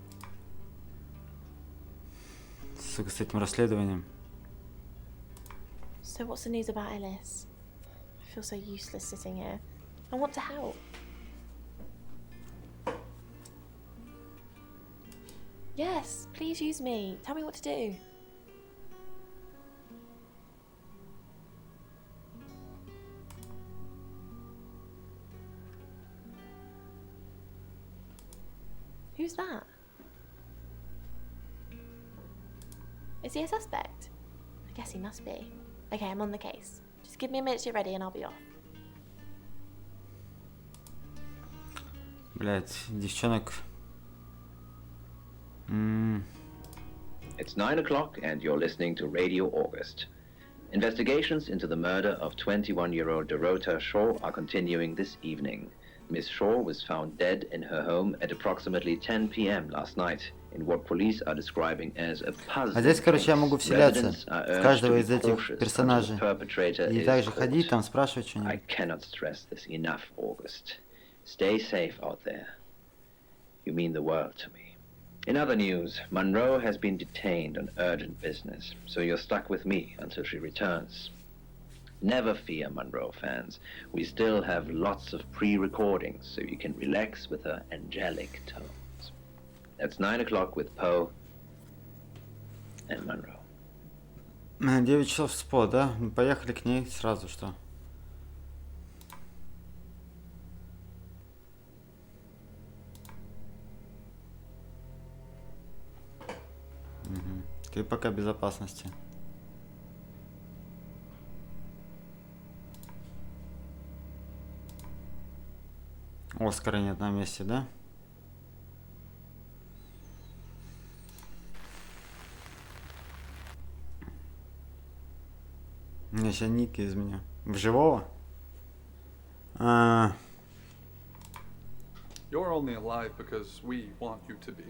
Сука, с этим расследованием. So what's the news about Ellis? I feel so useless sitting here. I want to help. Yes, please use me. Tell me what to do. Who's that? Is he a suspect? I guess he must be. Okay, I'm on the case. Just give me a minute to get ready and I'll be off. Блять, девчонок. It's 9 o'clock and you're listening to Radio August. Investigations into the murder of 21-year-old Dorota Shaw are continuing this evening. Miss Shaw was found dead in her home at approximately 10 p.m. last night in what police are describing as a puzzling А здесь, короче, я могу case. вселяться Residents are в urged каждого to be из этих cautious until the персонажей. perpetrator И is также caught. ходить там, спрашивать I что-нибудь. cannot stress this enough, August. Stay safe out there. You mean the world to me. In other news, Monroe has been detained on urgent business, so you're stuck with me until she returns. Never fear, Monroe fans. We still have lots of pre-recordings, so you can relax with her angelic tones. That's 9 o'clock with Poe and Monroe. 9 часов в спот, да? Ну, поехали к ней сразу, что? Угу. Ты пока в безопасности. Оскара нет на месте, да? У меня сейчас ник из меня. В живого? You're only alive because we want you to be.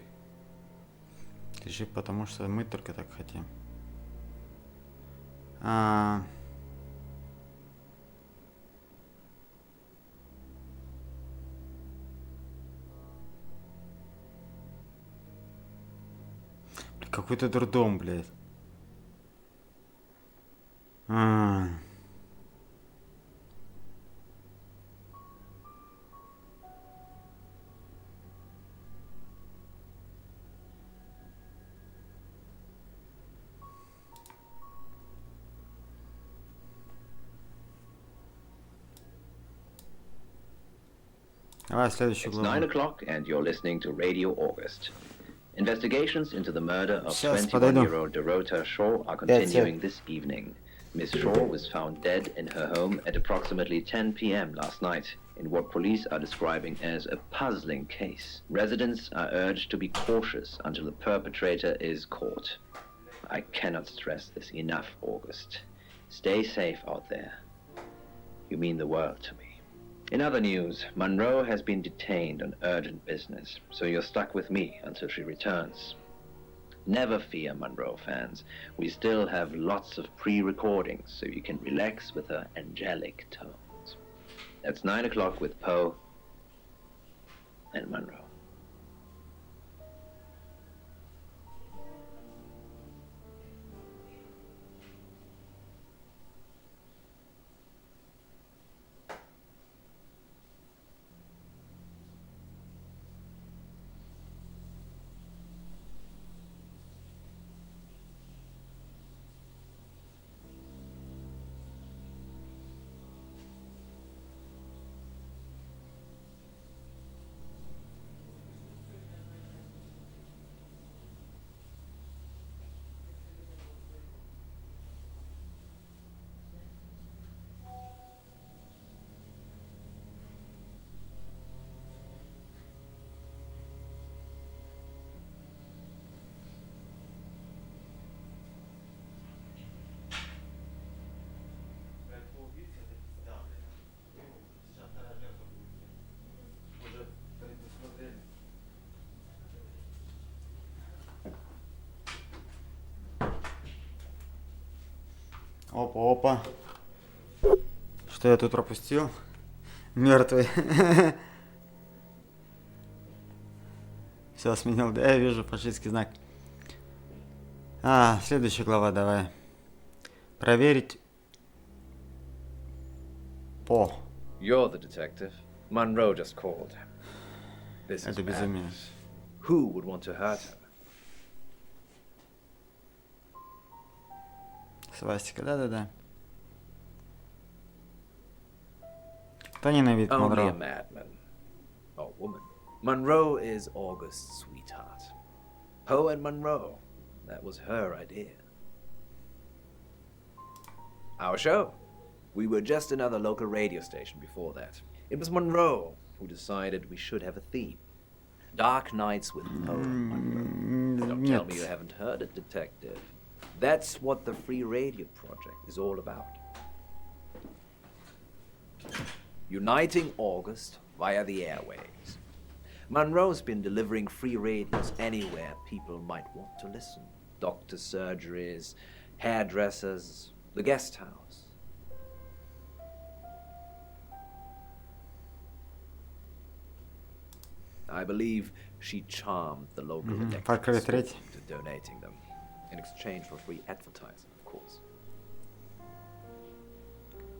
Ты жив, потому что мы только так хотим. Какой-то дурдом, блядь. Давай следующую It's главу. 9 o'clock and you're listening to Radio August. Investigations into the murder of Сейчас, подойду. 21-year-old Dorota Shaw are continuing this evening. Miss Shaw was found dead in her home at approximately 10 p.m. last night in what police are describing as a puzzling case. Residents are urged to be cautious until the perpetrator is caught. I cannot stress this enough, August. Stay safe out there. You mean the world to me. In other news, Monroe has been detained on urgent business, so you're stuck with me until she returns. Never fear, Monroe fans. We still have lots of pre-recordings, so you can relax with her angelic tones. That's 9 o'clock with Poe and Monroe. Опа. Что я тут пропустил? Мертвый. Все, сменил. Да, я вижу фашистский знак. Следующая глава, давай. Проверить. По. You're the detective. Monroe just called. This is Это безумие. madness. Who would want to hurt her? Свастика, да. Кто ненавидит Only a Монро? madman. Or woman. Monroe is August's sweetheart. Poe and Monroe. That was her idea. Our show. We were just another local radio station before that. It was Monroe who decided we should have a theme. Dark Nights with Poe and Monroe. Don't tell me you haven't heard it, Detective. That's what the Free Radio Project is all about. Uniting August via the airwaves. Monroe's been delivering free radios anywhere people might want to listen. Doctor surgeries, hairdressers, the guest house. I believe she charmed the local electric store into donating them, in exchange for free advertising, of course.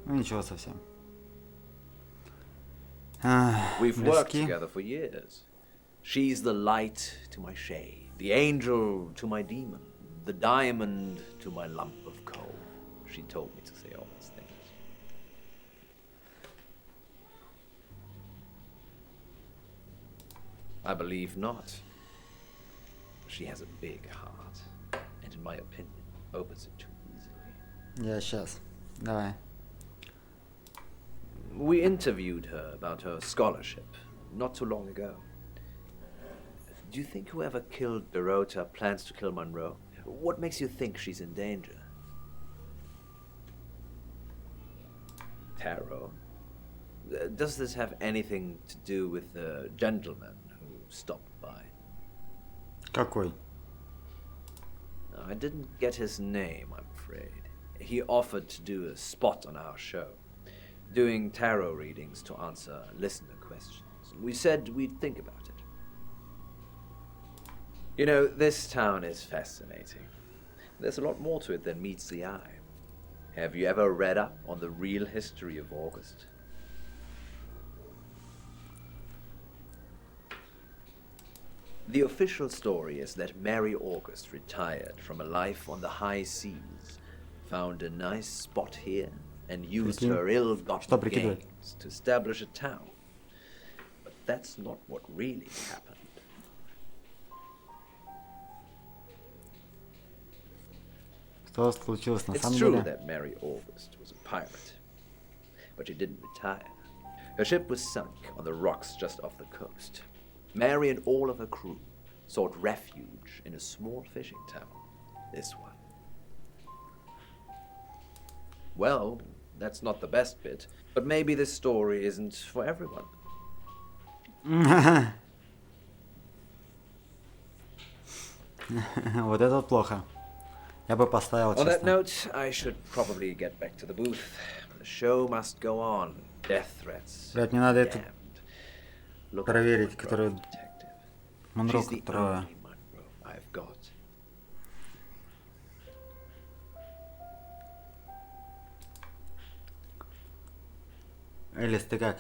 Ну ничего совсем. We've worked Близки. together for years. She's the light to my shade, the angel to my demon, the diamond to my lump of coal. She told me to say all these things. I believe not. She has a big heart, and in my opinion, opens it too easily. Я сейчас. Давай. We interviewed her about her scholarship not too long ago. Do you think whoever killed Dorota plans to kill Monroe? What makes you think she's in danger? Tarot. Does this have anything to do with the gentleman who stopped by? Какой? I didn't get his name, I'm afraid. He offered to do a spot on our show, doing tarot readings to answer listener questions. We said we'd think about it. You know, this town is fascinating. There's a lot more to it than meets the eye. Have you ever read up on the real history of August? The official story is that Mary August retired from a life on the high seas, found a nice spot here, and used her ill-gotten gains to establish a town. But that's not what really happened. Что случилось на It's самом true деле? that Mary August was a pirate, but she didn't retire. Her ship was sunk on the rocks just off the coast. Mary and all of her crew sought refuge in a small fishing town, this one. Well, that's not the best bit, but maybe this story isn't for everyone. Вот это вот плохо. Я бы поставил, On that честно. note, I should probably get back to the booth. The show must go on. Death threats. Блять, мне надо это Look проверить, for которую... detective. Монро, She's the которая... only Monroe I've got. Элис, ты как?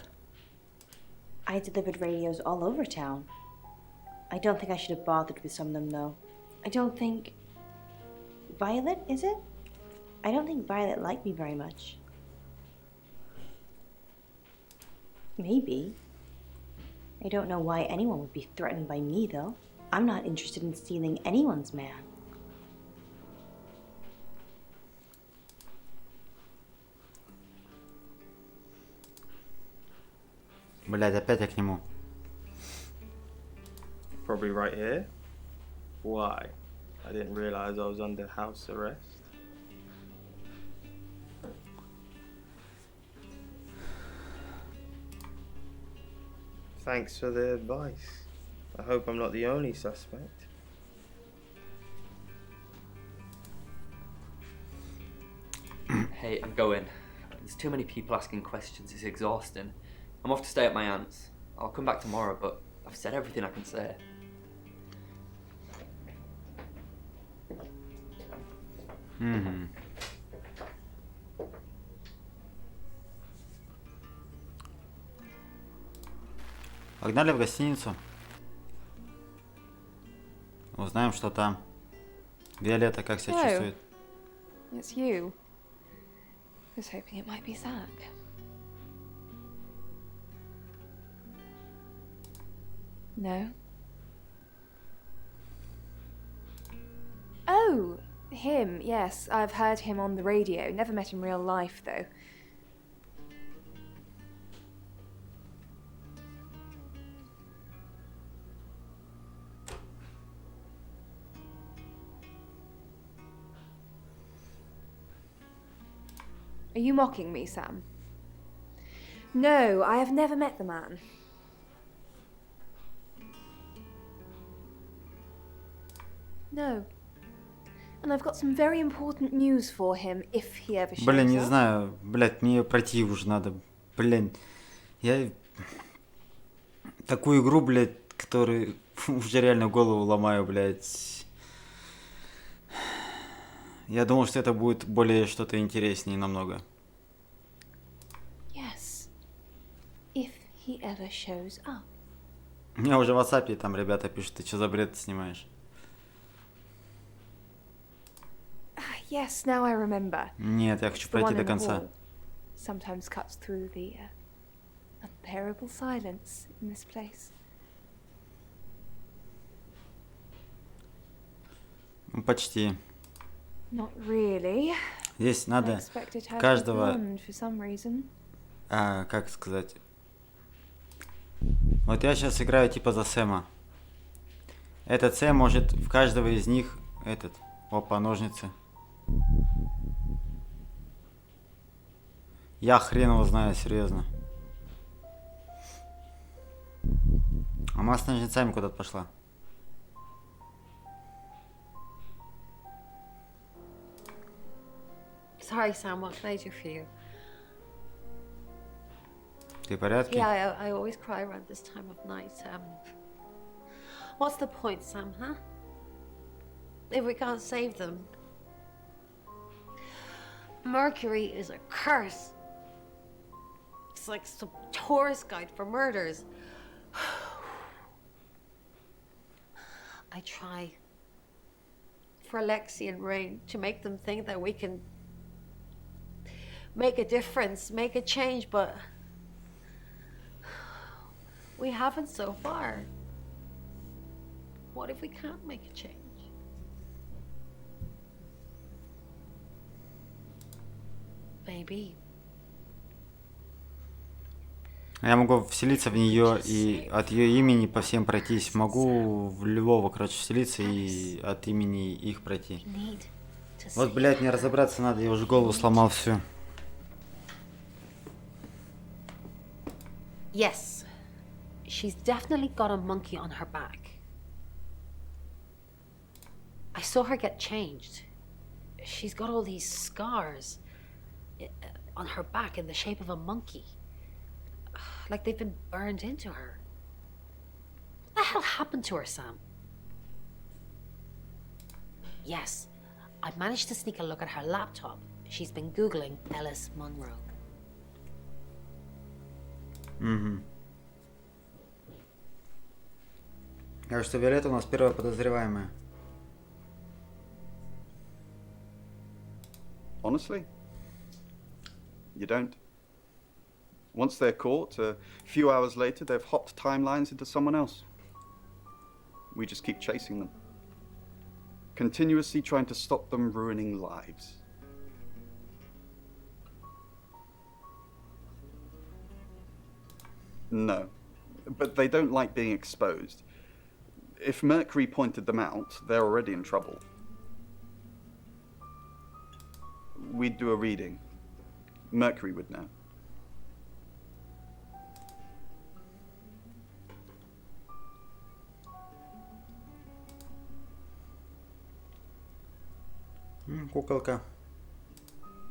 I delivered radios all over town. I don't think I should have bothered with some of them, though. I don't think... Violet, is it? I don't think Violet liked me very much. Maybe. I don't know why anyone would be threatened by me, though. I'm not interested in stealing anyone's man. Блять, опять я к нему. Probably right here. Why? I didn't realize I was under house arrest. Thanks for the advice. I hope I'm not the only suspect. Hey, I'm going. There's too many people asking questions, it's exhausting. I'm off to stay at my aunt's. I'll come back tomorrow, but I've said everything I can say. Угу. Погнали в гостиницу. Узнаем, что там. Виолетта как себя Hello. чувствует? It's you. I was hoping it might be Zach. No? him, yes. I've heard him on the radio. Never met in real life, though. Are you mocking me, Sam? No, I have never met the man. No. And I've got some very important news for him, if he ever shows Блин, не up. знаю, блядь, мне её пройти уже надо. Блин, я такую игру, блядь, которую уже реально голову ломаю, блядь. Я думал, что это будет более что-то интереснее намного. Yes. If he ever shows up. У меня уже в WhatsApp там ребята пишут, ты что за бред снимаешь? Yes, now I remember. Нет, я хочу пройти до конца. Sometimes cuts through the unbearable silence in this place. Почти. Not really. Здесь надо Unexpected has каждого, begun for some reason. как сказать. Вот я сейчас играю типа за Сэма. Этот Сэм может в каждого из них опа, ножницы. Я хрен его знаю, серьезно. А она с ножницами куда-то пошла. Sorry, Sam, what can I do for you? Ты в порядке? Yeah, I always cry around this time of night. What's the point, Sam, huh? If we can't save them. Mercury is a curse. It's like some tourist guide for murders. I try for Lexi and Rain to make them think that we can make a difference, make a change, but we haven't so far. What if we can't make a change? Maybe. Я могу вселиться в нее и от ее имени по всем пройтись. Могу в любого, короче, вселиться и от имени их пройти. Вот, блядь, мне разобраться надо, я уже голову сломал всю. Yes, she's definitely got a monkey on her back. I saw her get changed. She's got all these scars on her back in the shape of a monkey. Like they've been burned into her. What the hell happened to her, Sam? Yes, I managed to sneak a look at her laptop. She's been Googling Ellis Munro. Угу. Кажется, Виолетта у нас первая подозреваемая. Honestly? You don't? Once they're caught, a few hours later, they've hopped timelines into someone else. We just keep chasing them. Continuously trying to stop them ruining lives. No, but they don't like being exposed. If Mercury pointed them out, they're already in trouble. We'd do a reading. Mercury would know. Куколка.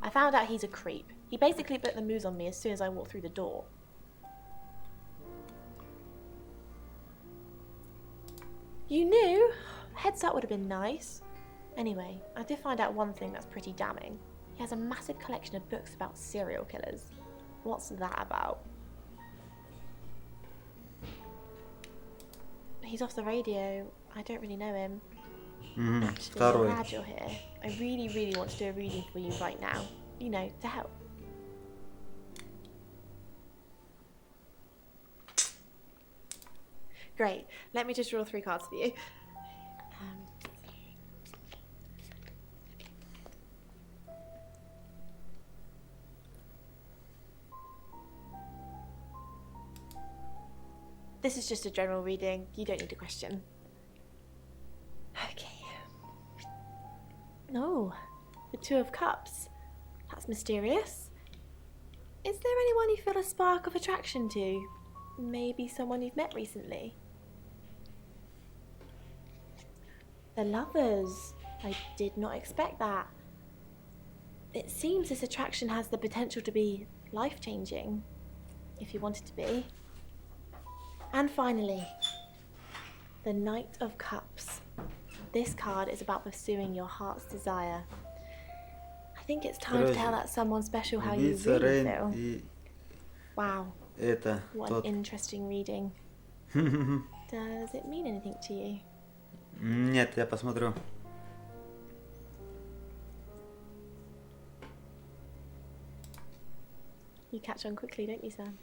I found out he's a creep. He basically put the moves on me as soon as I walked through the door. You knew? Heads up would have been nice. Anyway, I did find out one thing that's pretty damning. He has a massive collection of books about serial killers. What's that about? He's off the radio. I don't really know him. Actually, I'm glad you're here. I really, really want to do a reading for you right now. You know, to help. Great. Let me just draw 3 cards for you. This is just a general reading. You don't need a question. Okay. Oh, the Two of Cups. That's mysterious. Is there anyone you feel a spark of attraction to? Maybe someone you've met recently? The Lovers. I did not expect that. It seems this attraction has the potential to be life-changing, if you want it to be. And finally, the Knight of Cups. This card is about pursuing your heart's desire. I think it's time to tell that someone special how you really feel. Wow. What an interesting reading. Does it mean anything to you? Нет, я посмотрю. You catch on quickly, don't you, Sam?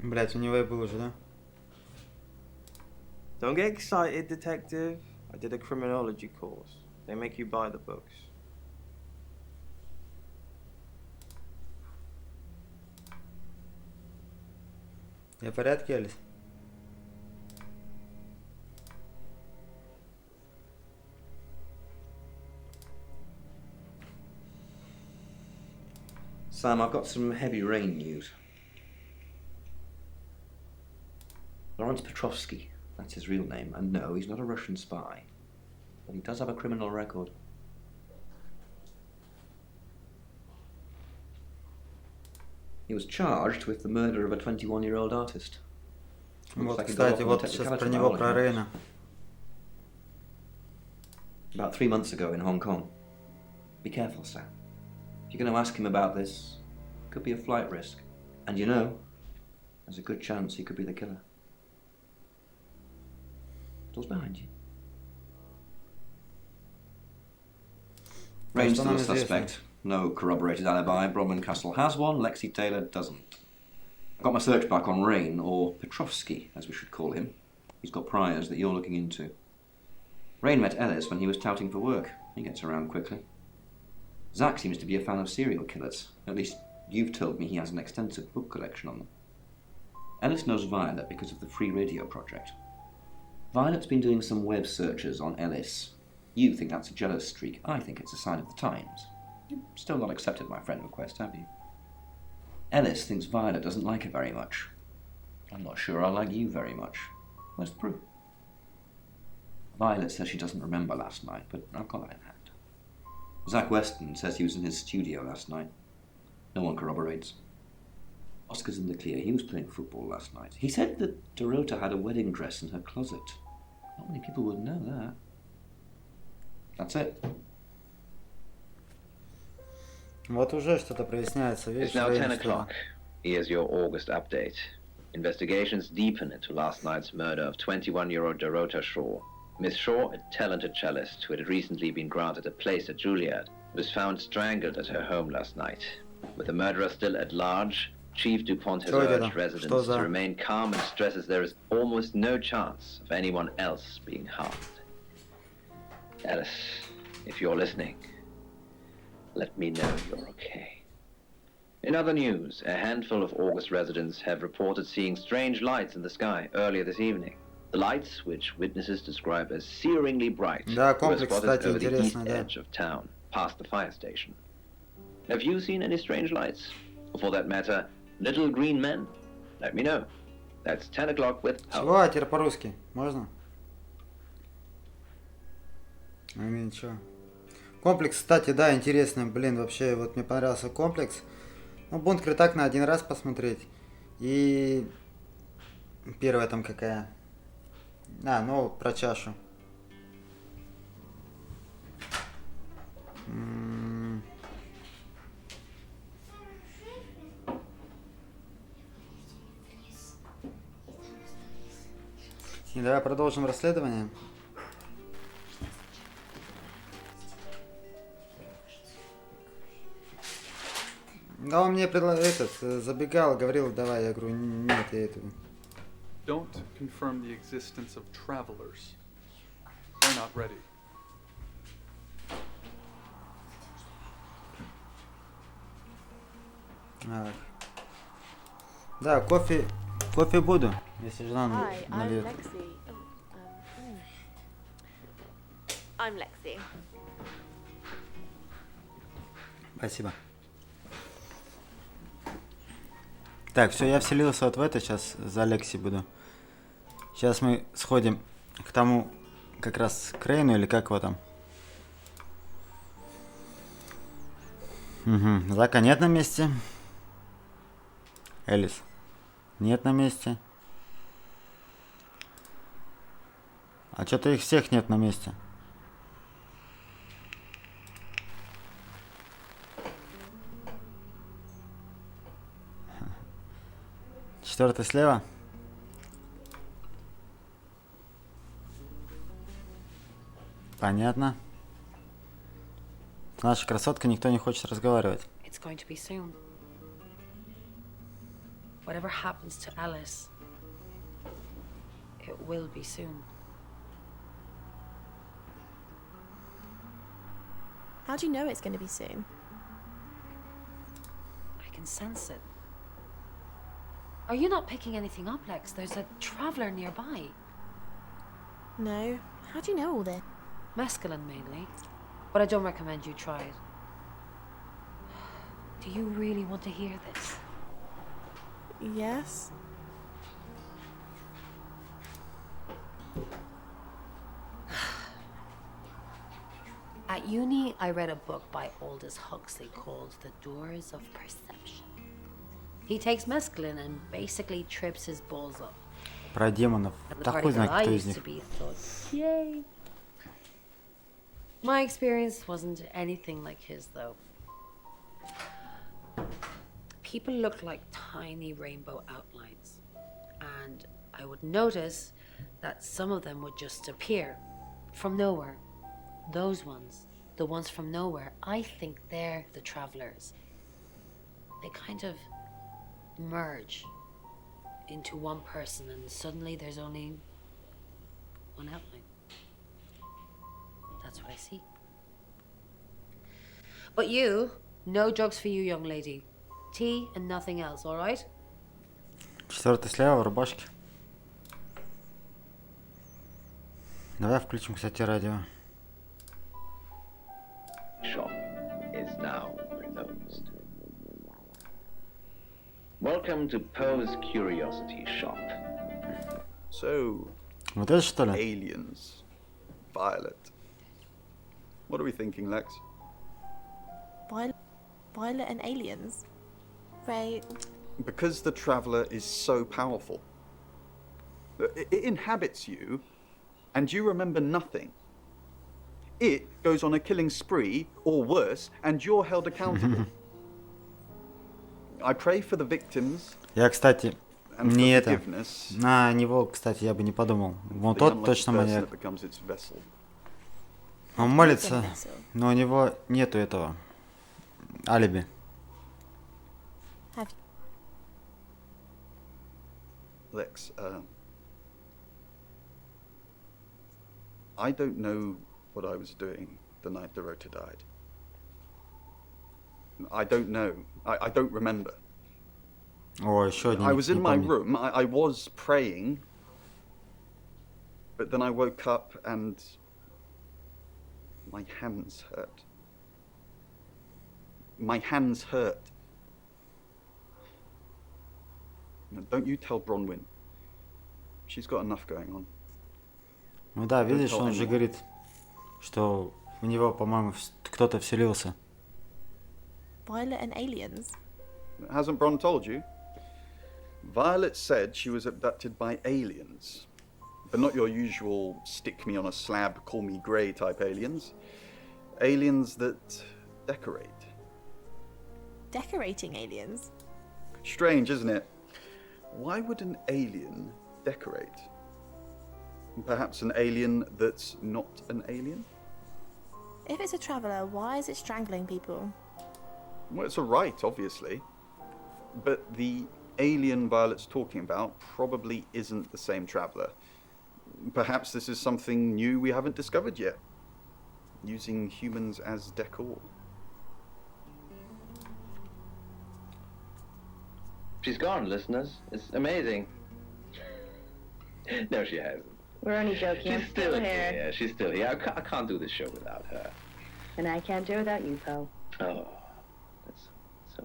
Блять, у него и был уже, да? Don't get excited, detective. I did a criminology course. They make you buy the books. Я в порядке, Элис? Sam, I've got some heavy rain news. Lawrence Petrovsky, that's his real name, and no, he's not a Russian spy. But he does have a criminal record. He was charged with the murder of a 21-year-old artist. Вот, кстати, вот сейчас про него, про Рейна. About 3 months ago in Hong Kong. Be careful, Sam. If you're going to ask him about this, it could be a flight risk. And you know, there's a good chance he could be the killer. Doors behind you. Rain's still a suspect. No corroborated alibi. Brodman Castle has one. Lexi Taylor doesn't. I got my search back on Rain, or Petrovsky, as we should call him. He's got priors that you're looking into. Rain met Ellis when he was touting for work. He gets around quickly. Zach seems to be a fan of serial killers. At least, you've told me he has an extensive book collection on them. Ellis knows Violet because of the Free Radio project. Violet's been doing some web searches on Ellis. You think that's a jealous streak. I think it's a sign of the times. You've still not accepted my friend request, have you? Ellis thinks Violet doesn't like her very much. I'm not sure I like you very much. Where's the proof? Violet says she doesn't remember last night, but I've got that in hand. Zach Weston says he was in his studio last night. No one corroborates. Oscar's in the clear. He was playing football last night. He said that Dorota had a wedding dress in her closet. Not many people would know that. That's it. Вот уже что-то проясняется, видишь? It's now 10 o'clock. Here's your August update. Investigations deepen into last night's murder of 21-year-old Dorota Shaw. Miss Shaw, a talented cellist who had recently been granted a place at Juilliard, was found strangled at her home last night. With the murderer still at large, Chief DuPont has urged residents to remain calm and stresses there is almost no chance of anyone else being harmed. Alice, if you're listening, let me know you're okay. In other news, a handful of August residents have reported seeing strange lights in the sky earlier this evening. The lights, which witnesses describe as searingly bright, were spotted over the east edge of town, past the fire station. Have you seen any strange lights? Or for that matter, little green men? Let me know. That's 10 o'clock with Чего? А теперь по-русски. Можно? Ничего. Комплекс, кстати, да, интересный. Блин, вообще, вот мне понравился комплекс. Ну, бункеры так на один раз посмотреть. И первая там какая? А, ну, про чашу. И давай продолжим расследование. Да он мне забегал, говорил, давай, я говорю, нет, я этого. Don't confirm the existence of travelers. They're not ready. Да, кофе буду, если жена Hi, I'm нальет. Lexi. I'm Lexi. Спасибо. Так, все, я вселился вот в это, сейчас за Лекси буду. Сейчас мы сходим к тому, как раз к Рейну, или как его там. Угу. Зака нет на месте. Элис нет на месте. А что-то их всех нет на месте. Четвертый слева. Понятно. Наша красотка, никто не хочет разговаривать. It's going to be soon. Whatever happens to Alice, it will be soon. How do you know it's going to be soon? I can sense it. Are you not picking anything up, Lex? There's a traveler nearby. No. How do you know all this? Mescaline mainly, but I don't recommend you try it. Do you really want to hear this? Yes. At uni, I read a book by Aldous Huxley called The Doors of Perception. He takes mescaline and basically trips his balls up. Про демонов. Да хуй знает, кто из них. Yay. My experience wasn't anything like his, though. People looked like tiny rainbow outlines, and I would notice that some of them would just appear from nowhere. Those ones, the ones from nowhere, I think they're the travelers. They kind of merge into one person, and suddenly there's only one outline. That's what I see. But you, no drugs for you, young lady. Tea and nothing else, all right? Четвертый слева в рубашке. Давай включим, кстати, радио. Shop is now closed. Welcome to Poe's Curiosity Shop. So, Вот это что ли? aliens. Violet. What are we thinking, Lex? Violet and aliens? Right. Because the Traveller is so powerful. It inhabits you, and you remember nothing. It goes on a killing spree, or worse, and you're held accountable. I pray for the victims. Я, кстати, не это. На него, кстати, я бы не подумал. Вот тот точно маньяк. Он молится, но у него нету этого алиби. Lex, I don't know what I was doing the night Dorota died. I don't know. I don't remember. О, еще один. I was in my room. I was praying, but then I woke up and my hands hurt. My hands hurt. Don't you tell Bronwyn. She's got enough going on. Ну да, видишь, он же говорит, что в него, по-моему, кто-то вселился. Violet and aliens? Hasn't Bron told you? Violet said she was abducted by aliens. But not your usual stick me on a slab, call me grey type aliens. Aliens that decorate. Decorating aliens? Strange, isn't it? Why would an alien decorate? Perhaps an alien that's not an alien? If it's a traveller, why is it strangling people? Well, it's a right, obviously. But the alien Violet's talking about probably isn't the same traveller. Perhaps this is something new we haven't discovered yet. Using humans as decor. She's gone, listeners. It's amazing. No, she hasn't. We're only joking. She's still here. Yeah, she's still here. I can't do this show without her. And I can't do it without you, Poe. Oh, that's so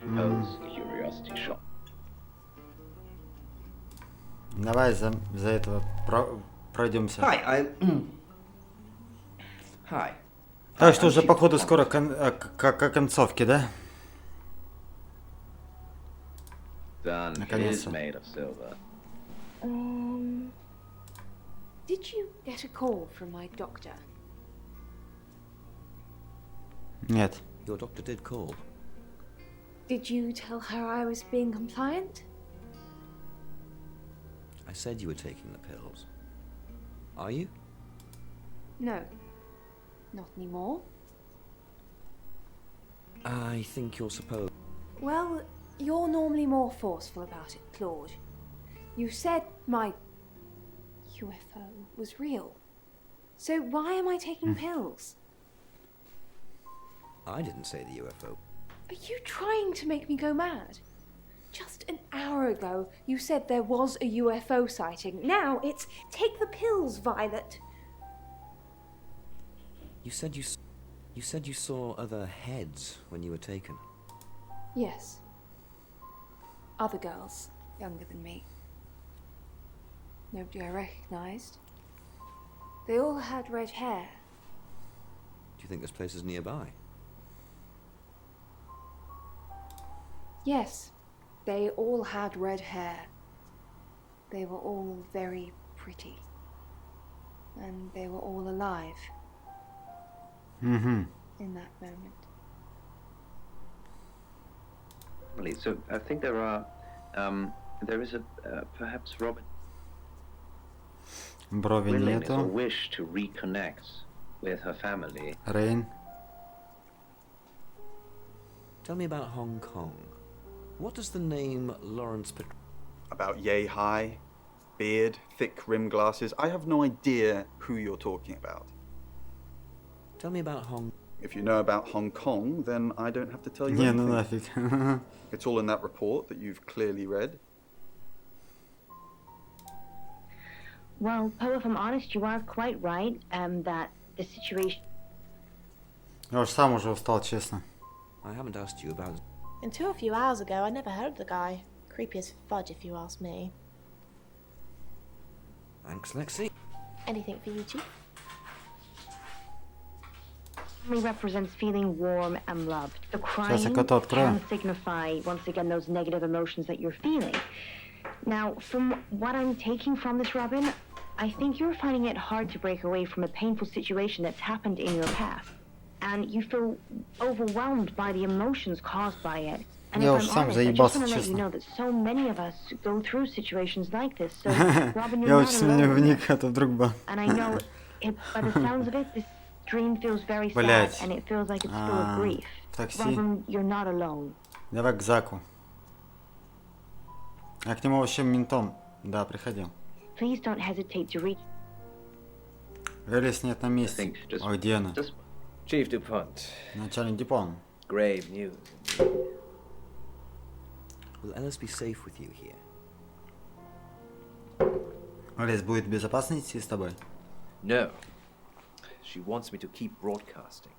nice. Poe's curiosity shop. Давай за этого пройдемся. Hi. Так что уже походу скоро к концовке, да? Done. Is made of silver. Did you get a call from my doctor? Нет. Your doctor did call. Did you tell her I was being compliant? I said you were taking the pills. Are you? No. Not anymore. I think you're supposed... Well, you're normally more forceful about it, Claude. You said my UFO was real. So why am I taking pills? I didn't say the UFO. Are you trying to make me go mad? Just an hour ago, you said there was a UFO sighting. Now it's take the pills, Violet. You said you saw other heads when you were taken. Yes. Other girls, younger than me. Nobody I recognized. They all had red hair. Do you think this place is nearby? Yes, they all had red hair. They were all very pretty. And they were all alive. Mm-hmm. In that moment. So I think there is perhaps Robin. Брови Willingness or нету. wish to reconnect with her family. Рейн. Tell me about Hong Kong. What does the name Lawrence About yay high, beard, thick rim glasses. I have no idea who you're talking about. Tell me about Hong... If you know about Hong Kong, then I don't have to tell you Не, anything. ну нафиг. It's all in that report that you've clearly read. Well, Poe, if I'm honest, you are quite right, that the situation... Я уж сам уже устал, честно. I haven't asked you about... Until a few hours ago, I never heard of the guy. Creepy as fudge, if you ask me. Thanks, Lexi. Anything for you, Chief? represents feeling warm and loved. The Сейчас я crying кота открою. can signify, once again, those negative emotions that you're feeling. Now, from what I'm taking from this, Robin, I think you're finding it hard to break away from a painful situation that's happened in your past. And you feel overwhelmed by the emotions caused by it. And Я if уже I'm сам honest, I just заебался, want to let you честно. know that so many of us go through situations like this. So, Robin, Я you're очень not сильно alone. вник, а то вдруг бы... And I know, by the sounds of it, this dream feels very sad, Блядь. and it feels like it's full of grief. В такси. Robin, you're not alone. Давай к Заку. А к нему вообще ментом. Да, приходил. Please don't hesitate to reach. Велес нет на месте. А где она? Chief DuPont. Начальник Дюпон. Grave news. Will Ellis be safe with you here? Велес будет в безопасности с тобой? No. She wants me to keep broadcasting,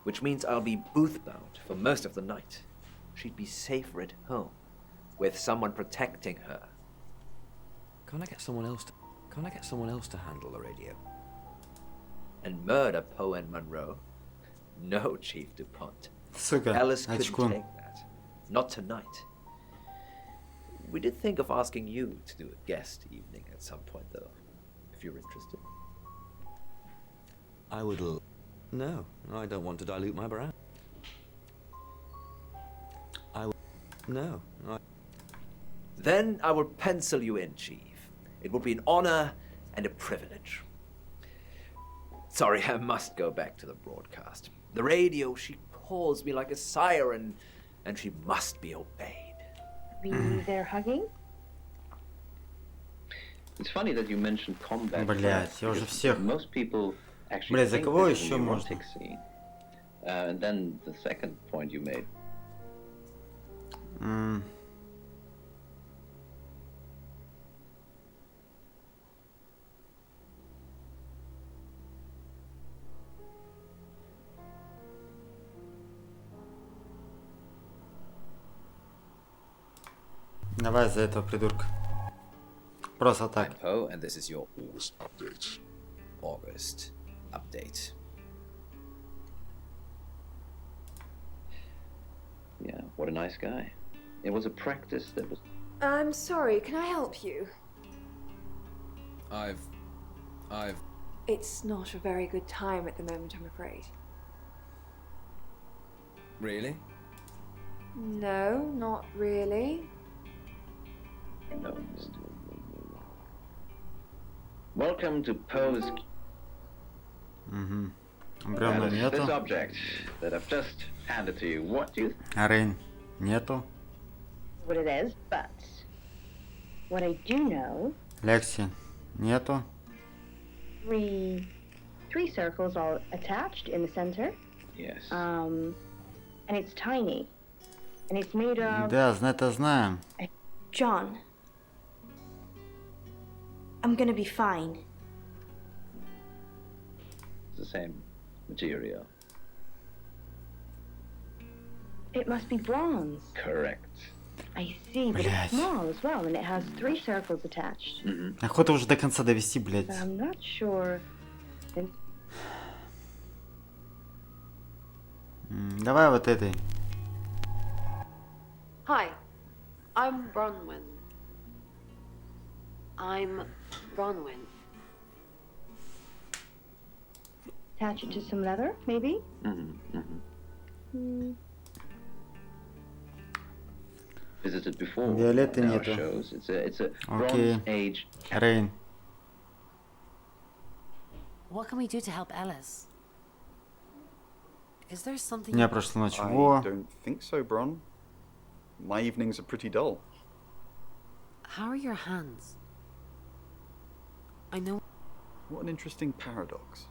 which means I'll be booth-bound for most of the night. She'd be safer at home, with someone protecting her. Can't I get someone else to handle the radio? And murder Poe and Monroe? No, Chief DuPont. Сука, Ellis couldn't очкун. take that. Not tonight. We did think of asking you to do a guest evening at some point, though, if you're interested. I would... No, I don't want to dilute my brand. No, Then I will pencil you in, Chief. It will be an honor and a privilege. Sorry, I must go back to the broadcast. The radio, she calls me like a siren, and she must be obeyed. Maybe they're hugging? It's funny that you mentioned combat. Блять, я уже всех. Most people actually Блять, за think кого this is еще an можно? erotic scene. And then the second point you made. Давай за этого придурка. Просто так. I'm Poe, and this is your August update. August update. Yeah, what a nice guy. It was a practice that was. I'm sorry, can I help you? I've. It's not a very good time at the moment, I'm afraid. Really? No, not really. No. Welcome to Poe's. Бревна This нету. object that I've just handed to you. What do you? Рейн нету. What it is, but what I do know, Лекси нету. three circles all attached in the center. Yes. And it's tiny. And it's made of... Да, это знаем. John, I'm gonna be fine. It's the same material. It must be bronze. Correct. I see, but Блядь. it's small as well, and it has 3 circles attached. Охота уже до конца довести, блядь. But I'm not sure... Давай вот этой. Hi, I'm Bronwyn. I'm Bronwyn. Attach it to some leather, maybe? Visited before. Виолетты Now нету. shows. It's a Окей. Bronze Age. Рейн. What can we do to help Ellis? Is there something... Не, прошлой ночью. I Во. don't think so, Bron. My evenings are pretty dull. How are your hands? I know... What an interesting paradox.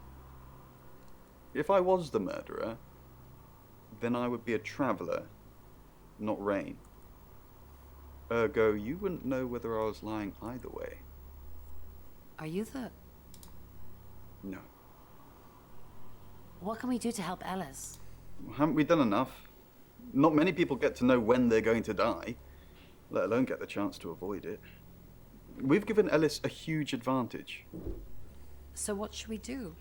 If I was the murderer, then I would be a traveller, not Rain. Ergo, you wouldn't know whether I was lying either way. Are you the... No. What can we do to help Ellis? Haven't we done enough? Not many people get to know when they're going to die, let alone get the chance to avoid it. We've given Ellis a huge advantage. So what should we do?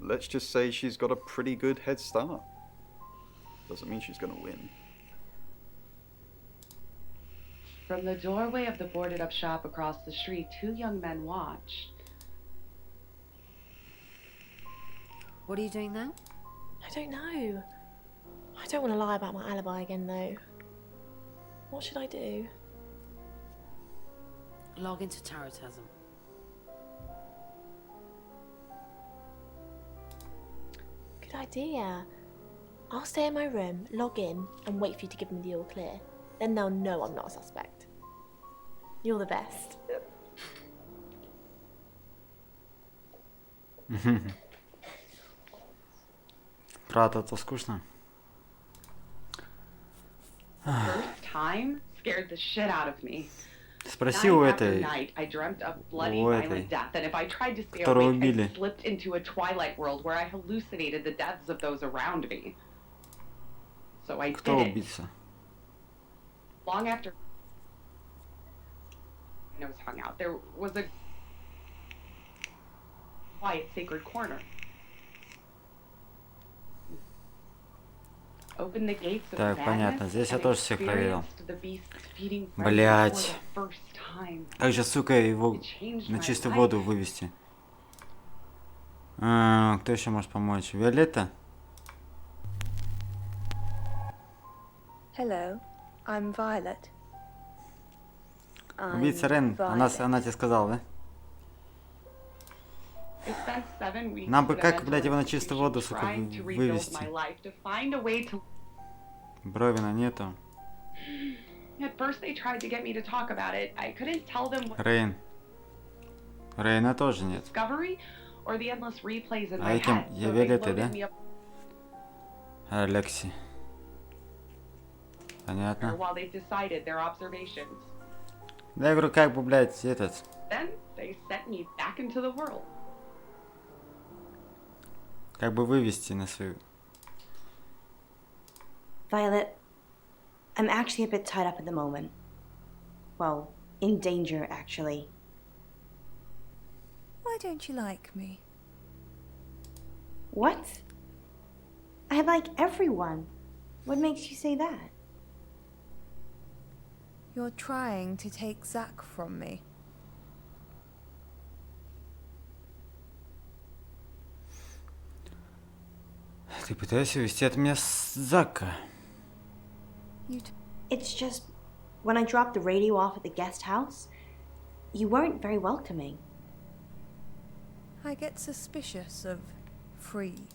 Let's just say she's got a pretty good head start. Doesn't mean she's going to win. From the doorway of the boarded-up shop across the street, 2 young men watch. What are you doing now? I don't know. I don't want to lie about my alibi again, though. What should I do? Log into Tarotism. Good idea. I'll stay in my room, log in, and wait for you to give me the all clear. Then they'll know I'm not a suspect. You're the best. Правда, то скучно. First time scared the shit out of me. Спроси у Night after этой, night, I dreamt of bloody, у violent этой, death, and if I tried to stay которую awake, убили. I slipped into a twilight world where I hallucinated the deaths of those around me. So I Кто did it. убийца? Long after I was hung out, there was a quiet, sacred corner. Open the gates of Так, понятно. madness Здесь я and тоже всех проверил. experienced the beast's feeding frenzy Блять. for the first time. Как же, сука, его changed на my чистую life. воду вывести? Кто еще может помочь? Виолетта? Hello, I'm Violet. Убийца Рен. Она тебе сказала, да? spent 7 weeks Нам бы in a как, mental блядь, его на чистую воду, institution сука, trying to rebuild вывести. my life, to find a way to... Бровина нету. At first they tried to get me to talk about it. I couldn't tell them what Рейн. Рейна тоже нет. discovery or the endless replays in А my этим head. So they Явелеты, да? loaded me up Алекси. Понятно. while they decided their observations. Да, я говорю, как бы, блядь, этот... Then they sent me back into the world. Как бы вывести на свою... Violet, I'm actually a bit tied up at the moment. Well, in danger, actually. Why don't you like me? What? I like everyone. What makes you say that? You're trying to take Zach from me. Ты пытаешься увести от меня Зака. It's just, when I dropped the radio off at the guest house, you weren't very welcoming. I get suspicious of free.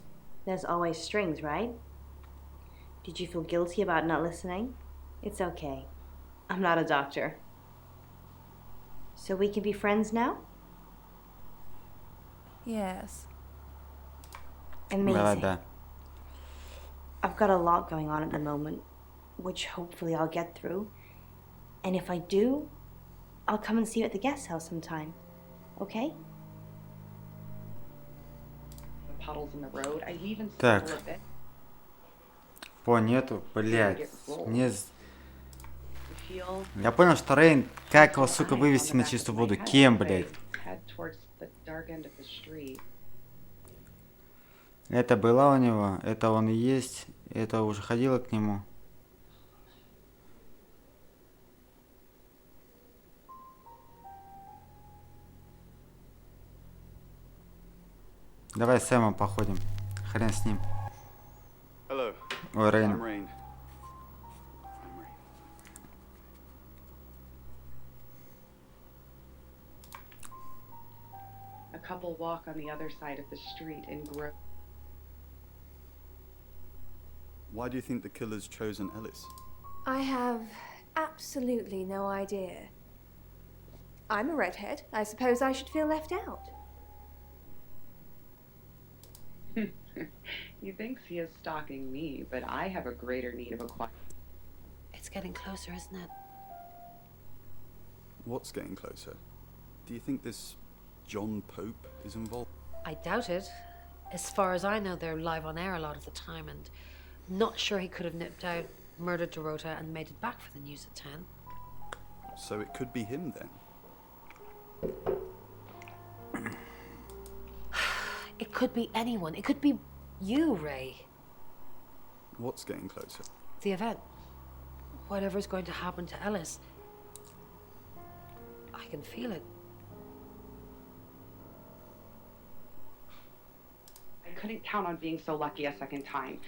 There's always strings, right? Did you feel guilty about not listening? It's okay. I'm not a doctor. So we can be friends now? Yes. Amazing. Да. I've got a lot going on at the moment, which hopefully I'll get through. And if I do, I'll come and see you at the guest house sometime. Okay? The puddles in the road. I even Так. stumble a bit. По нету, блядь. Мне... Feel Я понял, что Рейн, как его, сука, вывести на чистую воду? Кем, блядь? head towards the dark end of the street. Это было у него, это он и есть, это уже ходила к нему. Давай с Сэмом походим. Хрен с ним. Hello. Ой, Рейн. I'm Rain. A couple walk on the other side of the street in group. Why do you think the killer's chosen Ellis? I have absolutely no idea. I'm a redhead. I suppose I should feel left out. He thinks he is stalking me, but I have a greater need of a quiet. It's getting closer, isn't it? What's getting closer? Do you think this John Pope is involved? I doubt it. As far as I know, they're live on air a lot of the time, and not sure he could have nipped out, murdered Dorota, and made it back for the news at 10. So it could be him then. It could be anyone. It could be you, Ray. What's getting closer? The event. Whatever's going to happen to Ellis. I can feel it. I couldn't count on being so lucky a second time.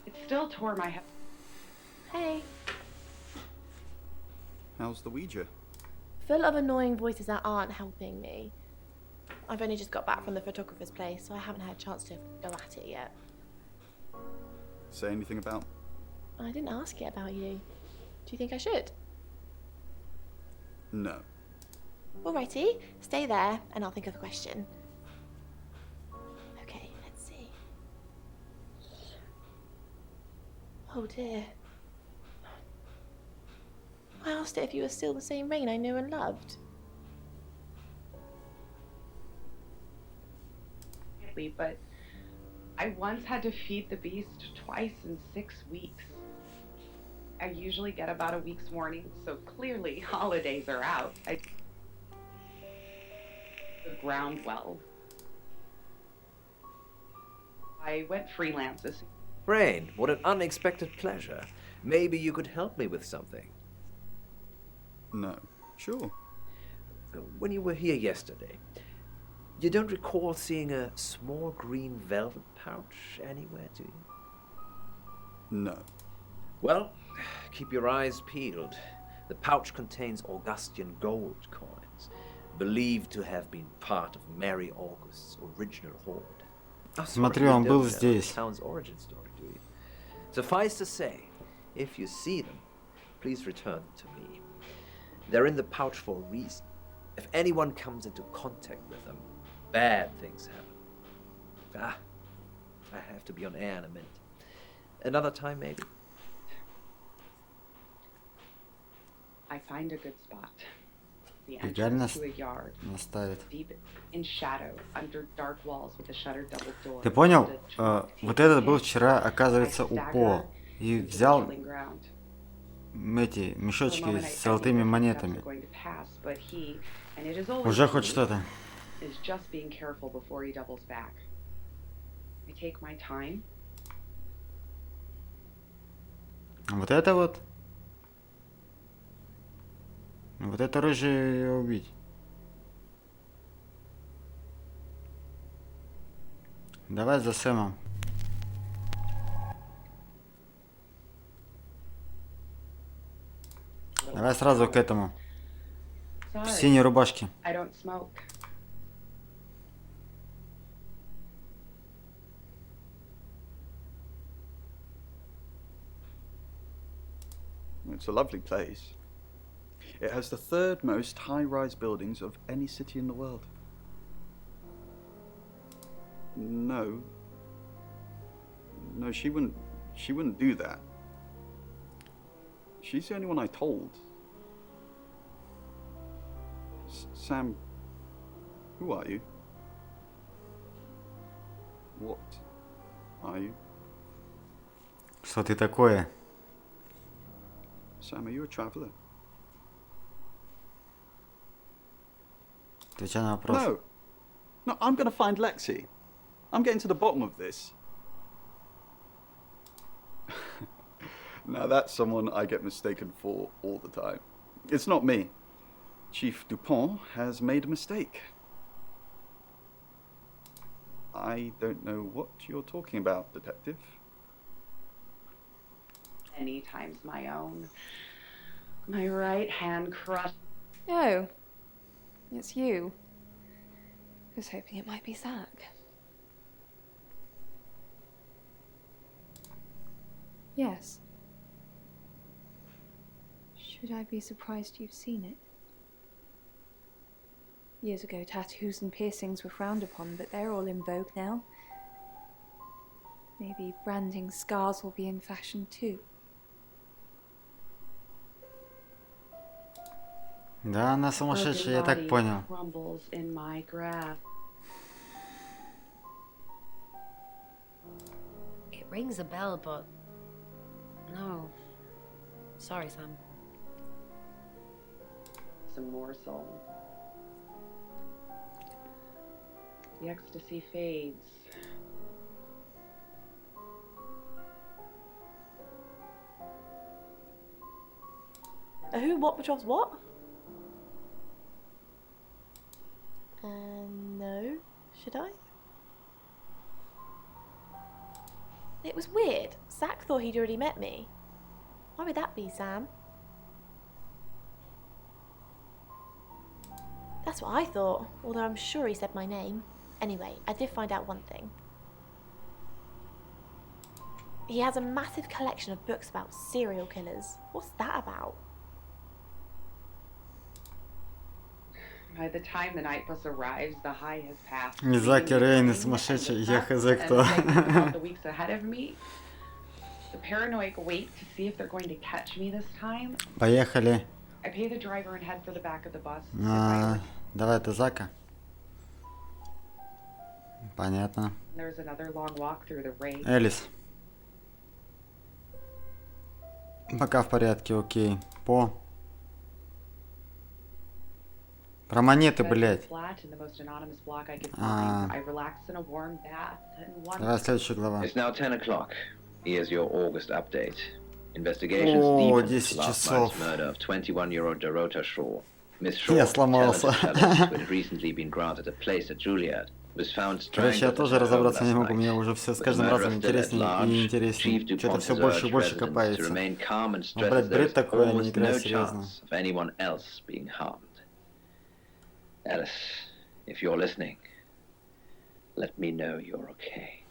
It still tore my head. Hey. How's the Ouija? Full of annoying voices that aren't helping me. I've only just got back from the photographer's place, so I haven't had a chance to go at it yet. Say anything about... I didn't ask it about you. Do you think I should? No. Alrighty, stay there and I'll think of a question. Okay, let's see. Oh dear. I asked it if you were still the same Rain I knew and loved. But I once had to feed the beast twice in 6 weeks. I usually get about a week's warning, so clearly holidays are out. The ground well. I went freelance this. Rain, what an unexpected pleasure. Maybe you could help me with something. No. Sure. When you were here yesterday, you don't recall seeing a small green velvet pouch anywhere, do you? No. Well, keep your eyes peeled. The pouch contains Augustan gold coins. believed to have been part of Mary August's original horde. Смотри, он был здесь. Town's origin story, do you? Suffice to say, if you see them, please return them to me. They're in the pouch for a reason. If anyone comes into contact with them, bad things happen. I have to be on air in a minute. Another time, maybe. I find a good spot. The Идеально entrance to a yard, наставит. deep in shadow, under dark walls with a shuttered double door. Ты понял? Вот этот был вчера, оказывается, у По. И взял эти мешочки с золотыми монетами. Уже хоть что-то. Is just being careful before he doubles back. I take my time. Вот это вот. Вот это рыжий убить. Давай за Сэмом. Давай сразу к этому. В синей рубашке. I don't smoke. It's a lovely place. It has the third most high-rise buildings of any city in the world. No, she wouldn't do that. She's the only one I told. Sam, who are you? What are you? Что ты такое? Sam, are you a traveler? Отвечай на вопрос. No, I'm gonna find Lexi. I'm getting to the bottom of this. Now that's someone I get mistaken for all the time. It's not me. Chief Dupont has made a mistake. I don't know what you're talking about, Detective. Many times my own. My right hand crushed. Oh, it's you. I was hoping it might be Zach. Yes. Should I be surprised you've seen it? Years ago, tattoos and piercings were frowned upon, but they're all in vogue now. Maybe branding scars will be in fashion too. Да, она сумасшедшая, я так понял. In my grasp. It rings a bell, but no. Sorry, Sam. Some morsel. The ecstasy fades. Who, what, Petrov's what? No. Should I? It was weird. Zach thought he'd already met me. Why would that be, Sam? That's what I thought, although I'm sure he said my name. Anyway, I did find out one thing. He has a massive collection of books about serial killers. What's that about? By the time the night bus arrives, the high has passed. Не Зак и Рейн, сумасшедший, я хз кто. The weeks ahead of me. The paranoid wait to see if they're going to catch me this time. Поехали. I pay the driver and head for the back of the bus. Давай это Зака. Понятно. There's another long walk through the rain. Элис. Пока в порядке, окей. По. Про монеты, блядь. Давай следующая глава. It's now 10 o'clock. Here's your August update. Investigations deep into last night's murder of 21-year-old Dorota Shaw. Miss Shaw, talented fellow who had recently been granted a place at Juilliard, was found Короче, я strangled тоже at her home разобраться не last могу, night. мне уже все с With the каждым разом murderer still at интереснее и large, интереснее. Chief Что-то Dupont все has больше и urged больше residents to копается. remain calm and Ну, stresses блядь, there бред is такой, а не almost игра no серьезно. chance of anyone else being harmed. Alice, if you're listening, let me know you're okay.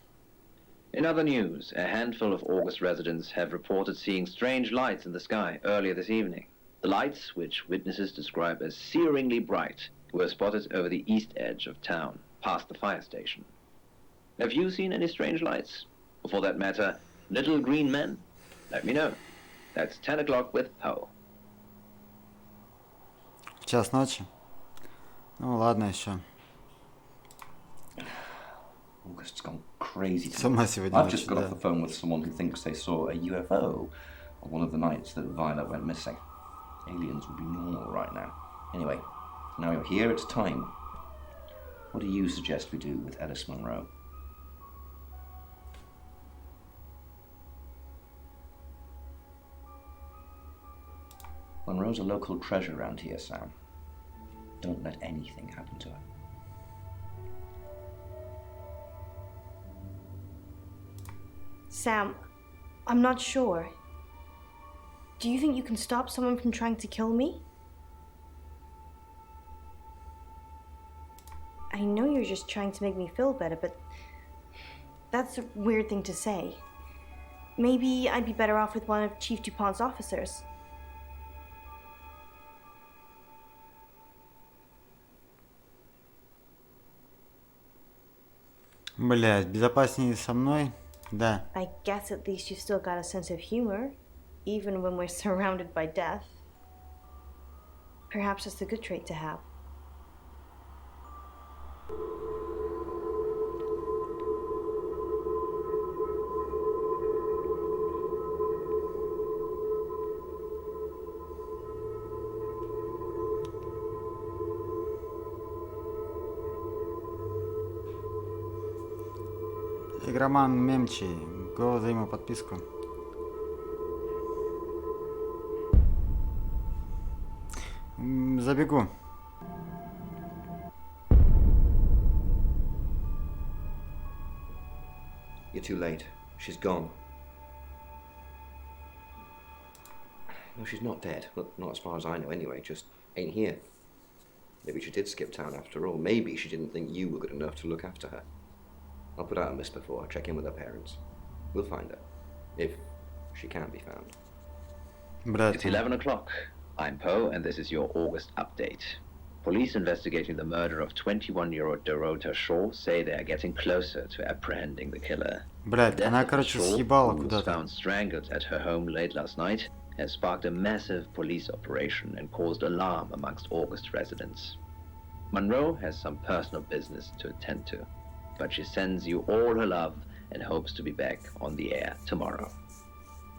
In other news, a handful of August residents have reported seeing strange lights in the sky earlier this evening. The lights, which witnesses describe as searingly bright, were spotted over the east edge of town, past the fire station. Have you seen any strange lights? Or for that matter, little green men? Let me know. That's 10 o'clock with Poe. Час ночи. Ну ладно еще. August's gone crazy. Сама сегодня I've just ночью, got да. off the phone with someone who thinks they saw a UFO on one of the nights that Violet went missing. Aliens would be normal right now. Anyway, now you're here, it's time. What do you suggest we do with Ellis Monroe? Monroe's a local treasure around here, Sam. Don't let anything happen to her. Sam, I'm not sure. Do you think you can stop someone from trying to kill me? I know you're just trying to make me feel better, but that's a weird thing to say. Maybe I'd be better off with one of Chief DuPont's officers. Блядь, безопаснее со мной? Да. I guess at least you've still got a sense of humor, even when we're surrounded by death. Perhaps that's a good trait to have. Игроман Мемчи, го за ему подписку. Забегу. You're too late. She's gone. No, she's not dead. Look, not as far as I know anyway, just ain't here. Maybe she did skip town after all. Maybe she didn't think you were good enough to look after her. I'll put out a miss before I check in with her parents. We'll find her. If she can be found. It's 11 o'clock. I'm Poe, and this is your August update. Police investigating the murder of 21-year-old Dorota Shaw say they are getting closer to apprehending the killer. Блядь, она, короче, съебала who was куда-то. found strangled at her home late last night, has sparked a massive police operation and caused alarm amongst August residents. Monroe has some personal business to attend to, but she sends you all her love and hopes to be back on the air tomorrow.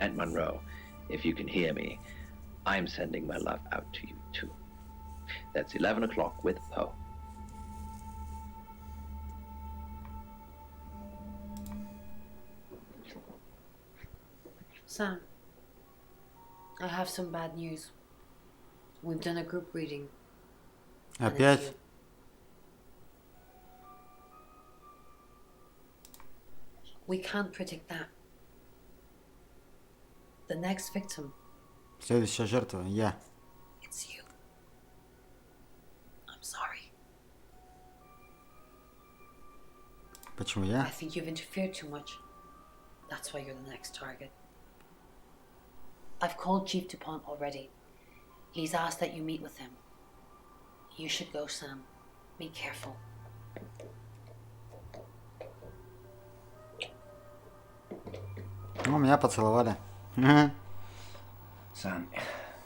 And Monroe, if you can hear me, I'm sending my love out to you too. That's 11 o'clock with Poe. Sam, I have some bad news. We've done a group reading. and it's Опять? you. We can't predict that. The next victim, Следующая жертва, я. it's you. I'm sorry. Почему я? I think you've interfered too much. That's why you're the next target. I've called Chief DuPont already. He's asked that you meet with him. You should go, Sam. Be careful. Ну, меня поцеловали. Sam,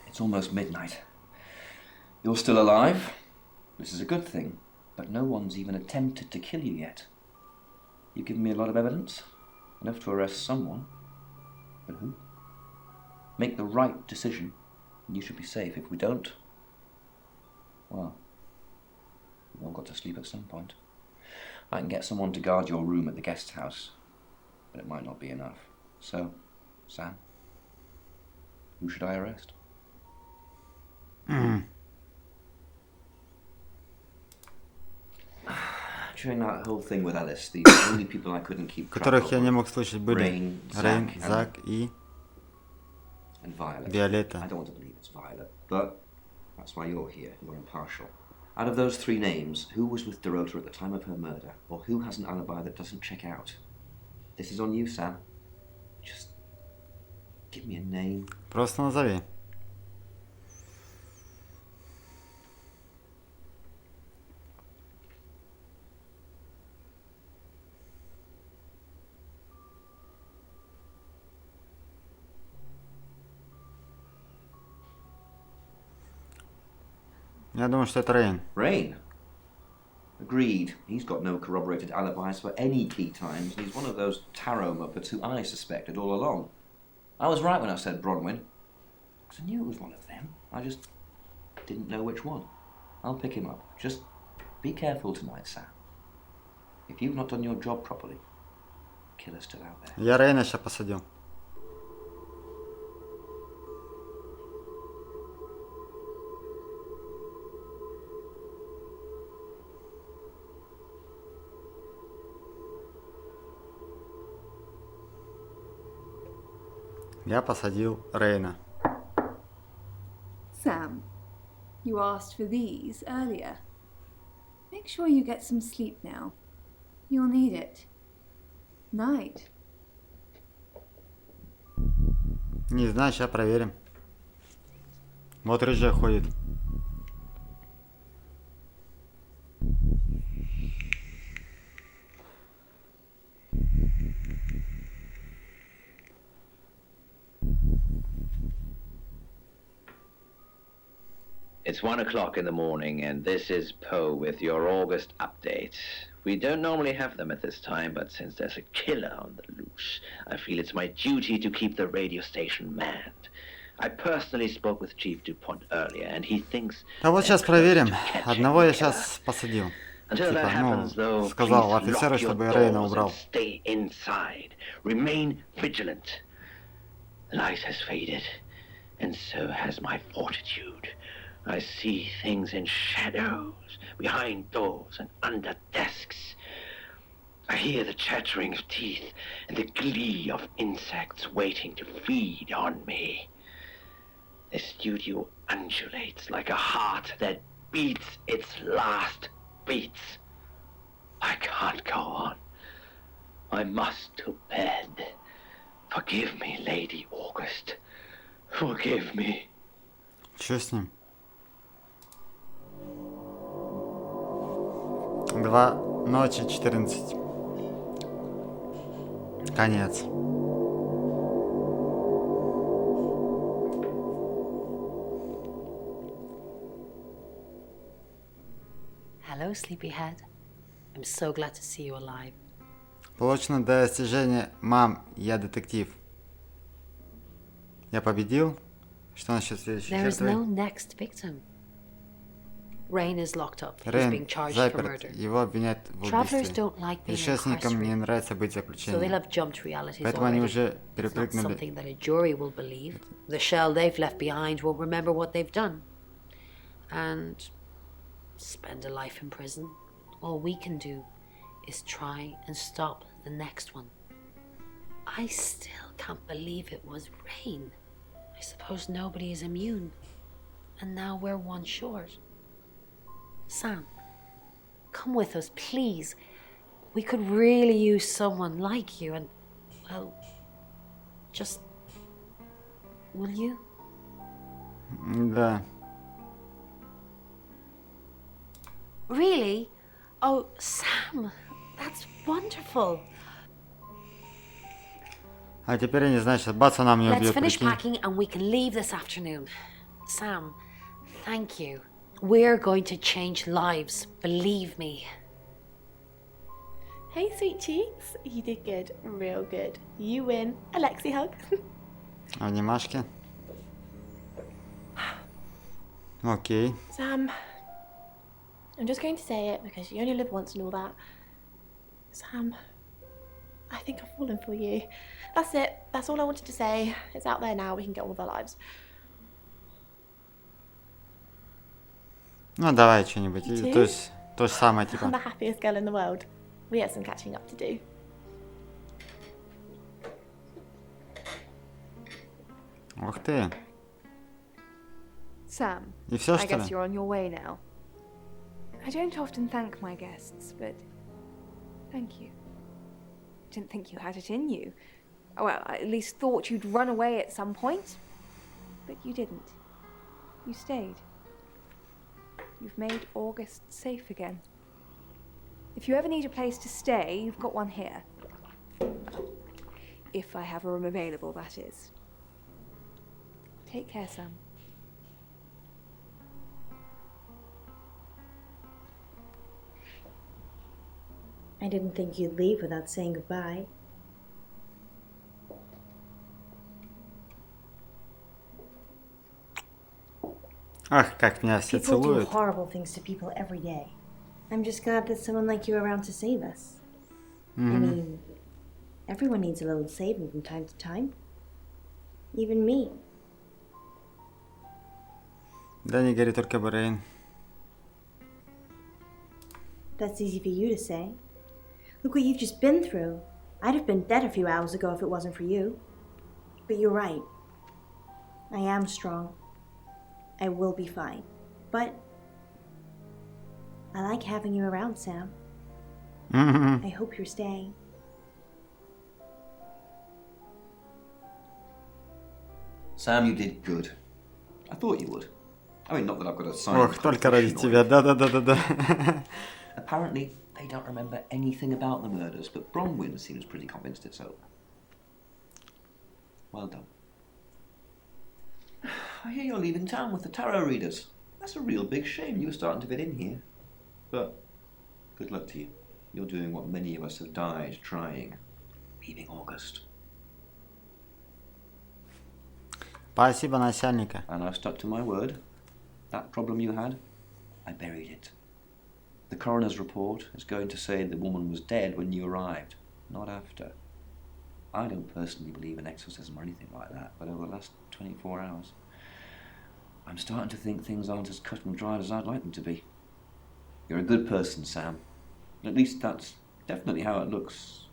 it's almost midnight. You're still alive. This is a good thing, but no one's even attempted to kill you yet. You've given me a lot of evidence, enough to arrest someone. But who? Make the right decision, and you should be safe. If we don't, well, we've all got to sleep at some point. I can get someone to guard your room at the guest house, but it might not be enough. So, Sam, who should I arrest? During that whole thing with Alice, the only people I couldn't keep track Которых of я не were мог слышать были Rain, Рейн, Zach, Зак и and Violet. Виолетта. I don't want to believe it's Violet, but that's why you're here. You're impartial. Out of those three names, who was with Dorota at the time of her murder, or who has an alibi that doesn't check out? This is on you, Sam. Just give me a name. Просто назови. Я думаю, что это Рейн. Rain? Agreed. He's got no corroborated alibis for any key times, and he's one of those tarot muppets who I suspected all along. I was right when I said Bronwyn, because I knew it was one of them. I just didn't know which one. I'll pick him up. Just be careful tonight, Sam. If you've not done your job properly, killer's still out there. Я Рейна сейчас посадил. Я посадил Рейна. Sam, you asked for these earlier. Make sure you get some sleep now. You'll need it. Night. Не знаю, сейчас проверим. Вот рыжая ходит. It's 1 o'clock in the morning, and this is Poe with your August update. We don't normally have them at this time, but since there's a killer on the loose, I feel it's my duty to keep the radio station manned. I personally spoke with Chief DuPont earlier, and he thinks... А вот сейчас проверим. Одного я сейчас посадил. Until that happens, though, сказал please офицеру, lock your чтобы Рейна doors убрал. and stay inside. Remain vigilant. The light has faded, and so has my fortitude. I see things in shadows, behind doors and under desks. I hear the chattering of teeth and the glee of insects waiting to feed on me. The studio undulates like a heart that beats its last beats. I can't go on. I must to bed. Forgive me, Lady August. Forgive me. Что с ним? 2 ночи 14. Конец. Hello, sleepyhead. I'm so glad to see you alive. Получено достижение. Мам, я детектив. Я победил. Что насчет следующей There is жертвы? no next victim. Rain is locked up. He's Рейн being charged for заперт. murder. Его обвиняют в Travelers убийстве. don't like being Предшественникам не incarcerated, нравится быть so they'll заключенным. have jumped realities Поэтому они already. уже It's not перепрыгнули. something that a jury will believe. The shell they've left behind won't remember what they've done. And spend a life in prison. All we can do is try and stop the next one. I still can't believe it was Rain. I suppose nobody is immune. And now we're one short. Sam, come with us, please. We could really use someone like you and, well, just... Will you? Да. Really? Oh, Sam, that's wonderful. А теперь я не знаю, сейчас бац, она меня Let's убьет, finish прикинь. packing and we can leave this afternoon. Sam, thank you. We're going to change lives, believe me. Hey, sweet cheeks. You did good. Real good. You win. Alexi hug. Обнимашки. Окей. Sam, I'm just going to say it because you only live once and all that. Sam, I think I've fallen for you. That's it. That's all I wanted to say. It's out there now. We can get on with our lives. Ну, давай что-нибудь. You too? То есть, то же самое, I'm типа. the happiest girl in the world. We have some catching up to do. Ух ты. Sam, И всё, I что guess ли? you're on your way now. I don't often thank my guests, but thank you. Didn't think you had it in you. Well, I at least thought you'd run away at some point. But you didn't. You stayed. You've made August safe again. If you ever need a place to stay, you've got one here. If I have a room available, that is. Take care, Sam. I didn't think you'd leave without saying goodbye. Ах, как меня все People do целуют. horrible things to people every day. I'm just glad that someone like you around to save us. I mean, everyone needs a little saving from time to time. Even me. Да не гори только Брейн. That's easy for you to say. Look what you've just been through. I'd have been dead a few hours ago if it wasn't for you. But you're right. I am strong. I will be fine. But I like having you around, Sam. I hope you're staying. Sam, you did good. I thought you would. I mean, not that I've got a sign. Ох, только ради тебя. Да. Apparently, they don't remember anything about the murders, but Bronwyn seems pretty convinced it's so. Well done. I hear you're leaving town with the tarot readers. That's a real big shame. You were starting to fit in here. But good luck to you. You're doing what many of us have died trying. Leaving August. Спасибо, начальника. And I've stuck to my word. That problem you had, I buried it. The coroner's report is going to say the woman was dead when you arrived, not after. I don't personally believe in exorcism or anything like that, but over the last 24 hours, I'm starting to think things aren't as cut and dried as I'd like them to be. You're a good person, Sam. At least that's definitely how it looks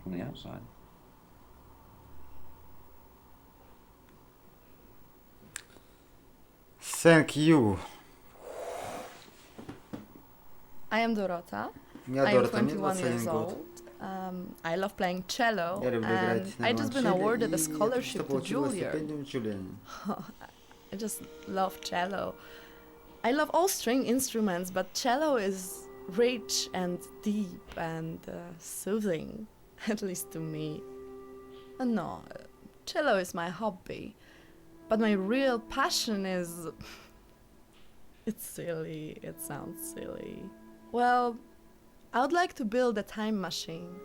from the outside. Thank you. I am Dorota. Я I am Дорота, мне 21 years 21 год. old. I love playing cello, Я люблю and играть на I just been виолончели, awarded a и я scholarship to получила Juilliard. стипендию Juilliard. I just love cello. I love all string instruments, but cello is rich and deep and soothing, at least to me. No, cello is my hobby, but my real passion is... It's silly, it sounds silly. Well, I would like to build a time machine.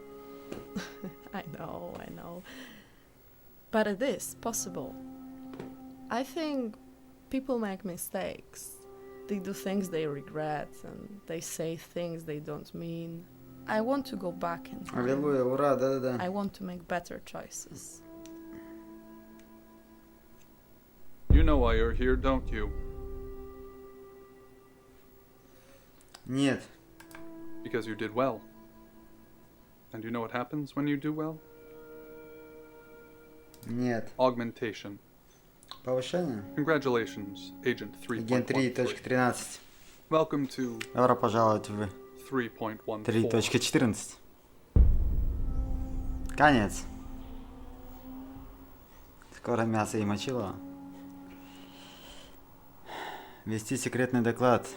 I know. But it is possible. I think people make mistakes. They do things they regret and they say things they don't mean. I want to go back in time. Аллилуйя, ура, да. I want to make better choices. You know why you're here, don't you? Нет. Because you did well. And you know what happens when you do well? Нет. Augmentation. Повышение? Congratulations, Agent 3.13. Агент 3.13. Welcome to Добро пожаловать в 3.14. 3.14. Конец. Скоро мясо и мочило. Вести секретный доклад.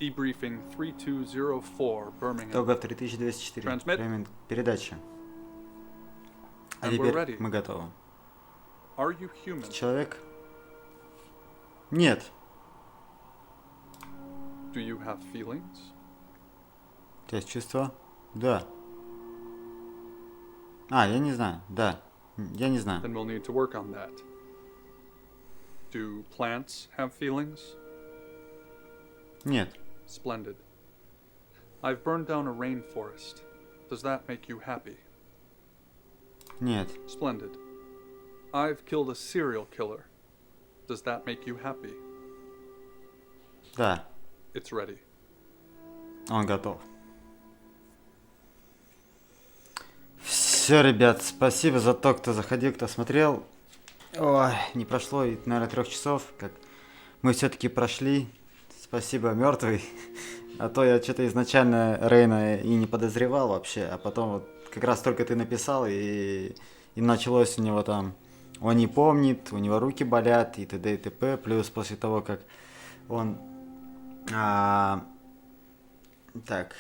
Debriefing 3204, Birmingham. Того 3204. Время передачи. А And we're теперь ready. мы готовы. Are you human? Человек? Нет. Do you have feelings? У тебя есть чувства? Да. Я не знаю. Да. Я не знаю. Then we'll need to work on that. Do plants have feelings? Нет. Splendid. I've burned down a rainforest. Does that make you happy? Нет. Splendid. I've killed a serial killer. Does that make you happy? Да. It's ready. Он готов. Все, ребят, спасибо за то, кто заходил, кто смотрел. Ой, не прошло, наверное, 3 часов, как мы все-таки прошли. Спасибо, мертвый. А то я что-то изначально Рейна и не подозревал вообще, а потом вот как раз только ты написал, и началось у него там, он не помнит, у него руки болят, и т.д. и т.п. Плюс после того, как он... Так.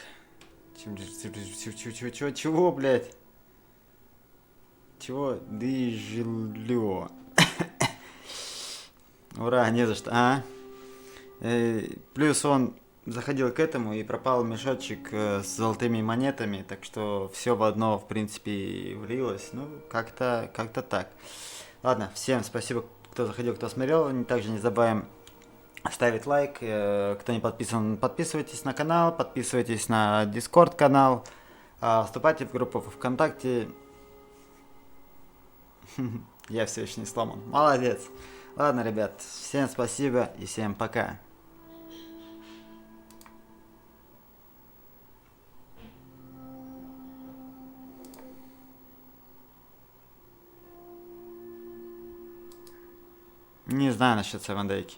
Чего, блядь? Чего? Дыжлё. Ура, не за что. Плюс он заходил к этому и пропал мешочек с золотыми монетами, так что все в одно, в принципе, влилось. Ну, как-то так. Ладно, всем спасибо, кто заходил, кто смотрел. Также не забываем ставить лайк. Кто не подписан, подписывайтесь на канал, подписывайтесь на Discord канал, вступайте в группу ВКонтакте. Я все еще не сломан. Молодец. Ладно, ребят, всем спасибо и всем пока. Не знаю насчет 7 Дейки.